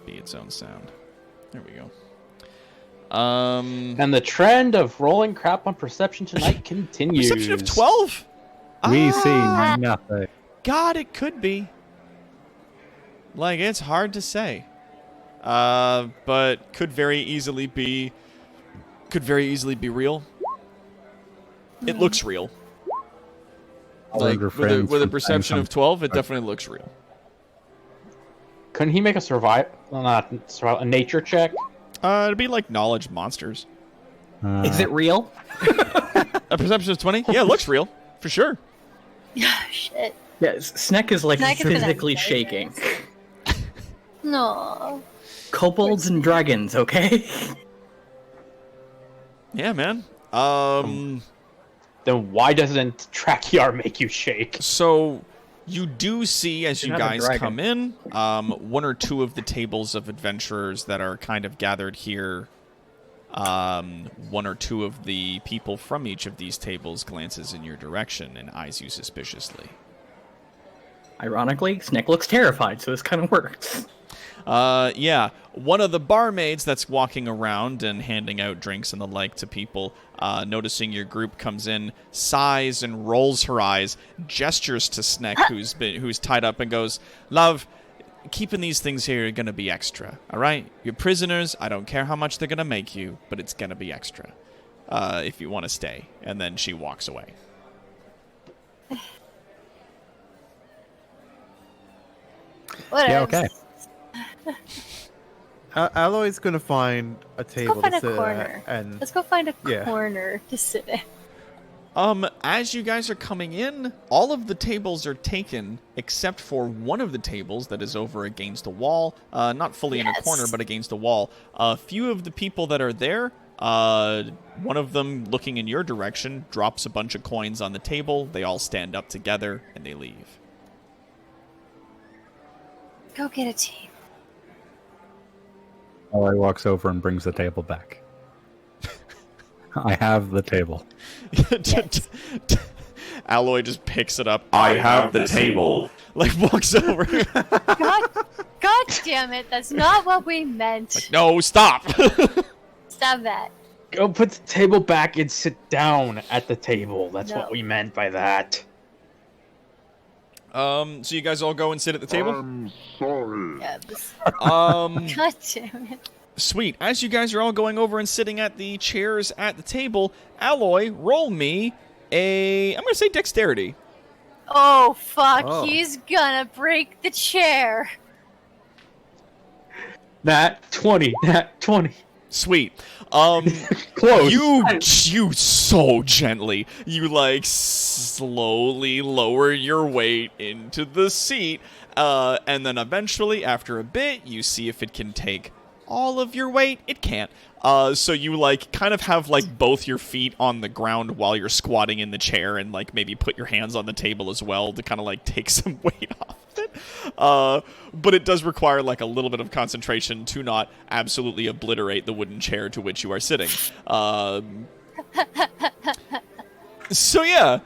be its own sound. There we go. And the trend of rolling crap on perception tonight continues. Perception of 12? We see nothing. God, it could be. Like, it's hard to say. But could very easily be real. It looks real. Like, with a perception of 12, it definitely looks real. Couldn't he make a nature check? It'd be like knowledge monsters. Is it real? A perception of 20? Yeah, it looks real. For sure. Shit. Yeah, Snack is like Snack is gonna physically die, shaking. No. Kobolds and dragons, okay? Yeah, man. Then why doesn't Trachear make you shake? So you do see, as you You're not a guys dragon. come in, one or two of the tables of adventurers that are kind of gathered here. One or two of the people from each of these tables glances in your direction and eyes you suspiciously. Ironically, Snick looks terrified, so this kind of works. Yeah, one of the barmaids that's walking around and handing out drinks and the like to people, noticing your group comes in, sighs and rolls her eyes, gestures to Sneck, who's tied up, and goes, "Love, keeping these things here are gonna be extra, all right? You're prisoners. I don't care how much they're gonna make you, but it's gonna be extra if you want to stay." And then she walks away. What Yeah, else? okay. Alloy's gonna find a Let's go table find to a sit corner. at, and Let's go find a Yeah. corner to sit in. As you guys are coming in, all of the tables are taken except for one of the tables that is over against a wall, not fully in a Yes. corner, but against a wall. A few of the people that are there, one of them looking in your direction drops a bunch of coins on the table. They all stand up together and they leave. Go get a table. Alloy walks over and brings the table back. I have the table. Alloy just picks it up. I have the table. Like walks over. God damn it! That's not what we meant. No, stop. Stop that. Go put the table back and sit down at the table. That's No. what we meant by that. So you guys all go and sit at the table? Yeah, this... Um, God damn it. Sweet. As you guys are all going over and sitting at the chairs at the table, Alloy, roll me I'm going to say dexterity. Oh fuck! Oh. He's gonna break the chair. Nat 20. Nat 20. Sweet. Close. You so gently, you like slowly lower your weight into the seat, and then eventually, after a bit, you see if it can take all of your weight. It can't. So you like kind of have like both your feet on the ground while you're squatting in the chair, and like maybe put your hands on the table as well to kind of like take some weight off it. But it does require like a little bit of concentration to not absolutely obliterate the wooden chair to which you are sitting. So yeah,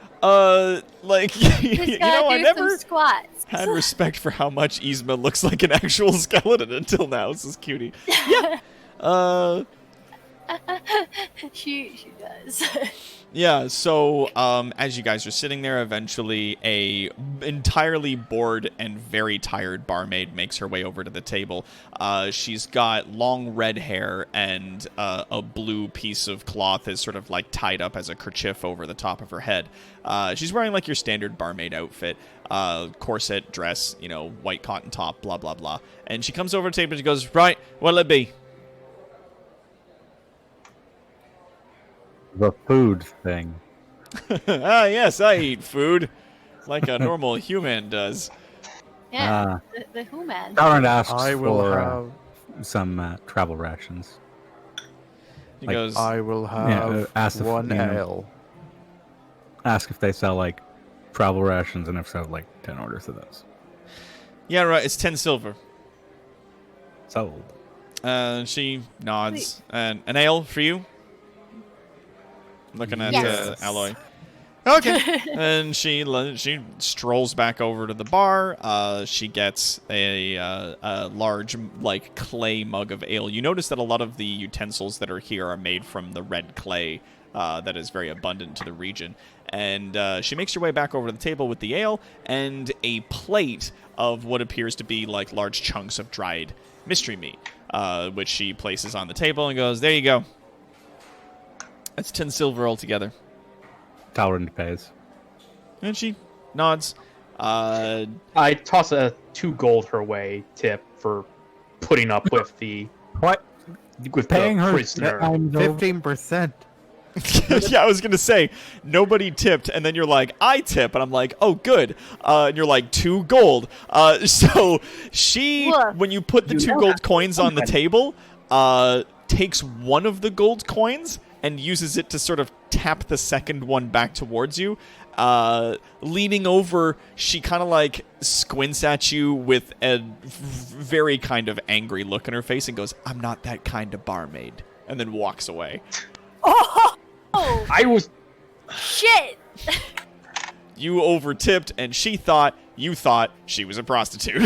like He's you gotta know, I do never some squats. had respect for how much Yzma looks like an actual skeleton until now. This is cutie. Yeah. She does. Yeah, so as you guys are sitting there, eventually a entirely bored and very tired barmaid makes her way over to the table. She's got long red hair and a blue piece of cloth is sort of like tied up as a kerchief over the top of her head. She's wearing like your standard barmaid outfit, corset, dress, you know, white cotton top, blah, blah, blah. And she comes over to the table and she goes, "Right, what'll it be?" The food thing. Ah, yes, I eat food like a normal human does. Yeah, the Who Man. Darren asks I will for have. some travel rations. He Like, goes, I will have ask if, one you know, ale. Ask if they sell like travel rations, and if so, like 10 orders of those. "Yeah, right, it's 10 silver." Sold. She nods. And an ale for you? Looking at Yes. Alloy. Okay. And she strolls back over to the bar. She gets a large, like, clay mug of ale. You notice that a lot of the utensils that are here are made from the red clay that is very abundant to the region. And she makes her way back over to the table with the ale and a plate of what appears to be, like, large chunks of dried mystery meat, which she places on the table and goes, "There you go. That's 10 silver altogether." Talrand pays. And she nods. I toss a 2 gold her way tip for putting up with the What? with Paying the her prisoner. 15%. Yeah, I was going to say, nobody tipped, and then you're like, "I tip," and I'm like, "Oh, good." And you're like, 2 gold. So she, Look. when you put the You 2 know gold that. coins on the table, takes one of the gold coins and uses it to sort of tap the second one back towards you. Leaning over, she kind of like squints at you with a very kind of angry look in her face and goes, "I'm not that kind of barmaid," and then walks away. Oh I was shit! you over-tipped, and you thought she was a prostitute.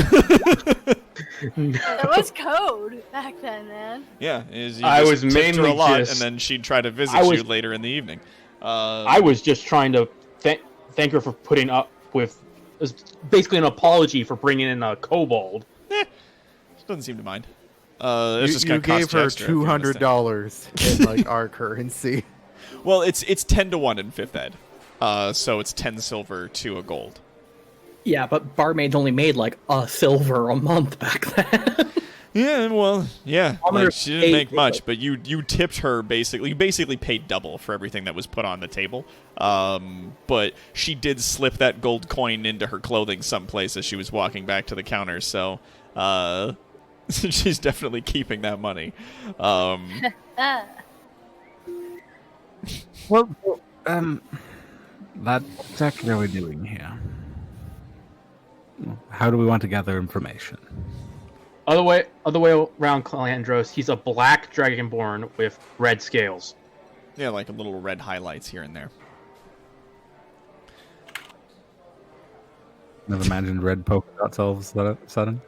That was code back then, man. Yeah, you I just was tipped her mainly a lot, just- and then she'd try to visit you later in the evening. I was just trying to thank her for putting up with. It was basically an apology for bringing in a kobold. She doesn't seem to mind. It's just You gonna cost gave her extra if you're gonna stay. $200 in like our currency. Well, it's 10-1 in 5th Ed, so it's 10 silver to a gold. Yeah, but barmaids only made like a silver a month back then. Yeah, well, yeah. Commoners Like, she didn't paid- make much, but you tipped her basically. You basically paid double for everything that was put on the table. But she did slip that gold coin into her clothing someplace as she was walking back to the counter. So, she's definitely keeping that money. Ah. What that exactly are we doing here? How do we want to gather information? Other way around Calandros, he's a black dragonborn with red scales. Yeah, like little red highlights here and there. Never imagined red polka dots all of a sudden.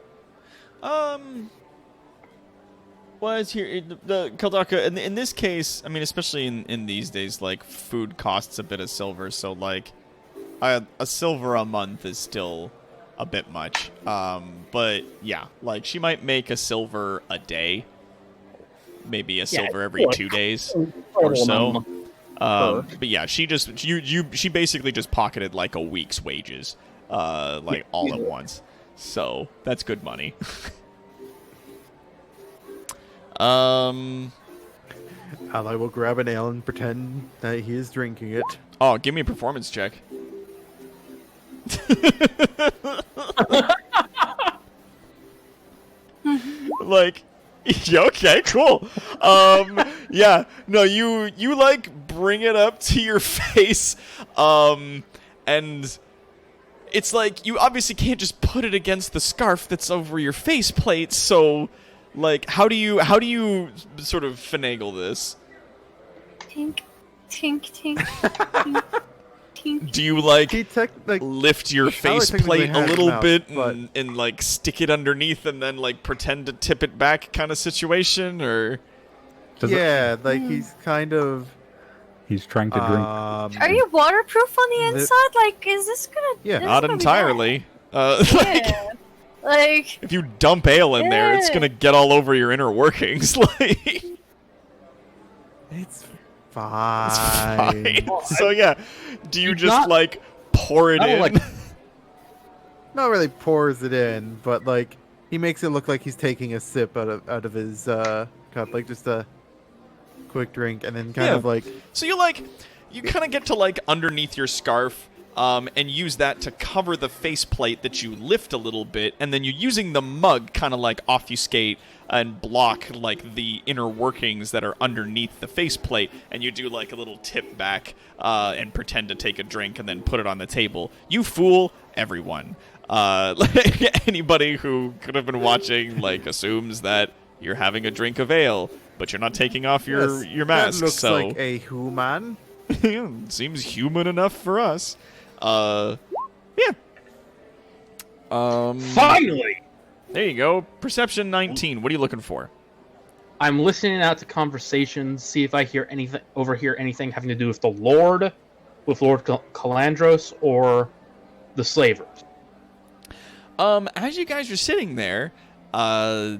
Was here the Kaldaka in this case? I mean, especially in these days, like food costs a bit of silver, so like a silver a month is still a bit much. But yeah, like she might make a silver a day, maybe a silver every 2 days or so. But yeah, she basically just pocketed like a week's wages, like all at once. So that's good money. Ally will grab an ale and pretend that he is drinking it. Oh, give me a performance check. Like, yeah, okay, cool. Yeah, no, you like bring it up to your face, and it's like you obviously can't just put it against the scarf that's over your faceplate. So, like, how do you sort of finagle this? Tink, tink, tink, tink, tink. Do you like He lift your Ally technically faceplate a has little mouth, bit but- and like stick it underneath and then like pretend to tip it back kind of situation, or yeah, like he's kind of. He's trying to drink. Are you waterproof on the The- inside? Like, is this gonna? Yeah. this is not gonna be entirely. bad. Like, Yeah. Like, if you dump ale in there, it's Yeah. gonna get all over your inner workings. Like, It's it's fine. fine. So yeah, do you It's just not- like pour it I don't in? like- Not really pours it in, but like he makes it look like he's taking a sip out of his cup, like just a quick drink, and then kind Yeah. of like So you kind of get to like underneath your scarf, and use that to cover the faceplate that you lift a little bit, and then you're using the mug kind of like obfuscate and block like the inner workings that are underneath the faceplate, and you do like a little tip back and pretend to take a drink and then put it on the table. You fool everyone. Like, anybody who could have been watching like assumes that you're having a drink of ale, but you're not taking off your mask. That looks so like a human. seems human enough for us. Yeah. Finally! There you go. Perception 19. What are you looking for? I'm listening out to conversations, see if I overhear anything having to do with the Lord, with Lord Calandros, or the slavers. As you guys are sitting there, oh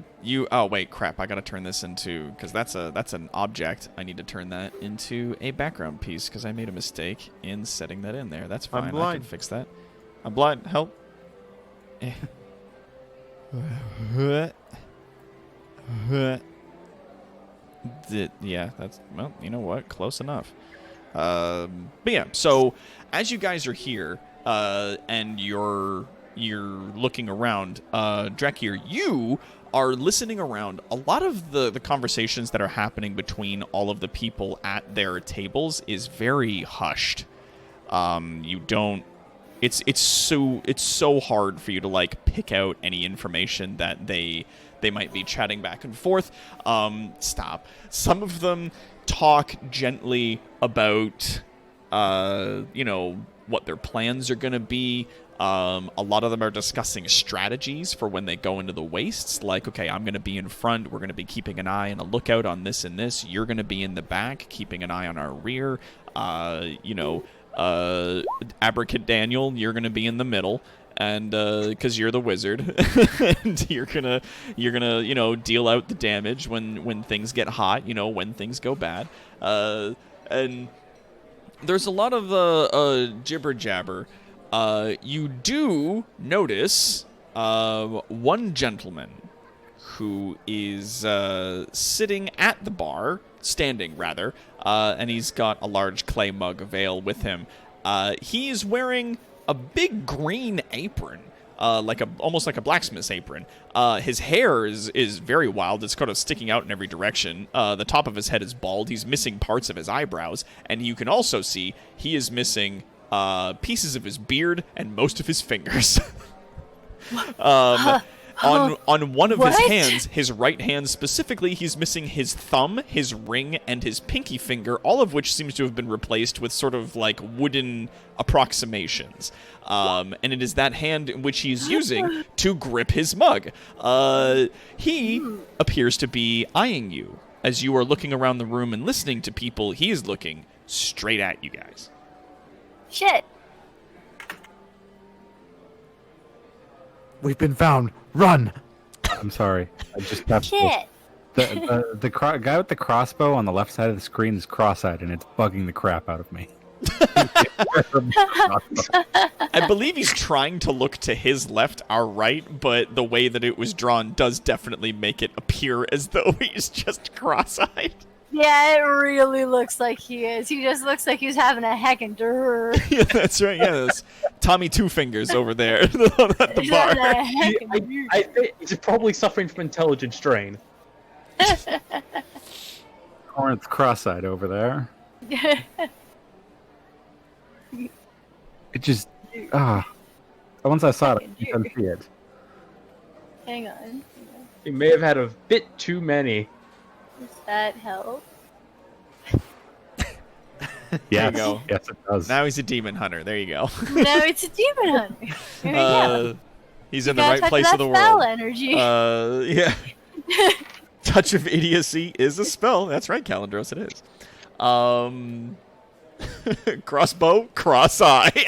wait, crap, I gotta turn this into, because that's an object. I need to turn that into a background piece, because I made a mistake in setting that in there. That's I'm fine, I can blind. fix that. I'm blind, help. Yeah, that's, well, you know what, close enough. But yeah, so as you guys are here, and you're looking around, Drakir, you are listening around. A lot of the conversations that are happening between all of the people at their tables is very hushed. You don't. It's so hard for you to like pick out any information that they might be chatting back and forth. Stop. Some of them talk gently about what their plans are going to be. A lot of them are discussing strategies for when they go into the wastes. Like, okay, I'm going to be in front. We're going to be keeping an eye and a lookout on this and this. You're going to be in the back, keeping an eye on our rear. Abracadaniel, you're going to be in the middle. And because you're the wizard, and you're gonna deal out the damage when things get hot, when things go bad, and there's a lot of jibber jabber. You do notice one gentleman who is sitting at the bar, standing rather, and he's got a large clay mug of ale with him. He's wearing a big green apron, almost like a blacksmith's apron. His hair is very wild. It's kind of sticking out in every direction. The top of his head is bald. He's missing parts of his eyebrows, and you can also see he is missing pieces of his beard and most of his fingers. On one of his hands, his right hand specifically, he's missing his thumb, his ring, and his pinky finger, all of which seems to have been replaced with sort of like wooden approximations. And it is that hand in which he's using to grip his mug. He appears to be eyeing you. As you are looking around the room and listening to people, he is looking straight at you guys. Shit. We've been found. Run! I'm sorry. I just have Shit. the guy with the crossbow on the left side of the screen is cross-eyed, and it's bugging the crap out of me. I believe he's trying to look to his left, our right, but the way that it was drawn does definitely make it appear as though he's just cross-eyed. Yeah, it really looks like he is. He just looks like he's having a heckin' durr. Yeah, that's right. Yeah, that's Tommy Two Fingers over there at the He's bar. having a heckin' durr. I think he's probably suffering from intelligence strain. Corinth's cross-eyed over there. It just once I saw it, I couldn't see it. Hang on. He may have had a bit too many. Does that help? Yes, go. yes, it does. Now he's a demon hunter. There you go. No, it's a demon hunter. There we go. He's You in the gotta right touch place that of the spell world. energy. Yeah. Touch of idiocy is a spell. That's right, Calendros, it is. Crossbow, cross-eye.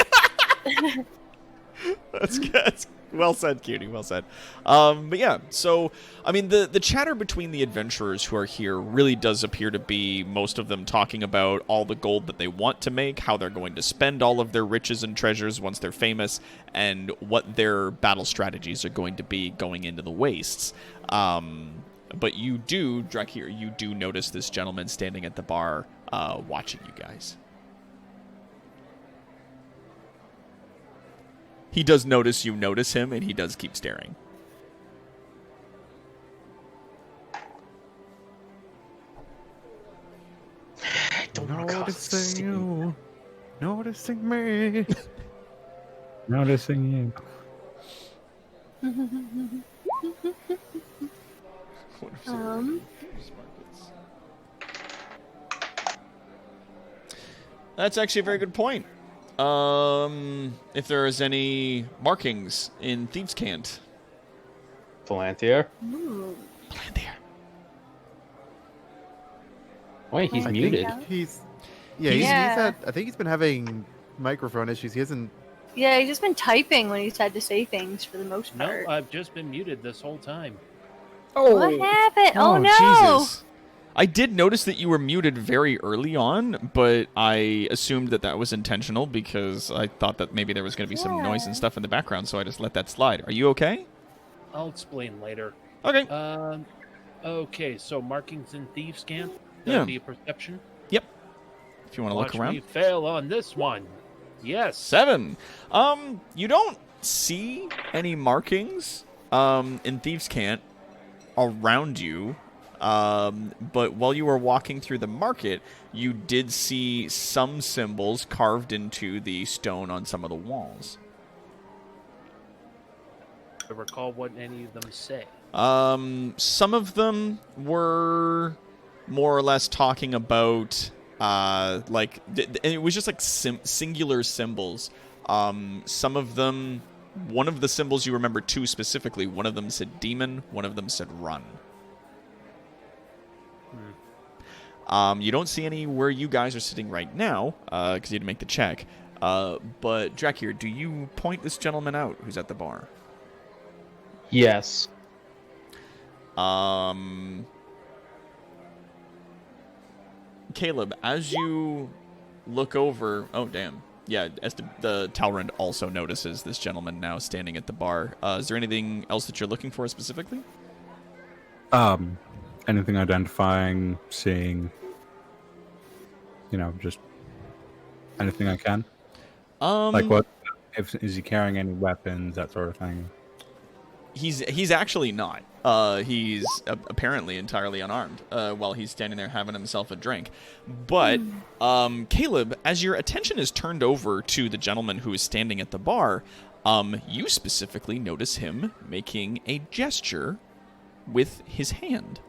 That's good. Well said, Cutie. Well said. But yeah, so, I mean, the chatter between the adventurers who are here really does appear to be most of them talking about all the gold that they want to make, how they're going to spend all of their riches and treasures once they're famous, and what their battle strategies are going to be going into the wastes. But you do, Drakir, you do notice this gentleman standing at the bar watching you guys. He does notice you notice him, and he does keep staring. I don't want to cause a Noticing scene. you. Noticing me. Noticing you. That's actually a very good point. If there is any markings in Thieves' Cant. Palantir. Palantir. Wait, he's I muted. think he's he's had. I think he's been having microphone issues. He hasn't. Yeah, he's just been typing when he's had to say things for the most No, part. I've just been muted this whole time. What happened? Oh, no! Jesus. I did notice that you were muted very early on, but I assumed that that was intentional because I thought that maybe there was going to be some noise and stuff in the background, so I just let that slide. Are you okay? I'll explain later. Okay. Okay, so markings in Thieves' Camp? Yeah. That'd be a perception? Yep. If you want to look Watch around. me fail on this one. Yes. 7. You don't see any markings in Thieves' Cant around you. But while you were walking through the market, you did see some symbols carved into the stone on some of the walls. I recall what any of them say. Some of them were more or less talking about and it was just like singular symbols. Some of them, one of the symbols you remember two specifically, one of them said demon, one of them said run. You don't see any where you guys are sitting right now, because you had to make the check. But Drakir, do you point this gentleman out who's at the bar? Yes. Caleb, as you look over... Oh, damn. Yeah, as the Talrand also notices this gentleman now standing at the bar. Is there anything else that you're looking for specifically? Anything identifying, seeing, just anything I can? Like what? Is he carrying any weapons, that sort of thing? He's actually not. He's apparently entirely unarmed while he's standing there having himself a drink. But, Caleb, as your attention is turned over to the gentleman who is standing at the bar, you specifically notice him making a gesture with his hand.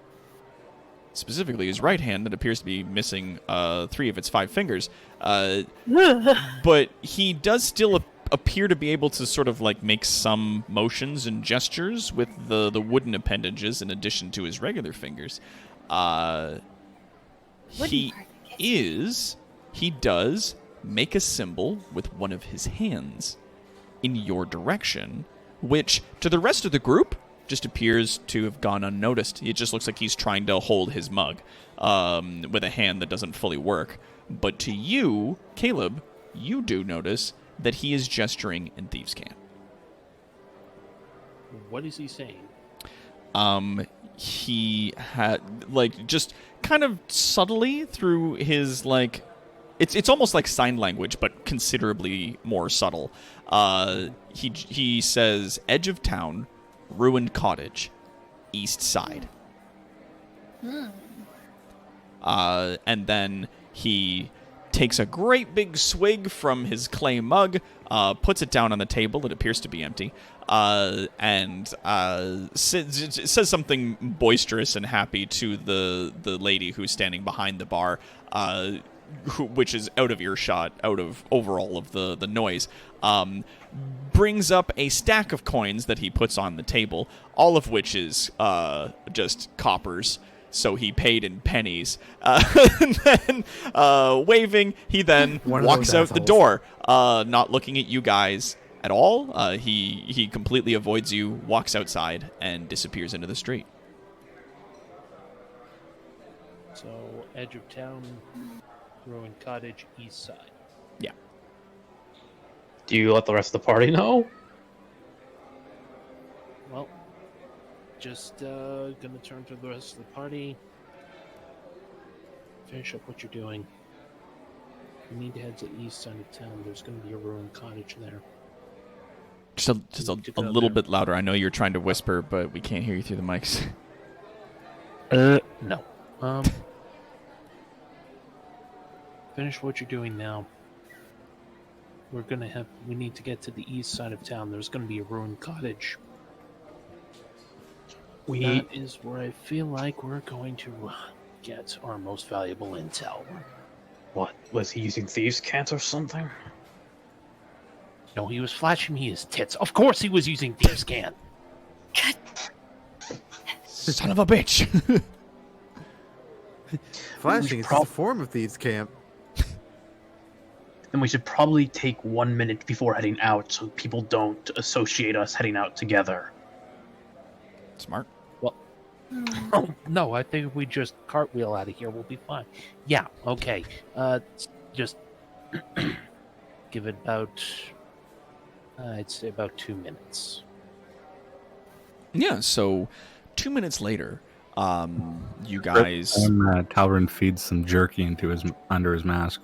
Specifically his right hand that appears to be missing 3 of its 5 fingers. But he does still appear to be able to sort of like make some motions and gestures with the wooden appendages in addition to his regular fingers. He does make a symbol with one of his hands in your direction, which to the rest of the group just appears to have gone unnoticed. It just looks like he's trying to hold his mug with a hand that doesn't fully work. But to you, Caleb, you do notice that he is gesturing in Thieves' Cant. What is he saying? He had, just kind of subtly through his, it's almost like sign language, but considerably more subtle. He says, edge of town, ruined cottage, east side. And then he takes a great big swig from his clay mug, puts it down on the table. It appears to be empty, and says something boisterous and happy to the lady who's standing behind the bar, which is out of earshot, out of overall of the noise. Brings up a stack of coins that he puts on the table, all of which is just coppers. So he paid in pennies. And then, waving, he then walks out the door, not looking at you guys at all. He completely avoids you, walks outside, and disappears into the street. So, edge of town, ruined cottage, east side. Yeah. Do you let the rest of the party know? Well, just gonna turn to the rest of the party. Finish up what you're doing. You need to head to the east side of town. There's gonna be a ruined cottage there. Just a little bit louder. I know you're trying to whisper, but we can't hear you through the mics. No. Finish what you're doing now. We need to get to the east side of town. There's gonna be a ruined cottage. That is where I feel like we're going to get our most valuable intel. What? Was he using Thieves' Cant or something? No, he was flashing me his tits. Of course he was using Thieves' Cant. Son of a bitch! Flashing is a form of Thieves' Camp. Then we should probably take 1 minute before heading out so people don't associate us heading out together. Smart. Oh, no, I think if we just cartwheel out of here, we'll be fine. Yeah, okay. Just give it about, I'd say about 2 minutes. Yeah, so 2 minutes later, you guys... Talrand feeds some jerky under his mask.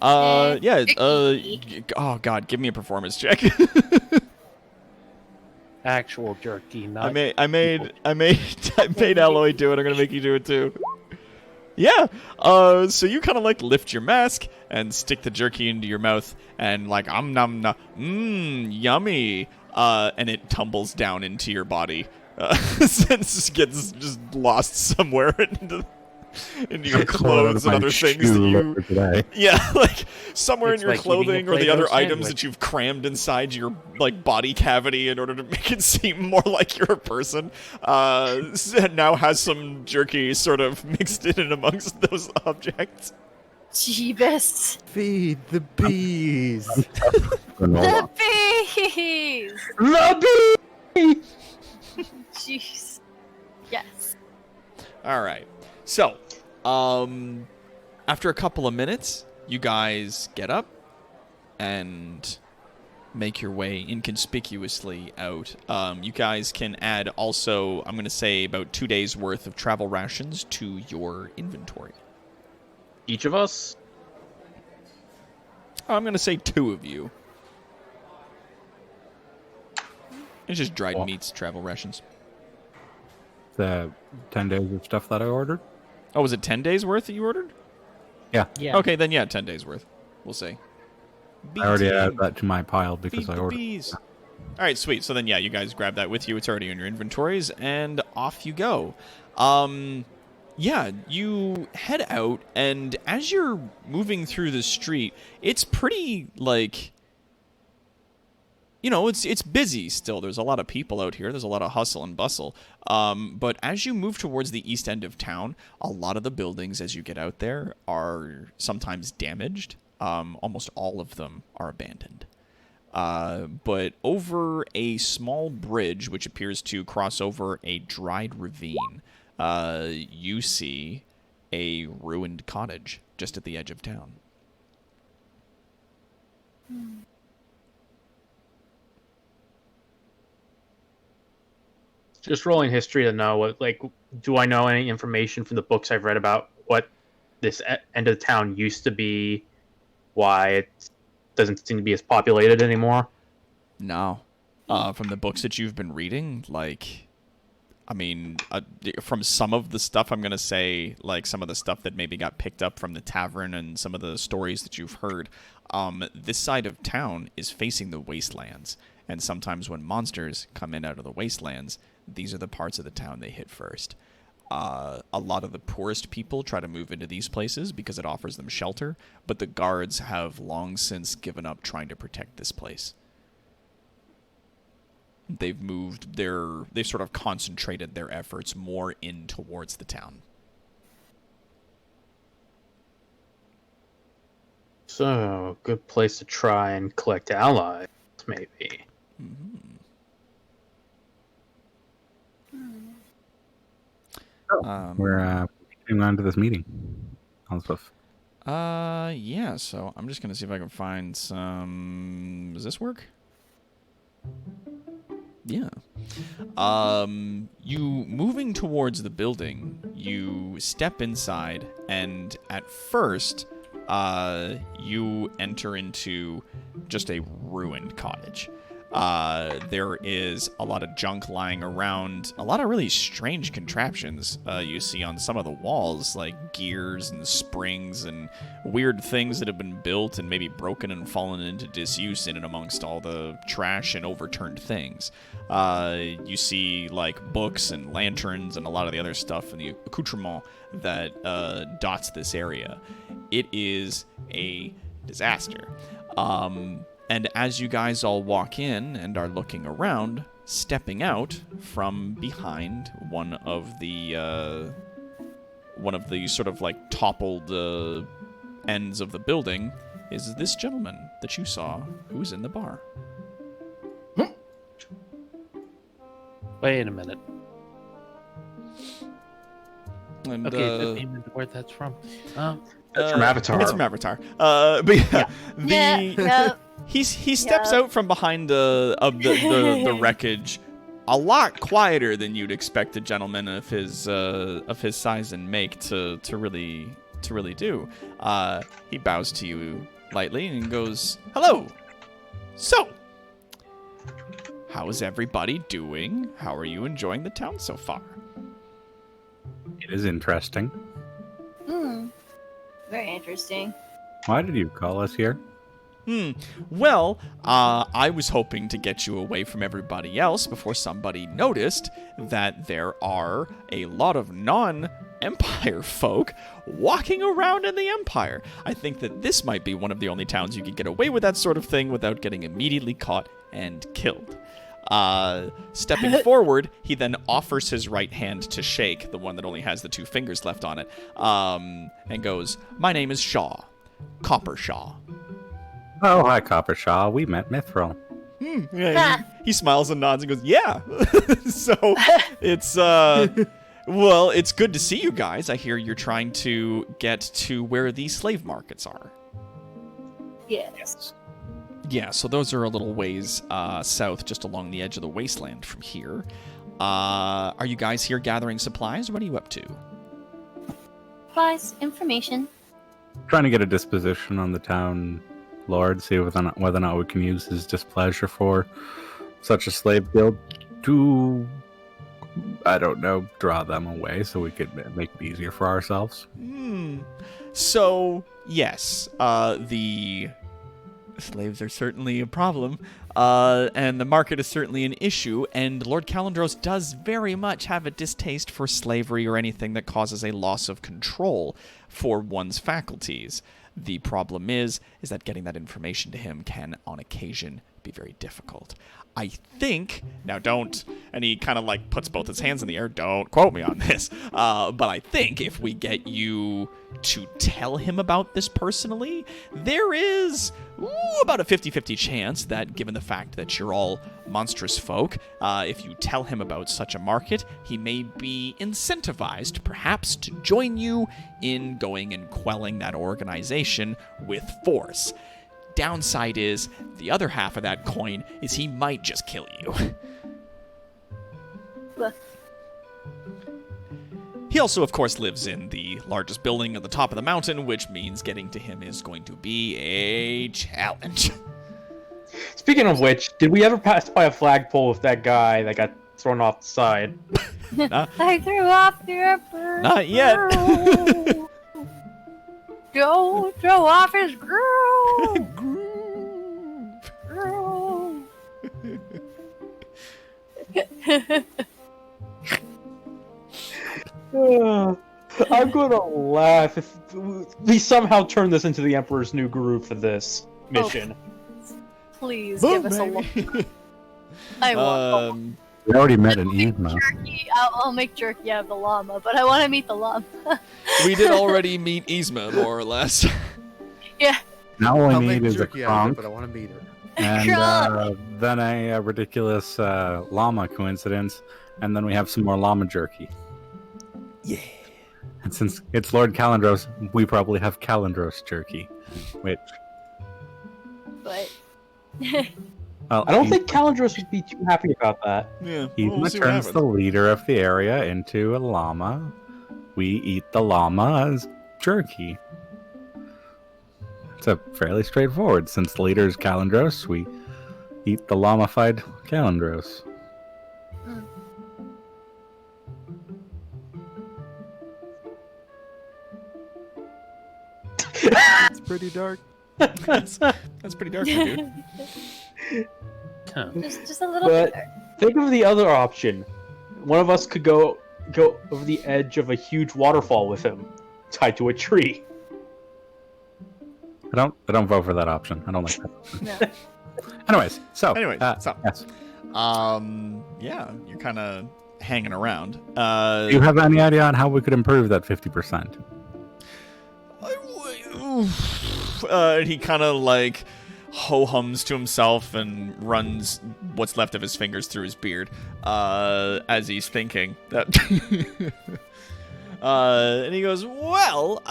oh god, give me a performance check. Actual jerky, not... I made Alloy do it. I'm gonna make you do it too. Yeah. So you kind of lift your mask and stick the jerky into your mouth and nom nom, yummy. And it tumbles down into your body. Since it gets just lost somewhere into. into your clothes and other things that you. Today. Yeah, like somewhere It's in your like eating a clothing or the Play-Doh other items sandwich. that you've crammed inside your like body cavity in order to make it seem more like you're a person. Now has some jerky sort of mixed in and amongst those objects. Jeebus. Feed the bees. The bees! The bee! Jeez. Yes. All right. So, after a couple of minutes, you guys get up and make your way inconspicuously out. You guys can add also, I'm going to say, about 2 days' worth of travel rations to your inventory. Each of us? I'm going to say 2 of you. It's just dried Well. meats, travel rations. The 10 days of stuff that I ordered. Oh, was it 10 days worth that you ordered? Yeah, Yeah. Okay, then yeah, 10 days worth. We'll say. I already BT. added that to my pile because Feed I the ordered. bees. All right, sweet. So then, yeah, you guys grab that with you. It's already in your inventories, and off you go. Yeah, you head out, and as you're moving through the street, it's pretty like, you know, it's busy still. There's a lot of people out here. There's a lot of hustle and bustle. But as you move towards the east end of town, a lot of the buildings as you get out there are sometimes damaged. Almost all of them are abandoned. But over a small bridge, which appears to cross over a dried ravine, you see a ruined cottage just at the edge of town. Just rolling history to know what, like, do I know any information from the books I've read about what this end of the town used to be, why it doesn't seem to be as populated anymore? No. From the books that you've been reading, like, I mean, from some of the stuff, I'm going to say, like, some of the stuff that maybe got picked up from the tavern and some of the stories that you've heard, this side of town is facing the wastelands. And sometimes when monsters come in out of the wastelands, these are the parts of the town they hit first. A lot of the poorest people try to move into these places because it offers them shelter, but the guards have long since given up trying to protect this place. They've sort of concentrated their efforts more in towards the town. So, good place to try and collect allies, maybe. We're getting on to this meeting. Elspeth. Yeah, so I'm just gonna see if I can find some. Does this work? Yeah. You moving towards the building, you step inside, and at first, you enter into just a ruined cottage. There is a lot of junk lying around, a lot of really strange contraptions you see on some of the walls, like gears and springs and weird things that have been built and maybe broken and fallen into disuse in and amongst all the trash and overturned things. You see like books and lanterns and a lot of the other stuff and the accoutrement that dots this area. It is a disaster. And as you guys all walk in and are looking around, stepping out from behind one of the sort of like toppled ends of the building is this gentleman that you saw who was in the bar. Wait a minute. And, Okay, the name and where that's from. That's from Avatar. It's from Avatar. But yeah, Yeah. he steps Yeah. out from behind the wreckage, a lot quieter than you'd expect a gentleman of his size and make to really do. He bows to you lightly and goes, "Hello. So, how is everybody doing? How are you enjoying the town so far?" It is interesting. Very interesting. Why did you call us here? Well, I was hoping to get you away from everybody else before somebody noticed that there are a lot of non-elf Empire folk walking around in the Empire. I think that this might be one of the only towns you could get away with that sort of thing without getting immediately caught and killed. Stepping forward, he then offers his right hand to Shake, the one that only has the 2 fingers left on it, and goes, "My name is Shaw. Copper Shaw." Oh, hi, Coppershaw. We met Mithril. Yeah, he smiles and nods and goes, "Yeah." So it's well, it's good to see you guys. I hear you're trying to get to where the slave markets are. Yes. Yeah, so those are a little ways south, just along the edge of the wasteland from here. Are you guys here gathering supplies? What are you up to? Supplies, information. Trying to get a disposition on the town lord, see whether or not we can use his displeasure for such a slave guild to, I don't know, draw them away so we could make it easier for ourselves. So, yes, the slaves are certainly a problem, and the market is certainly an issue, and Lord Calendros does very much have a distaste for slavery or anything that causes a loss of control for one's faculties. The problem is that getting that information to him can, on occasion, be very difficult. I think, now don't, and he kind of like puts both his hands in the air, don't quote me on this, but I think if we get you to tell him about this personally, there is about a 50-50 chance that, given the fact that you're all monstrous folk, if you tell him about such a market, he may be incentivized, perhaps, to join you in going and quelling that organization with force. Downside is, the other half of that coin is he might just kill you. He also, of course, lives in the largest building at the top of the mountain, which means getting to him is going to be a challenge. Speaking of which, did we ever pass by a flagpole with that guy that got thrown off the side? I threw off your bird. Not yet. Don't throw off his groove. I'm gonna laugh if we somehow turn this into the Emperor's New Groove for this mission. Please give us a look. I want We already met an Yzma. jerky. I'll make jerky out of the llama, but I want to meet the llama. We did already meet Yzma, more or less. Yeah. Now all I'll we make need is a jerky out of it, Kronk, but I want to meet her. and then a ridiculous llama coincidence, and then we have some more llama jerky. Yeah. And since it's Lord Calendros, we probably have Calendros jerky, which... But Well, I don't think Calendros would be too happy about that. Yeah. Yzma turns the leader of the area into a llama. We eat the llama as jerky. It's a fairly straightforward. Since the leader is Calendros, we eat the llama-fied Calendros. It's pretty dark. That's pretty dark, dude. Huh. just a little But bit. think of the other option. One of us could go over the edge of a huge waterfall with him, tied to a tree. I don't vote for that option. I don't like that. No. Anyways, so So, yes. yeah, you're kind of hanging around. Do you have any idea on how we could improve that 50%? He kind of like ho-hums to himself and runs what's left of his fingers through his beard as he's thinking that. And he goes, well,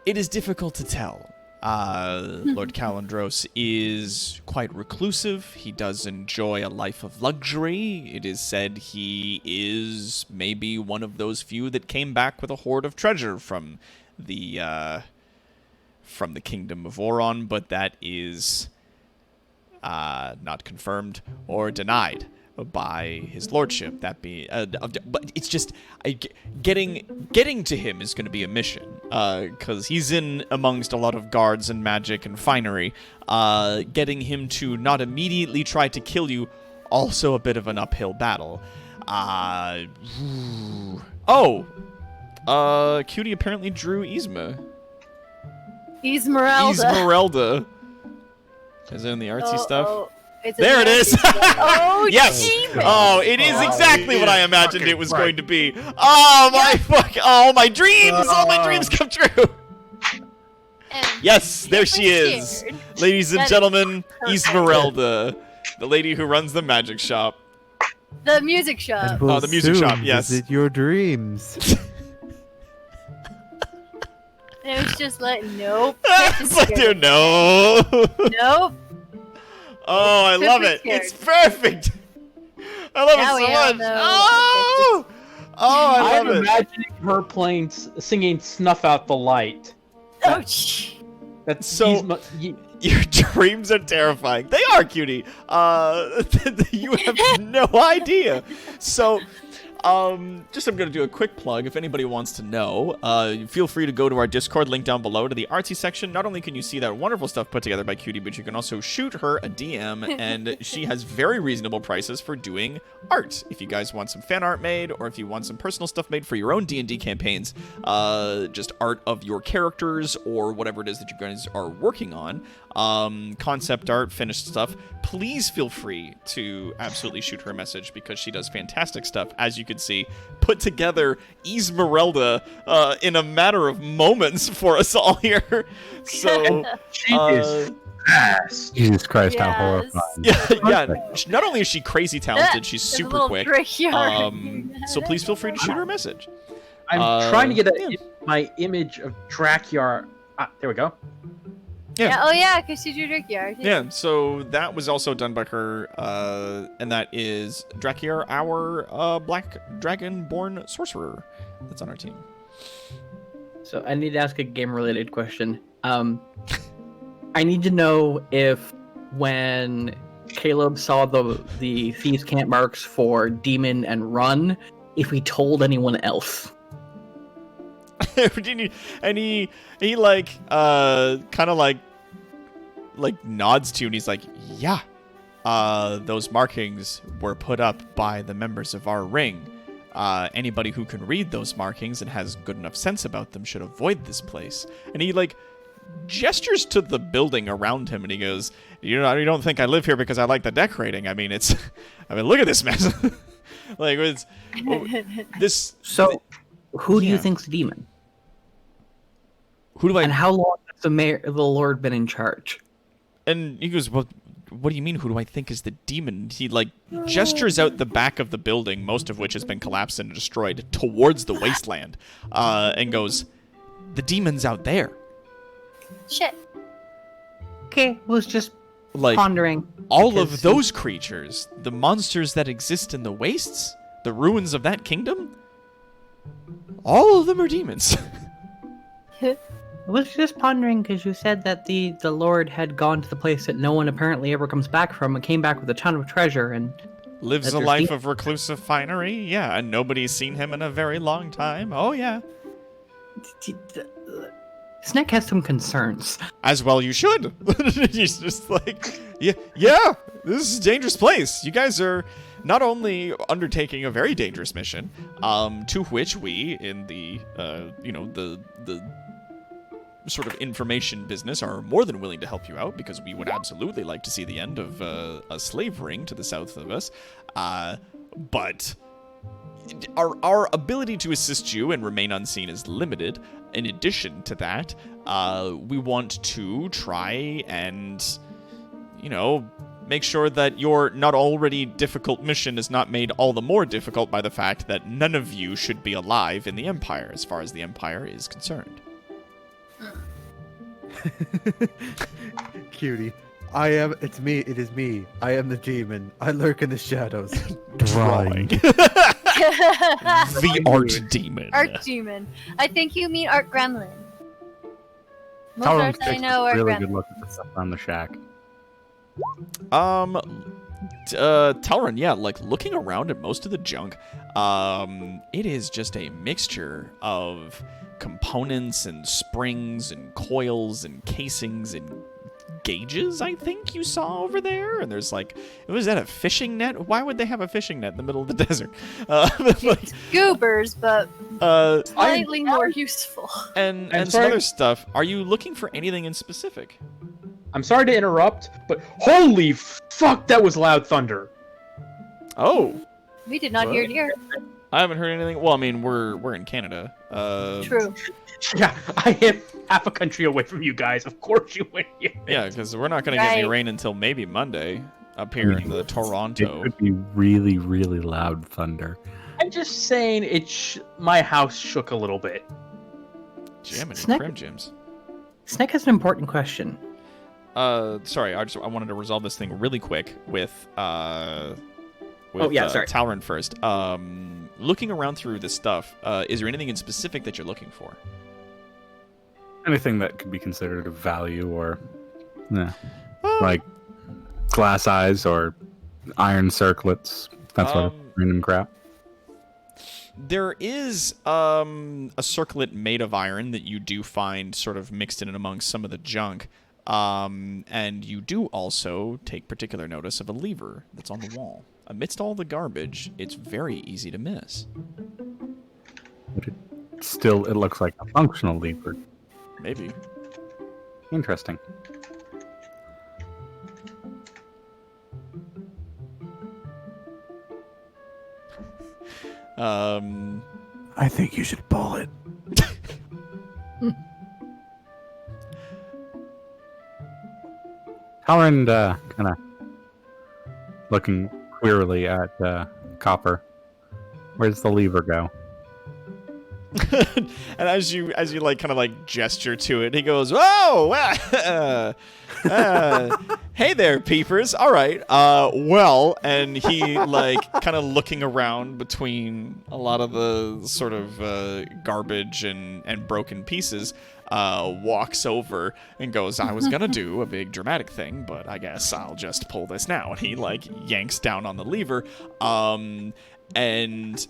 it is difficult to tell. Lord Calendros is quite reclusive. He does enjoy a life of luxury. It is said he is maybe one of those few that came back with a hoard of treasure from the kingdom of Oron, but that is not confirmed or denied by his lordship. That be, but it's just getting to him is going to be a mission, because he's in amongst a lot of guards and magic and finery. Getting him to not immediately try to kill you, also a bit of an uphill battle. Cutie apparently drew Yzma. Esmeralda. Esmeralda. Is it in the artsy stuff? It's in There the it is. Oh, Yes. demon. Oh, it is exactly what I imagined it was going to be. Oh my fuck! Oh my dreams! All my dreams come true. And Yes, there she super is, scared. ladies and That is gentlemen. perfect. Esmeralda, the lady who runs the magic shop. The music shop. Will the music shop, soon yes. visit your dreams. And it was just like, nope. It's like, dude, no. Nope. Oh, I love it. Scared. It's perfect. I love Now it we so all much. know. Oh, I I'm love it. imagining her singing "Snuff Out the Light." Oh, shh. That's So- Your dreams are terrifying. They are, Cutie. You have no idea. So, just I'm gonna do a quick plug. If anybody wants to know, feel free to go to our Discord, link down below to the artsy section. Not only can you see that wonderful stuff put together by Cutie, but you can also shoot her a DM, and she has very reasonable prices for doing art. If you guys want some fan art made, or if you want some personal stuff made for your own D&D campaigns, just art of your characters or whatever it is that you guys are working on, concept art, finished stuff, please feel free to absolutely shoot her a message, because she does fantastic stuff. As you can see, put together Esmeralda in a matter of moments for us all here. So, She is fast. Jesus Christ, how Yes. horrifying. yeah. Not only is she crazy talented, she's There's a super little quick. brickyard. So please feel free to shoot her a message. I'm trying to get yeah. my image of Drakyar. Ah, there we go. Yeah. Oh yeah, because she drew Brickyard. Yeah, so that was also done by her, and that is Drakier, our black dragon-born sorcerer that's on our team. So I need to ask a game-related question. I need to know if when Caleb saw the Thieves' Camp marks for Demon and Run, if he told anyone else. And he like kind of like nods to you, and he's like, yeah, those markings were put up by the members of our ring. Anybody who can read those markings and has good enough sense about them should avoid this place. And he like gestures to the building around him, and he goes, you don't think I live here because I like the decorating? I mean, look at this mess. Like, it's this. So, who do you Yeah. think's the demon? Who do I? And how long has the Lord been in charge? And he goes, well, what do you mean, who do I think is the demon? He, like, gestures out the back of the building, most of which has been collapsed and destroyed, towards the wasteland, and goes, the demon's out there. Shit. Okay, was just Like, pondering. all because- of those creatures, the monsters that exist in the wastes, the ruins of that kingdom, all of them are demons. I was just pondering because you said that the Lord had gone to the place that no one apparently ever comes back from and came back with a ton of treasure and Lives That a there's life de- of reclusive finery, yeah, and nobody's seen him in a very long time. Oh, yeah. Snack has some concerns. As well you should. He's just like, yeah, this is a dangerous place. You guys are not only undertaking a very dangerous mission, to which we, in the, the sort of information business, are more than willing to help you out, because we would absolutely like to see the end of a slave ring to the south of us. But our ability to assist you and remain unseen is limited. In addition to that, we want to try and, make sure that your not already difficult mission is not made all the more difficult by the fact that none of you should be alive in the Empire, as far as the Empire is concerned. Cutie. It is me. I am the demon. I lurk in the shadows. Drawing. The The art demon. Art demon. I think you mean Art Gremlin. Most Talon arts I takes know a are really Gremlin. good look at the stuff on the shack. Talron, yeah, like looking around at most of the junk, it is just a mixture of components and springs and coils and casings and gauges, I think you saw over there, and there's like, was that a fishing net? Why would they have a fishing net in the middle of the desert? Like, Goobers, but slightly more useful. and I'm some sorry. other stuff. Are you looking for anything in specific? I'm sorry to interrupt, but holy fuck, that was loud thunder. Oh, We did not hear it here. I haven't heard anything. Well, I mean, we're in Canada. True. Yeah, I am half a country away from you guys. Of course you went here. Yeah, because we're not going to get any Right. rain until maybe Monday up here in the It Toronto. could be really, really loud thunder. I'm just saying my house shook a little bit. Jamming Snack- Crim Jims. Snake has an important question. Sorry, I wanted to resolve this thing really quick with Oh, yeah, sorry. Talron first. Looking around through this stuff, is there anything in specific that you're looking for? Anything that could be considered of value or, like glass eyes or iron circlets, that sort of random crap. There is a circlet made of iron that you do find sort of mixed in and amongst some of the junk. And you do also take particular notice of a lever that's on the wall. Amidst all the garbage, it's very easy to miss. But it looks like a functional lever. Maybe. Interesting. I think you should pull it. Halloran kind of looking queerly at Copper. Where's the lever go? And as you like kind of like gesture to it, he goes, "Whoa! Hey there, peepers. All right. Well," and he like kind of looking around between a lot of the sort of garbage and broken pieces, walks over and goes, "I was gonna do a big dramatic thing, but I guess I'll just pull this now." And he like yanks down on the lever, and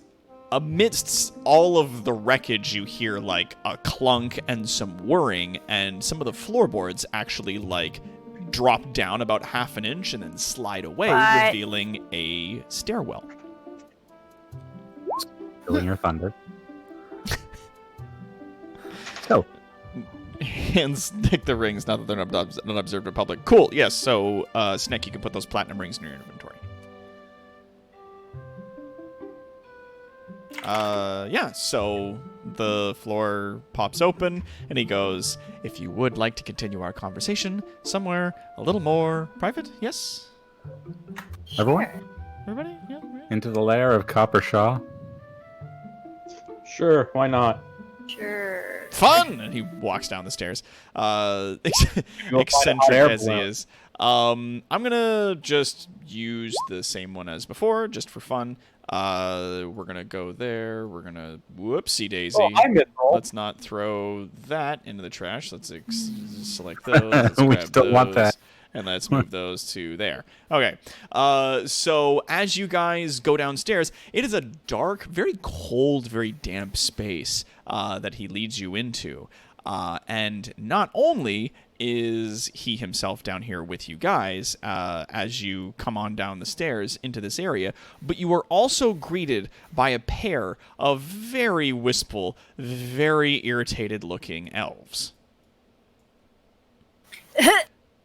amidst all of the wreckage, you hear like a clunk and some whirring, and some of the floorboards actually like drop down about half an inch and then slide away, What? revealing a stairwell. Filling your thunder. So, Hands nick the rings now that they're not observed in public. Cool. Yes. So, Snake, you can put those platinum rings in your inventory. Yeah, so the floor pops open, and he goes, "If you would like to continue our conversation somewhere a little more private, yes? everyone, Everybody? Yeah? Right? into the lair of Copper Shaw. Sure, why not? Sure. Fun!" And he walks down the stairs, Go find a hot eccentric air as he balloon. is. I'm gonna just use the same one as before, just for fun. We're gonna go there. We're gonna whoopsie daisy. Oh, I'm miserable. Let's not throw that into the trash. Let's select those. Let's We grab still want those, that. and let's move those to there. Okay. So as you guys go downstairs, it is a dark, very cold, very damp space that he leads you into. And not only is he himself down here with you guys as you come on down the stairs into this area, but you are also greeted by a pair of very wistful, very irritated-looking elves.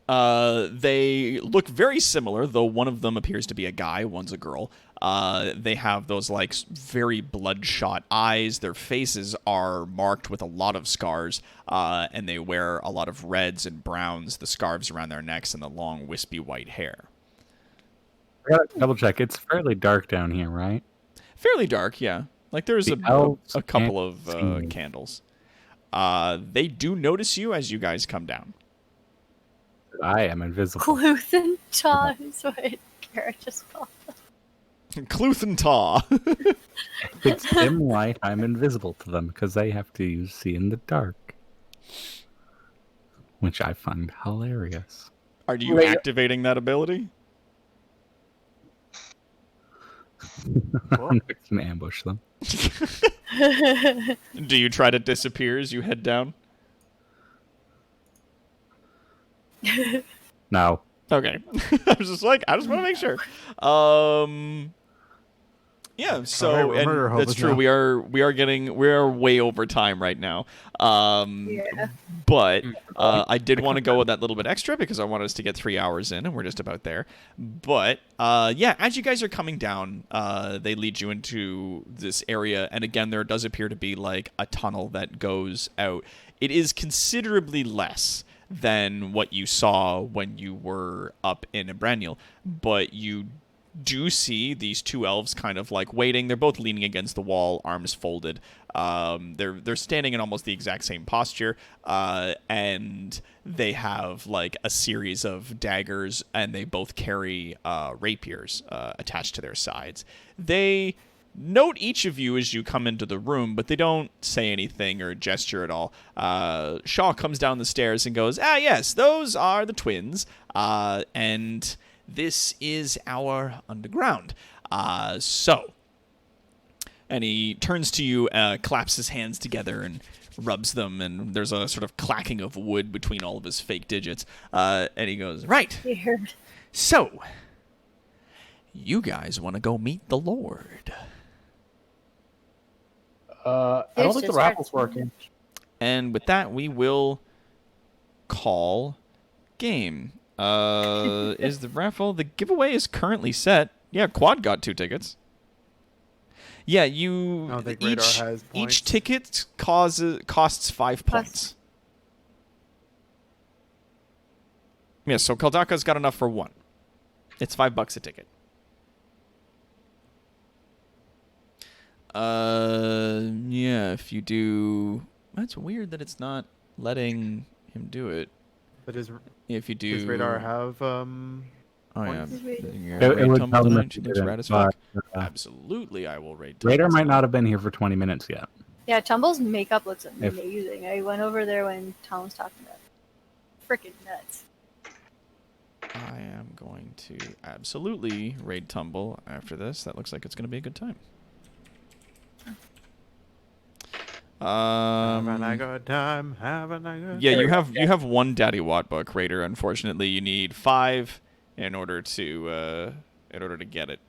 They look very similar, though one of them appears to be a guy, one's a girl. They have those like very bloodshot eyes. Their faces are marked with a lot of scars, and they wear a lot of reds and browns, the scarves around their necks, and the long wispy white hair. I gotta double check. It's fairly dark down here, right? Fairly dark, yeah. Like there's The elves a couple can't of see me. candles. They do notice you as you guys come down. I am invisible. Cluth and Taw is what Kara just called. Cluth and Taw. If it's dim light, I'm invisible to them because they have to see in the dark, which I find hilarious. Are you Wait. activating that ability? I'm just gonna ambush them. Do you try to disappear as you head down? No. Okay. I was just like, I just want to make sure. Yeah, so Alright, we're murder and that's hobos true. now. We are way over time right now. Yeah. But I did want to go with that little bit extra because I wanted us to get 3 hours in, and we're just about there. But yeah, as you guys are coming down, they lead you into this area, and again, there does appear to be like a tunnel that goes out. It is considerably less than what you saw when you were up in Ebraniel, but you do see these two elves kind of like waiting. They're both leaning against the wall, arms folded. They're standing in almost the exact same posture, and they have like a series of daggers, and they both carry rapiers attached to their sides. They note each of you as you come into the room, but they don't say anything or gesture at all. Shaw comes down the stairs and goes, "Ah, yes, those are the twins, and this is our underground." So, and he turns to you, claps his hands together and rubs them, and there's a sort of clacking of wood between all of his fake digits. And he goes, "Right, Weird. so, you guys want to go meet the Lord." I don't There's think the just raffle's hard- working. And with that, we will call game. Is the raffle? The giveaway is currently set. Yeah, Quad got 2 tickets. Yeah, you. I don't think Radar has each points. ticket costs 5 points. Yeah, so Kaldaka's got enough for 1. It's $5 a ticket. Yeah, if you do. That's weird that it's not letting him do it. But If you do. does Radar have Oh yeah. Is Radar- Your It raid would tumble tell them tonight, if she you thinks didn't, rad as fuck. but, Absolutely, I will raid. Radar Tumbles. might not have been here for 20 minutes yet. Yeah, Tumble's makeup looks If- amazing. I went over there when Tom was talking about it. Freaking nuts. I am going to absolutely raid Tumble after this. That looks like it's going to be a good time. Having a good time, having a good Yeah, you have 1 Daddy Watt book, Raider. Unfortunately, you need 5 in order to get it.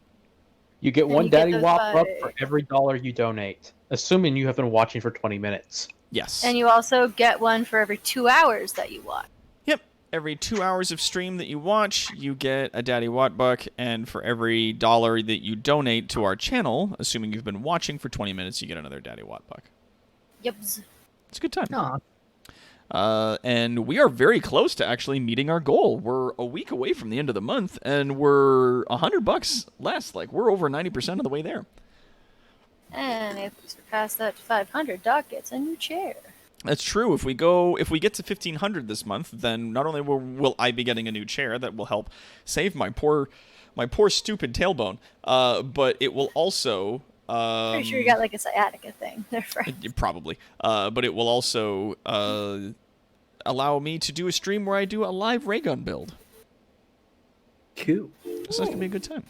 You get And one you get Daddy those Wop buck by- for every dollar you donate, assuming you have been watching for 20 minutes. Yes. And you also get one for every 2 hours that you watch. Yep. Every 2 hours of stream that you watch, you get a Daddy Watt buck, and for every dollar that you donate to our channel, assuming you've been watching for 20 minutes, you get another Daddy Watt buck. Yups. It's a good time. Aw. And we are very close to actually meeting our goal. We're a week away from the end of the month, and we're $100 less. Like, we're over 90% of the way there. And if we surpass that to 500, Doc gets a new chair. That's true. If we get to 1,500 this month, then not only will I be getting a new chair that will help save my poor stupid tailbone, but it will also. Pretty sure you got like a sciatica thing. They're friends. Probably. But it will also allow me to do a stream where I do a live ray gun build. Cool. So that's going to be a good time.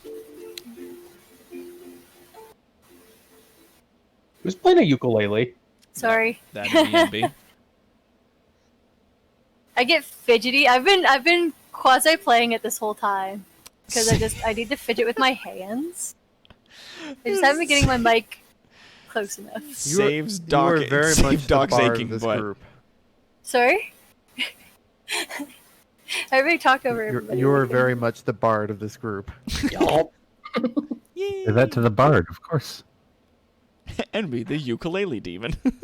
Who's playing a ukulele? Sorry. That is ENB. I get fidgety. I've been quasi playing it this whole time because I need to fidget with my hands. I just haven't been getting my mic close enough. Saves You are Doc. very Save much the Doc's bard aching of this butt. group. Sorry. Everybody talk over everybody. You are very much the bard of this group. Y'all. Yay. Give that to the bard, of course. And be the ukulele demon. Yep,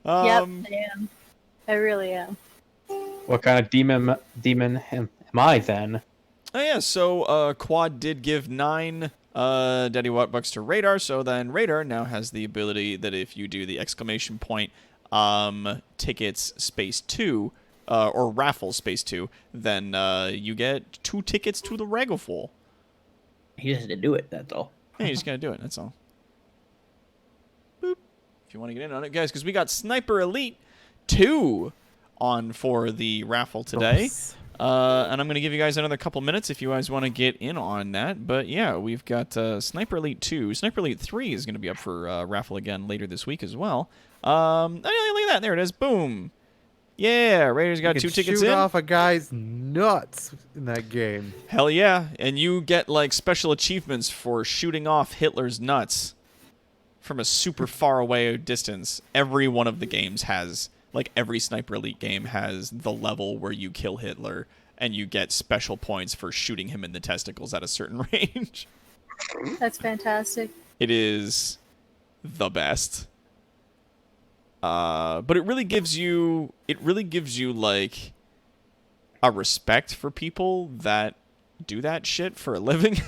I am. I really am. What kind of demon am I then? Oh yeah, so Quad did give 9 Daddy Watt bucks to Radar, so then Radar now has the ability that if you do the exclamation point tickets space 2 or raffle space 2, then you get 2 tickets to the Ragafall. He just had to do it, that's all. Yeah, you just gotta do it, that's all. Boop. If you want to get in on it, guys, because we got Sniper Elite 2 on for the raffle today. And I'm going to give you guys another couple minutes if you guys want to get in on that. But yeah, we've got Sniper Elite 2. Sniper Elite 3 is going to be up for raffle again later this week as well. Oh, look at that. There it is. Boom. Yeah, Raiders got You 2 can tickets shoot in. off a guy's nuts in that game. Hell yeah, and you get like special achievements for shooting off Hitler's nuts from a super far away distance. Every one of the games has, like every Sniper Elite game has the level where you kill Hitler and you get special points for shooting him in the testicles at a certain range. That's fantastic. It is the best. But it really gives you like a respect for people that do that shit for a living.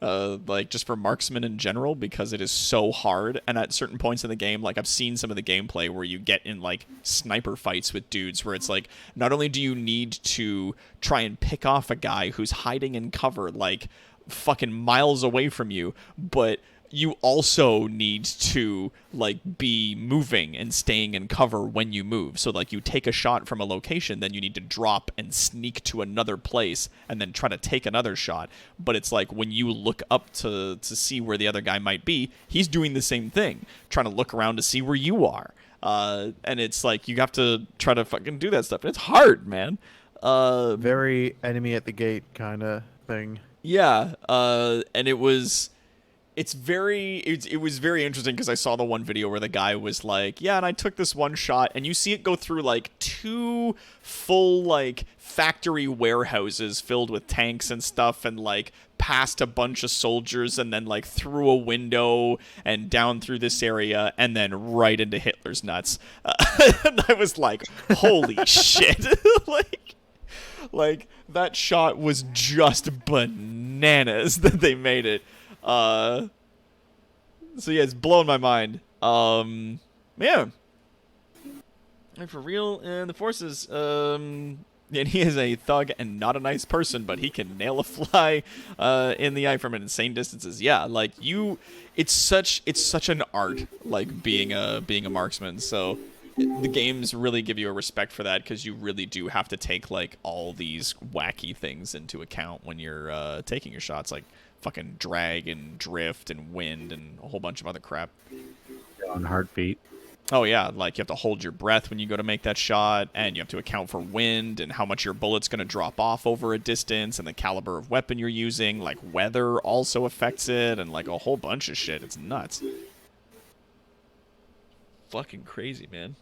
Like just for marksmen in general, because it is so hard. And at certain points in the game, like I've seen some of the gameplay where you get in like sniper fights with dudes where it's like, not only do you need to try and pick off a guy who's hiding in cover like fucking miles away from you, but you also need to like be moving and staying in cover when you move. So like you take a shot from a location, then you need to drop and sneak to another place and then try to take another shot. But it's like when you look up to see where the other guy might be, he's doing the same thing, trying to look around to see where you are. And it's like you have to try to fucking do that stuff. It's hard, man. Very enemy at the gate kind of thing. Yeah, and it was very interesting because I saw the one video where the guy was like, yeah, and I took this one shot, and you see it go through like 2 full like factory warehouses filled with tanks and stuff, and like past a bunch of soldiers, and then like through a window and down through this area, and then right into Hitler's nuts. And I was like, holy shit. like that shot was just bananas that they made it. So yeah, it's blowing my mind. Yeah. And for real, the forces, and he is a thug and not a nice person, but he can nail a fly, in the eye from insane distances. Yeah, like it's such an art, like being a marksman. So the games really give you a respect for that, because you really do have to take like all these wacky things into account when you're taking your shots, like fucking drag and drift and wind and a whole bunch of other crap. On heartbeat. Oh yeah, like you have to hold your breath when you go to make that shot, and you have to account for wind and how much your bullet's going to drop off over a distance, and the caliber of weapon you're using. Like weather also affects it, and like a whole bunch of shit. It's nuts. Fucking crazy, man.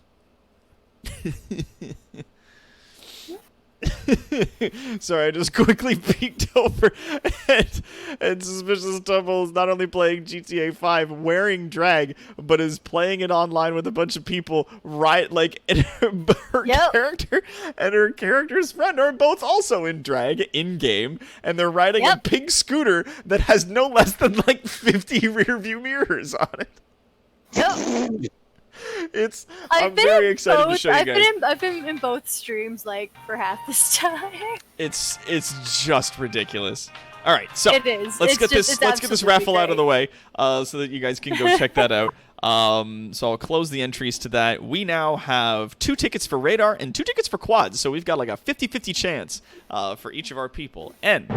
Sorry, I just quickly peeked over, and Suspicious Tumble is not only playing GTA 5 wearing drag, but is playing it online with a bunch of people, right? Like, and her character and her character's friend are both also in drag in-game, and they're riding a pink scooter that has no less than, like, 50 rear-view mirrors on it. Yep. I'm very excited to show you guys. I've been in both streams like for half this time. It's just ridiculous. All right, so it is. Let's get this raffle out of the way, so that you guys can go check that out. So I'll close the entries to that. We now have 2 tickets for Radar and 2 tickets for Quads, so we've got like a 50-50 chance for each of our people. And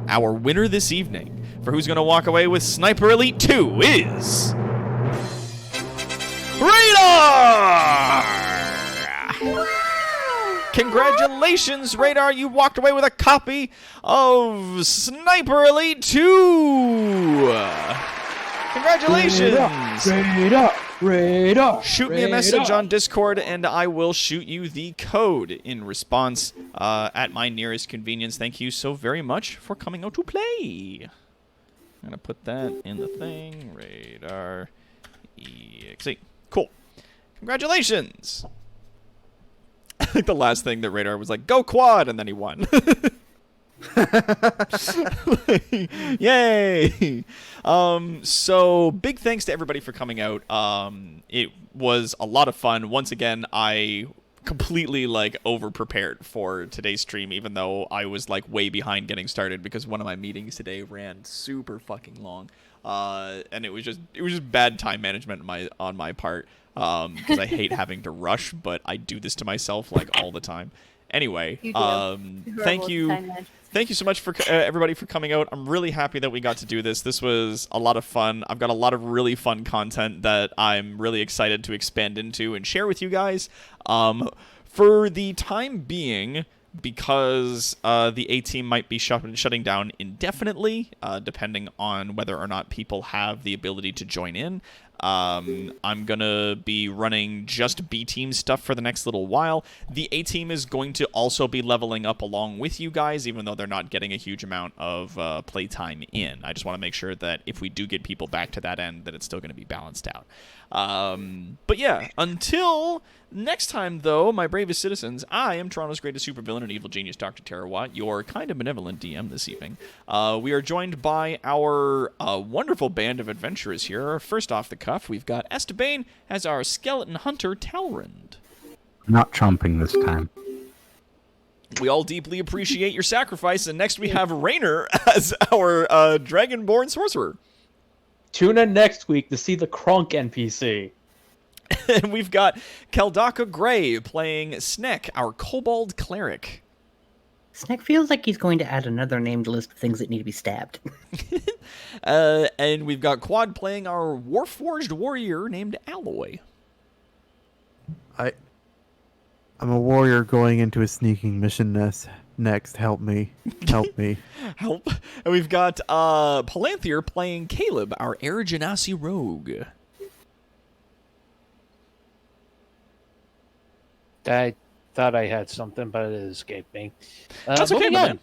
our winner this evening for who's going to walk away with Sniper Elite 2 is Radar! Congratulations, Radar! You walked away with a copy of Sniper Elite 2! Congratulations! Radar! Shoot me a message on Discord, and I will shoot you the code in response at my nearest convenience. Thank you so very much for coming out to play. I'm going to put that in the thing. Radar EXE. Cool. Congratulations! I think the last thing that Radar was like, go Quad, and then he won. Yay! So big thanks to everybody for coming out. It was a lot of fun. Once again, I completely like over prepared for today's stream, even though I was like way behind getting started because one of my meetings today ran super fucking long. And it was just bad time management on my part, because I hate having to rush, but I do this to myself like all the time. Anyway, thank you thank you so much for everybody for coming out. I'm really happy that we got to do this. This was a lot of fun. I've got a lot of really fun content that I'm really excited to expand into and share with you guys. For the time being, because the A-Team might be shutting down indefinitely, depending on whether or not people have the ability to join in. I'm going to be running just B-Team stuff for the next little while. The A-Team is going to also be leveling up along with you guys, even though they're not getting a huge amount of playtime in. I just want to make sure that if we do get people back to that end, that it's still going to be balanced out. But yeah, until next time, though, my bravest citizens, I am Toronto's greatest supervillain and evil genius, Dr. Terawatt, your kind of benevolent DM this evening. We are joined by our wonderful band of adventurers here. First off the cuff, we've got Esteban as our skeleton hunter, Talrand. Not chomping this time. We all deeply appreciate your sacrifice, and next we have Rainer as our dragonborn sorcerer. Tune in next week to see the Krunk NPC. And we've got Keldaka Gray playing Snek, our kobold cleric. Snek feels like he's going to add another name to the list of things that need to be stabbed. And we've got Quad playing our Warforged warrior named Alloy. I'm a warrior going into a sneaking mission next. Help me. Help me. Help. And we've got Palanthier playing Caleb, our Air Genasi rogue. I thought I had something, but it escaped me. That's okay, moving man. on.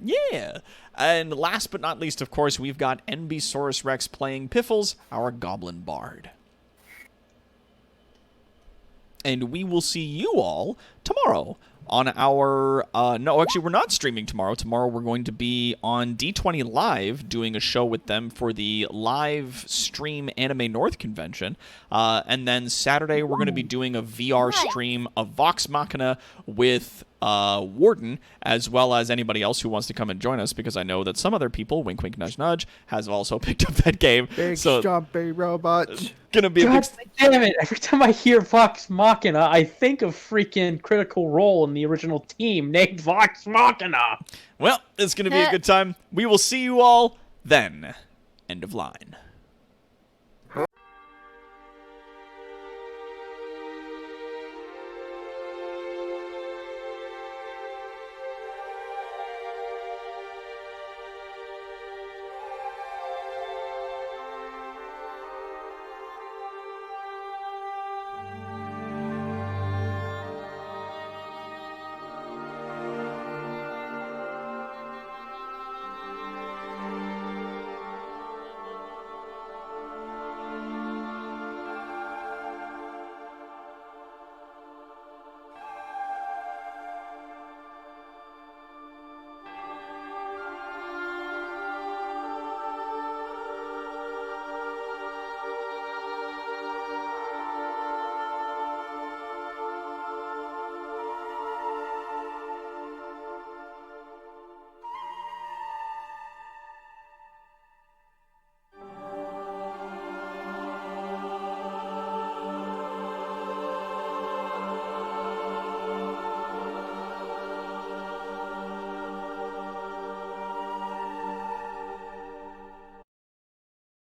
Yeah. And last but not least, of course, we've got NB Rex playing Piffles, our goblin bard. And we will see you all tomorrow on our... no, actually, we're not streaming tomorrow. Tomorrow we're going to be on D20 Live doing a show with them for the live stream Anime North convention. And then Saturday we're going to be doing a VR stream of Vox Machina with Warden, as well as anybody else who wants to come and join us, because I know that some other people, wink wink nudge nudge, has also picked up that game. Big so jumpy robot. gonna be a God big... damn it! Every time I hear Vox Machina, I think of freaking Critical Role in the original team named Vox Machina. Well, it's gonna be a good time. We will see you all then. End of line.